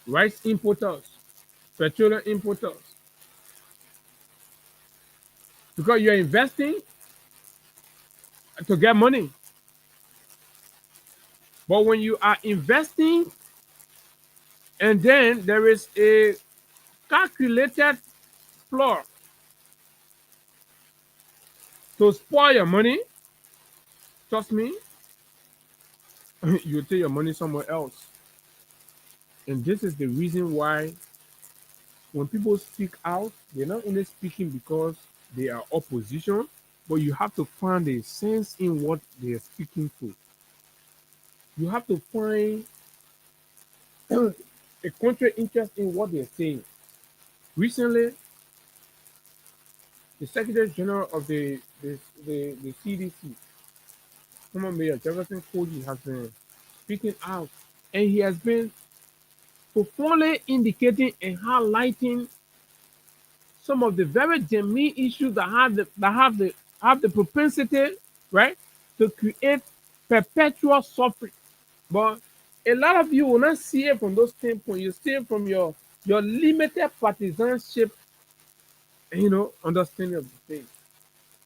Rice importers, petroleum importers. Because you're investing to get money. But when you are investing and then there is a calculated flaw to spoil your money, trust me, you take your money somewhere else. And this is the reason why when people speak out, they're not only speaking because they are opposition, but you have to find a sense in what they are speaking to. You have to find a country interest in what they're saying. Recently, the Secretary General of the CDC, former Mayor Jefferson Koji, has been speaking out, and he has been profoundly indicating and highlighting some of the very genuine issues that have the propensity, right, to create perpetual suffering. But a lot of you will not see it from those standpoints. You see it from your limited partisanship, understanding of the thing.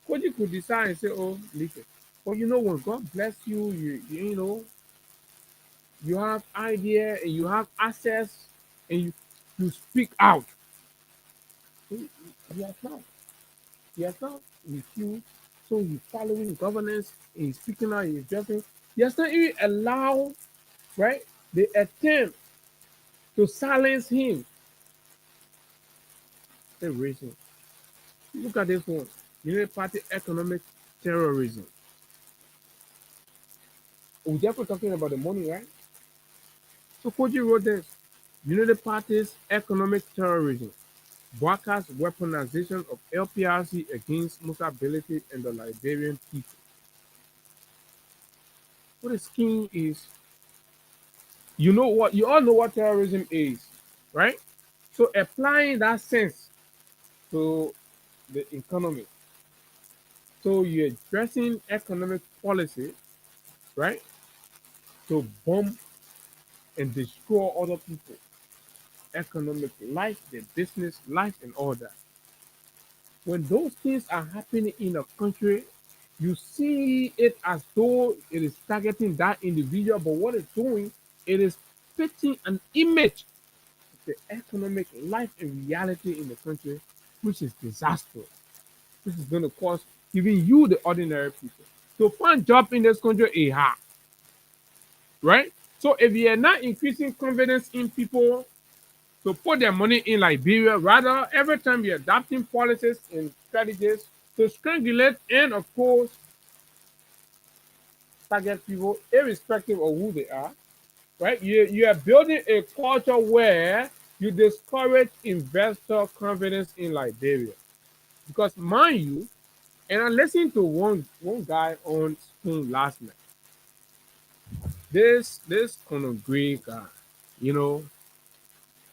Because you could decide and say, oh, listen. But when God bless you, you have idea and you have access and you speak out. He has not. He has not refused. So he's following governance and he's speaking out, he's dressing. He has not even allowed, right, the attempt to silence him. Terrorism. Look at this one. United Party economic terrorism. We're definitely talking about the money, right? So Koji wrote this. United Party's economic terrorism. Bwaka's weaponization of LPRC against Musability and the Liberian people. What the scheme is, you all know what terrorism is, right? So applying that sense to the economy. So you're addressing economic policy, right? To bomb and destroy other people, economic life, their business life, and all that. When those things are happening in a country, you see it as though it is targeting that individual, but what it's doing, it is pitching an image of the economic life and reality in the country, which is disastrous. This is going to cause even you, the ordinary people, to find job in this country is hard, right? So if you are not increasing confidence in people to put their money in Liberia, rather every time you're adopting policies and strategies to strangulate and of course target people irrespective of who they are, right? You are building a culture where you discourage investor confidence in Liberia. Because mind you, and I listened to one guy on Spoon last night. This kind of great guy, you know.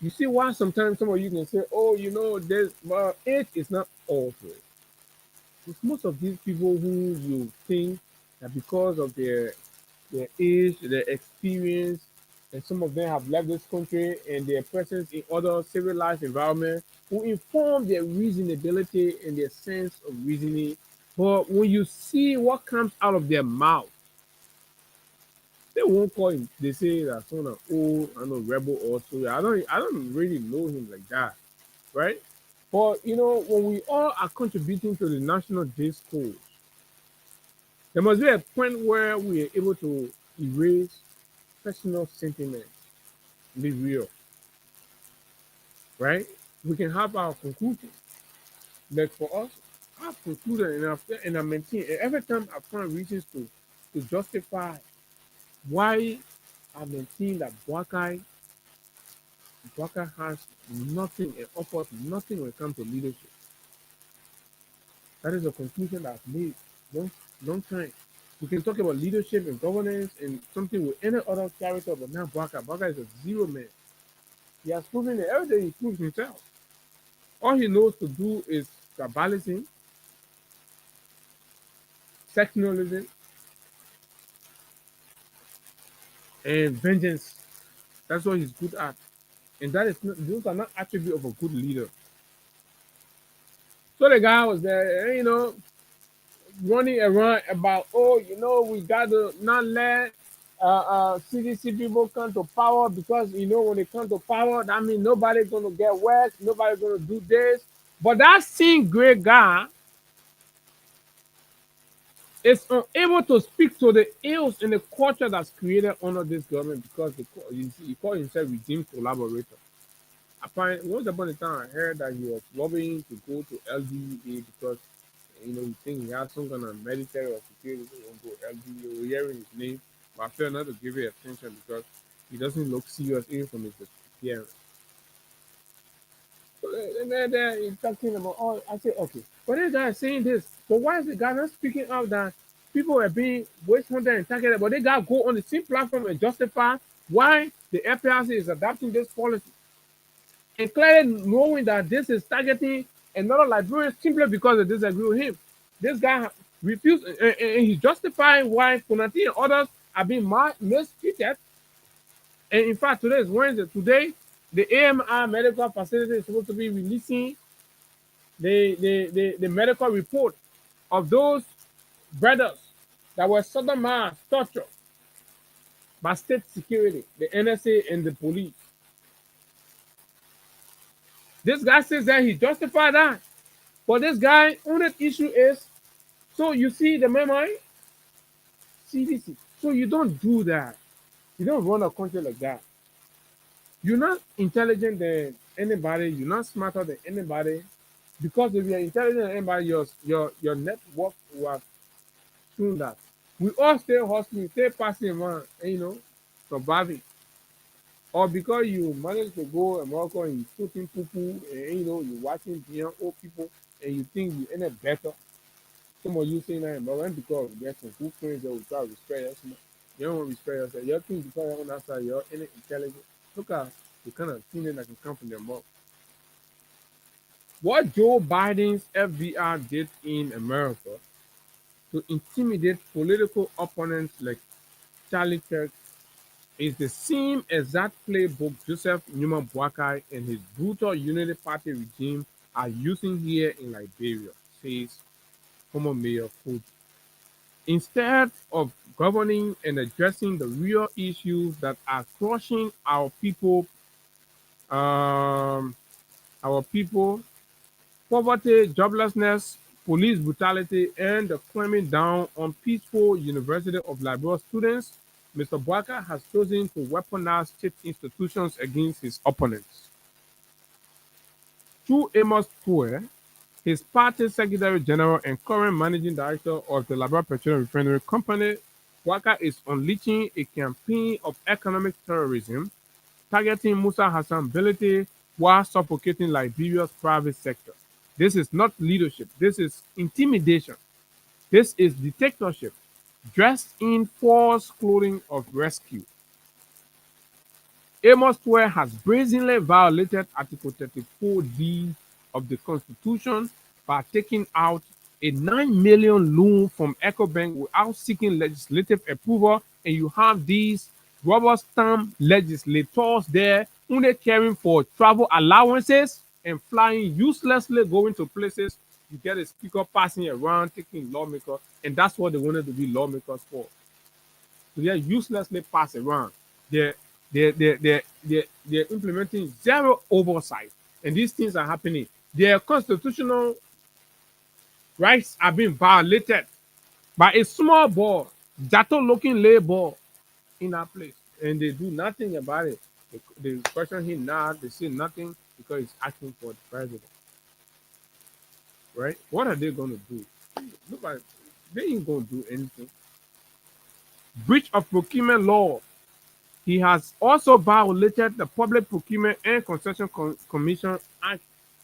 You see why sometimes some of you can say, oh, this age is not awful. It's most of these people who you think that because of their age, their experience, and some of them have left this country and their presence in other civilized environments will inform their reasonability and their sense of reasoning. But when you see what comes out of their mouth, they won't call him. They say that son of old, I know rebel or so. I don't really know him like that, right? But when we all are contributing to the national discourse, there must be a point where we are able to erase personal sentiments, be real, right? We can have our conclusion. But for us, I've concluded and I maintain. And every time I find reasons to justify why I maintain that Bwaka has nothing and offers nothing when it comes to leadership. That is a conclusion that I've made long time. We can talk about leadership and governance and something with any other character, but now Bwaka is a zero man. He has proven it every day. He proves himself. All he knows to do is tribalism, sectionalism, and vengeance. That's what he's good at. And those are not attributes of a good leader. So the guy was there, running around about, we got to not let CDC people come to power because, when they come to power, that means nobody's going to get wet, nobody's going to do this. But that same great guy is unable to speak to the ills in the culture that's created under this government because he called himself regime collaborator. Once upon a time, I heard that he was lobbying to go to LDA because he think he has some kind of military or security. He won't go LDA. We're hearing his name, but I feel not to give it attention because he doesn't look serious even from his appearance. So and then he's talking about, oh, I say, okay, but this guy is saying this, but why is the guy not speaking out that people are being witch hunted and targeted, but they got to go on the same platform and justify why the FPRC is adopting this policy? And clearly knowing that this is targeting another Liberian simply because they disagree with him. This guy refused, and he's justifying why Funati and others are being mistreated. And in fact, today is Wednesday. Today, the AMR medical facility is supposed to be releasing the medical report of those brothers that were sodomized, tortured by state security, the NSA and the police. This guy says that he justified that. But this guy, only issue is, so you see the memo, CDC. So you don't do that. You don't run a country like that. You're not intelligent than anybody. You're not smarter than anybody. Because if you're intelligent than anybody, your network was soon that. We all stay hustling, stay passing around, and surviving. Or because you manage to go America and you shooting people, and you're watching beyond old people, and you think you end up better. Some of you saying that, but when because there's some good friends that will try to respect us, you don't want to respect yourself. You think because you're on outside, you're intelligent. Look at the kind of thing that can come from their mouth. What Joe Biden's FBI did in America to intimidate political opponents like Charlie Kirk is the same exact playbook Joseph Newman Boakai and his brutal Unity Party regime are using here in Liberia, says former Mayor Food. Instead of governing and addressing the real issues that are crushing um, our people, poverty, joblessness, police brutality, and the clamping down on peaceful University of Liberia students, Mr. Boakai has chosen to weaponize state institutions against his opponents. Through Amos Poe, his party secretary general and current managing director of the Liberia Petroleum Refinery Company, Boakai is unleashing a campaign of economic terrorism, targeting Musa Hassan ability while suffocating Liberia's private sector. This is not leadership. This is intimidation. This is dictatorship, dressed in false clothing of rescue. Amos Poe has brazenly violated Article 34D of the Constitution by taking out a 9 million loan from EcoBank without seeking legislative approval, and you have these rubber stamp legislators there only caring for travel allowances and flying uselessly, going to places. You get a speaker passing around, taking lawmakers, and that's what they wanted to be lawmakers for. So they uselessly pass around. They're, they're implementing zero oversight, and these things are happening. Their constitutional rights are being violated by a small boy, Jato-looking labor in that place, and they do nothing about it. They question him now. They say nothing because he's asking for the president. Right? What are they going to do? Look like they ain't going to do anything. Breach of procurement law. He has also violated the Public Procurement and Concession Commission Act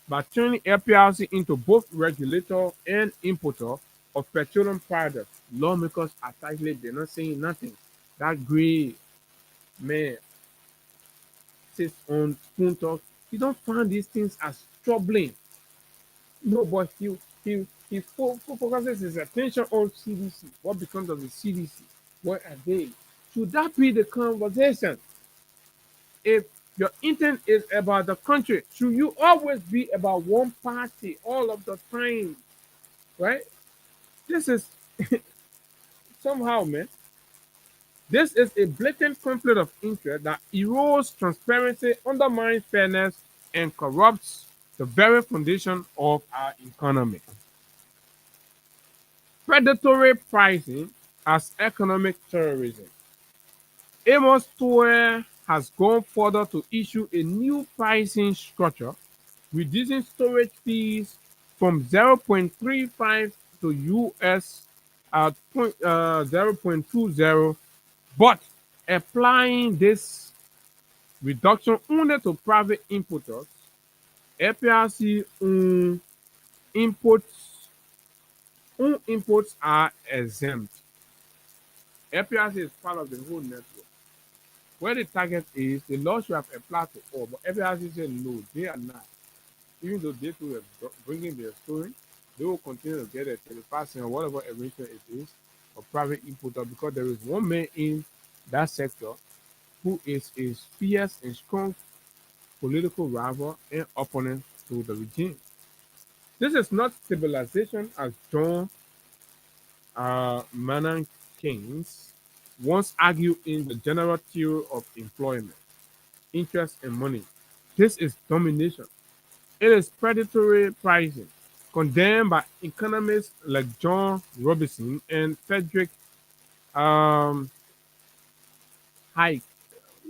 by turning LPRC into both regulator and importer of petroleum products. Lawmakers are tightly, they're not saying nothing. That gray man sits on spoon talk. He don't find these things as troubling. No, but he focuses his attention on CDC. What becomes of the CDC? Where are they? Should that be the conversation? If your intent is about the country, should you always be about one party all of the time? Right? This is somehow, man. This is a blatant conflict of interest that erodes transparency, undermines fairness, and corrupts the very foundation of our economy. Predatory pricing as economic terrorism. Amos Poe has gone further to issue a new pricing structure, reducing storage fees from 0.35 to US at 0.20, but applying this reduction only to private importers. APRC imports are exempt. APRC is part of the whole network. Where the target is, the law should have applied to all, but APRC said no, they are not. Even though they too are bringing their story, they will continue to get a 35% or whatever arrangement it is of private importer, because there is one man in that sector who is a fierce and strong political rival and opponent to the regime. This is not stabilization as John Maynard Keynes once argued in the general theory of employment, interest, and money. This is domination. It is predatory pricing, condemned by economists like John Robinson and Frederick Hayek,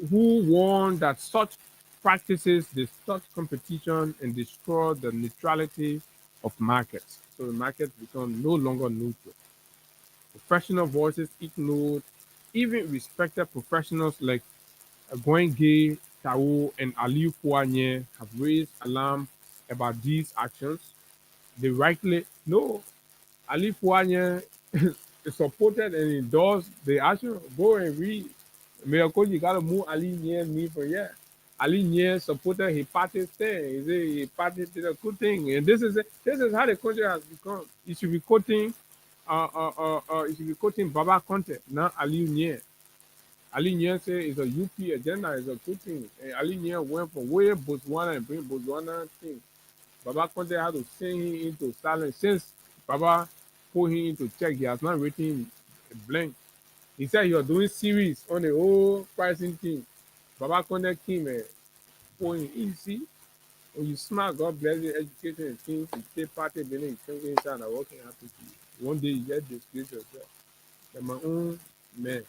who warned that such practices distort competition and destroy the neutrality of markets. So the markets become no longer neutral. Professional voices ignored, even respected professionals like Gwenge Tao and Aliu Fuanye have raised alarm about these actions. They rightly know Ali Fuanye supported and endorsed the action. Go and read. Mayor Koji got to move Ali Nye me for yeah. Ali Nye supported his party's thing. He said his party did a good thing. And this is how the country has become. You should be quoting Baba Conte, not Ali Nye. Ali Nye said it's a UP agenda, it's a good thing. And Ali Nye went for where Botswana and bring Botswana thing. Baba Conte had to send him into silence. Since Baba put him into check, he has not written a blank. He said he was doing series on the whole pricing thing. Baba Conte came and put him easy. When you smart, God bless you, education and things, you take party, building, you think inside and working happy to you. One day you get disgrace yourself. And my own man.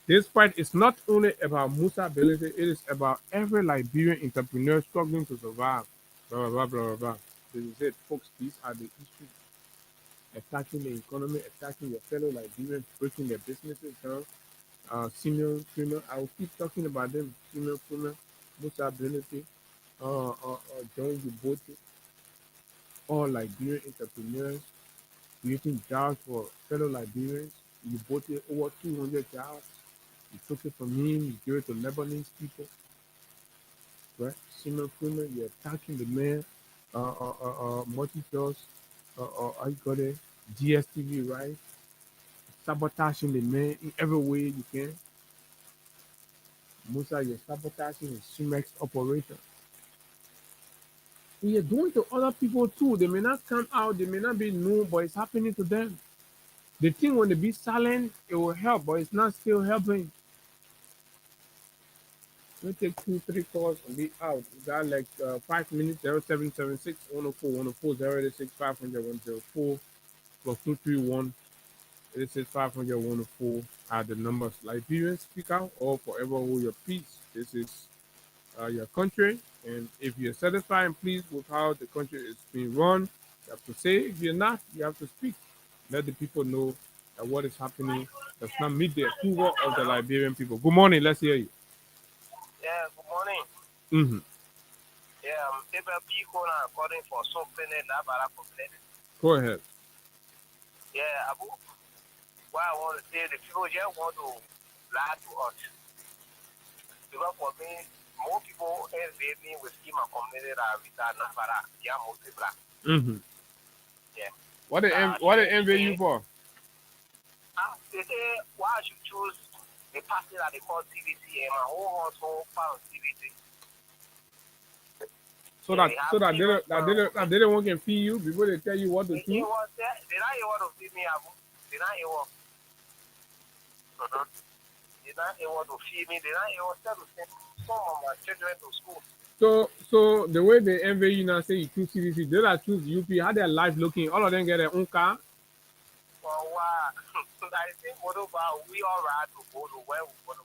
This fight is not only about Musa ability, it is about every Liberian entrepreneur struggling to survive. Blah, blah, blah, blah, blah. They said, folks, these are the issues. Attacking the economy, attacking your fellow Liberians, breaking their businesses down. Senior criminal, I will keep talking about them. Senior criminal, Musa ability, John Djibouti, all Liberian entrepreneurs, creating jobs for fellow Liberians. Djibouti, over 200 jobs. You took it from him, you gave it to Lebanese people. Right? Senior criminal, you're attacking the man, multi-trust, I got it, DSTV, right? Sabotaging the man in every way you can. Musa, you're sabotaging the Sumex operation. And you're doing to other people too. They may not come out, they may not be known, but it's happening to them. They think when they be silent, it will help, but it's not still helping. We take 2-3 calls and be out. We got like 5 minutes. 0776 104 104 086 500 104 plus 231 86 500 104 are the numbers. Liberians, speak out or forever hold your peace. This is your country, and if you're satisfied and pleased with how the country is being run, you have to say. If you're not, you have to speak. Let the people know that what is happening does not meet the approval of the Liberian people. Good morning. Let's hear you. Yeah, good morning. Mm-hmm. Yeah, SEPT calling for something in Labara complaint. Go ahead. Yeah, Abu. What I want to say, the people just want to lie to us. Because for me, more people envy me with my community that with Labara. Yeah, mostly black. Mm-hmm. Yeah. What they envy you for? They say, why I should choose the party that they call CBC and my whole household found CBC. So that they don't want to feed you before they tell you what to do. They not able to feed me, Abu. They not able. They not able to feed me. They not able to send some of my children to school. So the way they envy you now, say you choose CBC, they that choose UP, how their life looking? All of them get their own car. Well, I think we all right to go to where we want to.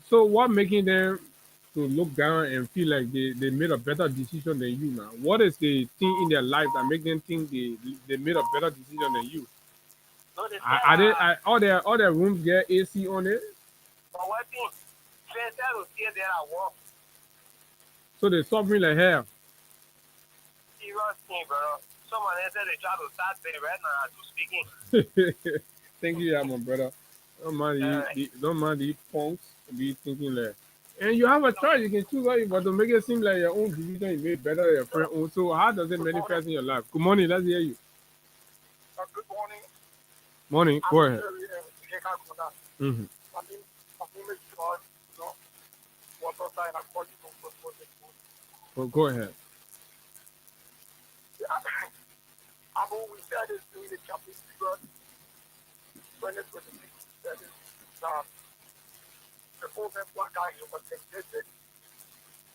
So what making them to look down and feel like they made a better decision than you now? What is the thing in their life that make them think they made a better decision than you? No, they say, Are they all their rooms get AC on it? but what thing? Say that will stay there at work. So they suffering like hell. Serious thing, bro. Someone said they try to start there right now to speaking. Thank you, yeah, my brother. Don't mind these punks be thinking like. And you have a choice. You can choose how you, but to make it seem like your own decision you made better than your friend own. So how does it manifest in your life? Good morning. Let's hear you. Good morning. Morning. Go ahead. Mm-hmm. Well, go ahead. I've always said this during the Champions League, 2026, that is, the old man black guy who was existed.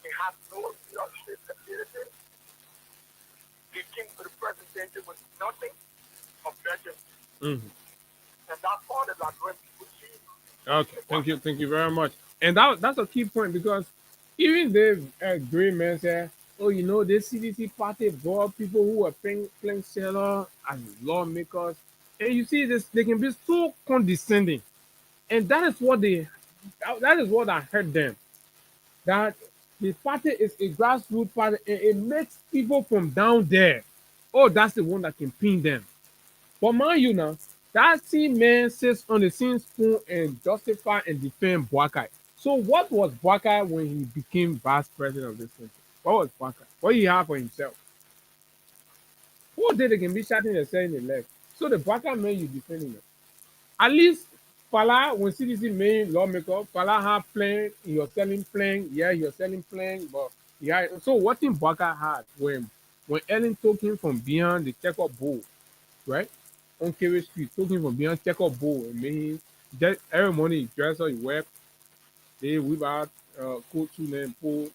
He had no leadership ability. He came to the presidency with nothing compared to, Mm-hmm. and that's all that like when people see. Okay, thank you very much. And that's a key point because even the great man said, "Oh, you know, this CDC party brought people who were playing sailor as lawmakers, and you see this, they can be so condescending, and that is what I heard them that the party is a grassroots party, and it makes people from down there. Oh, that's the one that can pin them." But mind you now, that same man sits on the same spoon and justify and defend Boakai. So what was Boakai when he became vice president of this country? What was Boakai? What he have for himself? Who did they can be shouting and saying the left? So the Boakai man you defending him. At least Fala, when CDC main lawmaker, Fala have plan, you're selling plan, yeah, you're selling plan, but yeah. So what thing Boakai had when Ellen took him from behind the checkered bowl, right? On Kerry Street, took him from behind checkered bowl and made him just every morning he dress up, he wear, they whip out coat to them, pull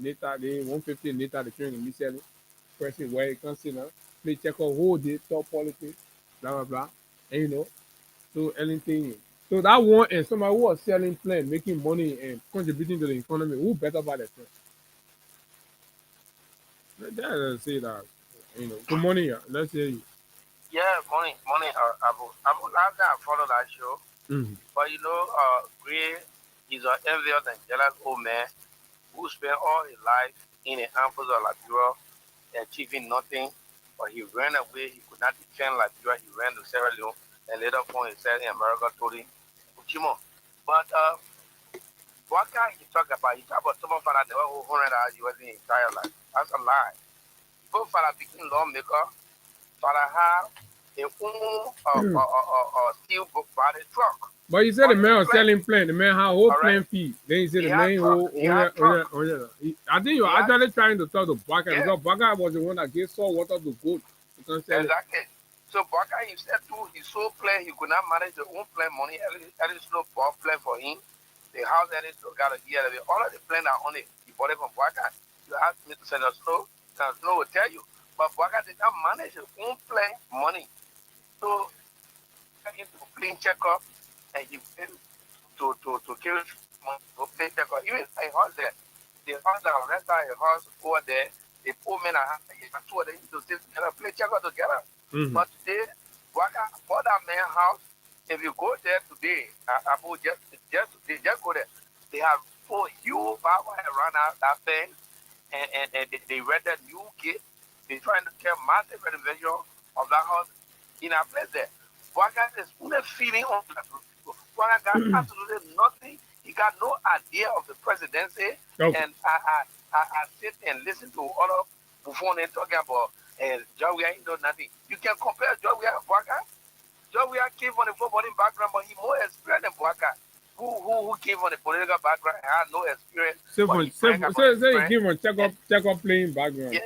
later, they 150 later the train can be selling. Person where you can see now, play check out whole day, talk politics, blah blah blah. And you know, so anything. So that one and somebody who was selling plan, making money and contributing to the economy, who better buy that plan? That doesn't say that. You know, good morning, yeah. Let's hear you. Yeah, morning, Abu. Last time I followed that show, Mm-hmm. but you know, Gray is an envious and jealous old man who spent all his life in the arms of Liberia, achieving nothing. But he ran away. He could not defend Liberia. He ran to Sierra Leone, and later found himself in America, told him, Uchimo. But what can he talk about? He talk about someone for that never 100 years in his entire life. That's a lie. Both for that became lawmaker, for that have a steel body truck. But you said the man was selling plan. The man had whole plan fee. Then you said the man I think you're actually trying to talk to Baka because Baka was the one that gave salt water to goat. Exactly. So Baka himself too, he sold plan. He could not manage his own plan money. At least no ball plan for him. The house that is got a year. All of the plan are on it. He bought it from Baka. You ask me to send a snow. Snow will tell you. But Baka did not manage his own plan money. So he to clean checkup and he went to kill money to play checkup. Even a house there. The house that rest a house over there, the poor men are two of them to sit together, play checkup together. Mm-hmm. But today, Baka bought that man's house. If you go there today, Abu just go there. They have 4 huge power around that thing and they read that new gate. They're trying to get massive renovation of that house in a place there. Baka is only feeding on that. Baka got absolutely nothing. He got no idea of the presidency. Okay. And I sit and listen to all of Buffon and talking about Jawia ain't done nothing. You can compare Jawia and Baka. Jawia came from the footballing background, but he more experienced than Baka. Who came from the political background and had no experience. So you give him check up playing background.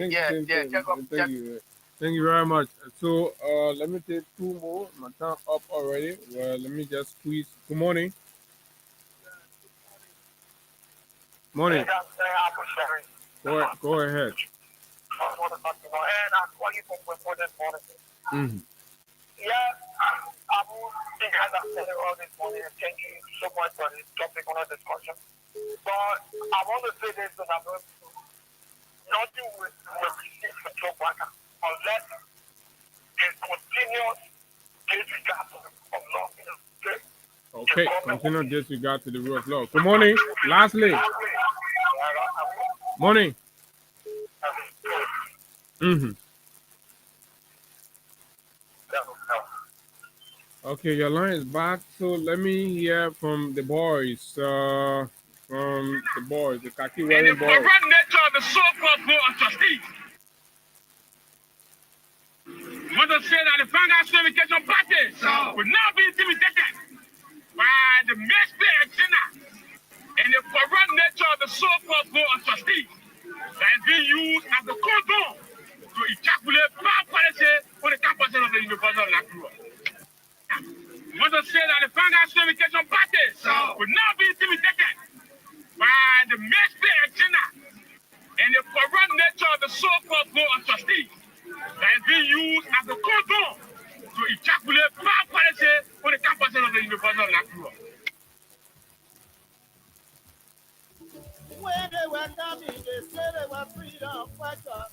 Thank you very much. So let me take 2 more. My time up already. Well, let me just squeeze. Good morning. Morning. Go ahead. Mm-hmm. Abu, you guys have said it all this morning. Thank you so much for this topic on our discussion. But I want to say this to Abu. Nothing will resist the job worker unless it continues disregard of law. Okay, continue disregard to the rule of law. Good morning. Lastly. Morning. Okay, your line is back. So let me hear from the boys. The khaki wearing boys. The corrupt nature of the so-called board of trustees. Mother said that the Fanga Certification Party will not be intimidated by the Mestre agenda and the corrupt nature of the so-called board of trustees that is being used as a condom to ejaculate bad policy for the campus of the University of Latrua. Mother said that the Fanga Certification Party will not be intimidated by the Mestre agenda and the corrupt nature of the so-called board of trustees that is being used as a condom to ejaculate bad policy for the campus of the University of Latrua. When they were coming, they said they were freedom fighters.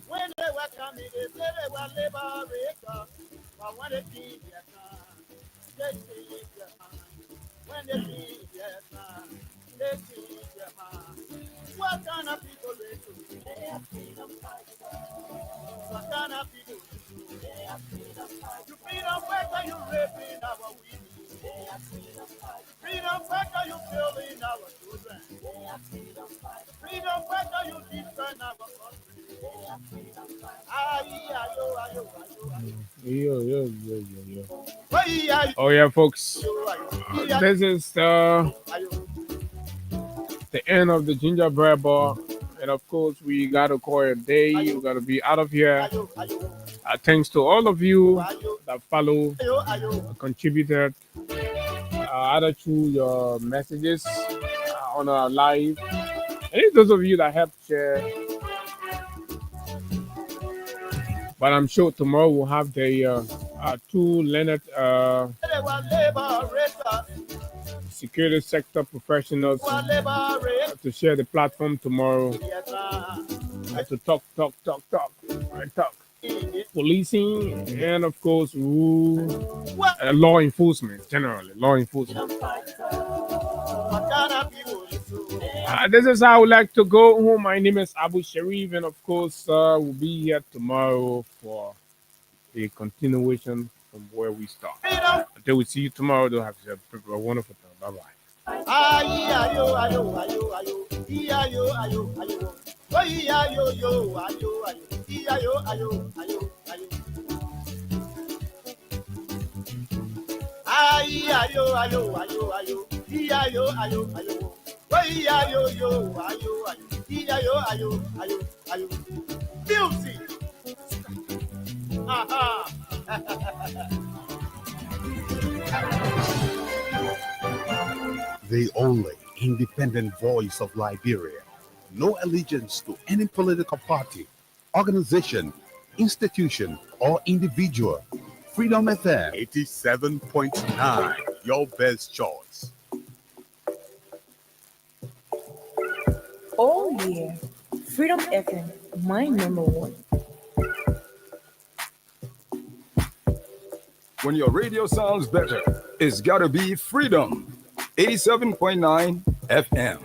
When they were coming, they said they were liberators. But when they came their time, they changed their mind. When they came their time, they changed their mind. What kind of people they do? They are freedom fighters. What kind of people they are freedom fighters. You freedom fighter, you raping our women. They are freedom fighters. Freedom fighter, you killing our children. They are freedom fighters. Freedom fighter, you defend our country. They are freedom fighters. Oh yeah, folks. This is the end of the gingerbread bar, and of course we gotta call it a day. We gotta be out of here. Thanks to all of you that follow, contributed, either through your messages on our live, and those of you that helped share. But I'm sure tomorrow we'll have the two Leonard security sector professionals to share the platform tomorrow to talk. Policing and of course law enforcement, generally law enforcement. This is how I would like to go home. My name is Abu Sharif, and of course we'll be here tomorrow for a continuation from where we start. Until we see you tomorrow, do have a wonderful time. Bye-bye. Music. The only independent voice of Liberia. No allegiance to any political party, organization, institution, or individual. Freedom FM 87.9, your best choice. Oh yeah, Freedom FM, my number one. When your radio sounds better, it's gotta be Freedom 87.9 FM.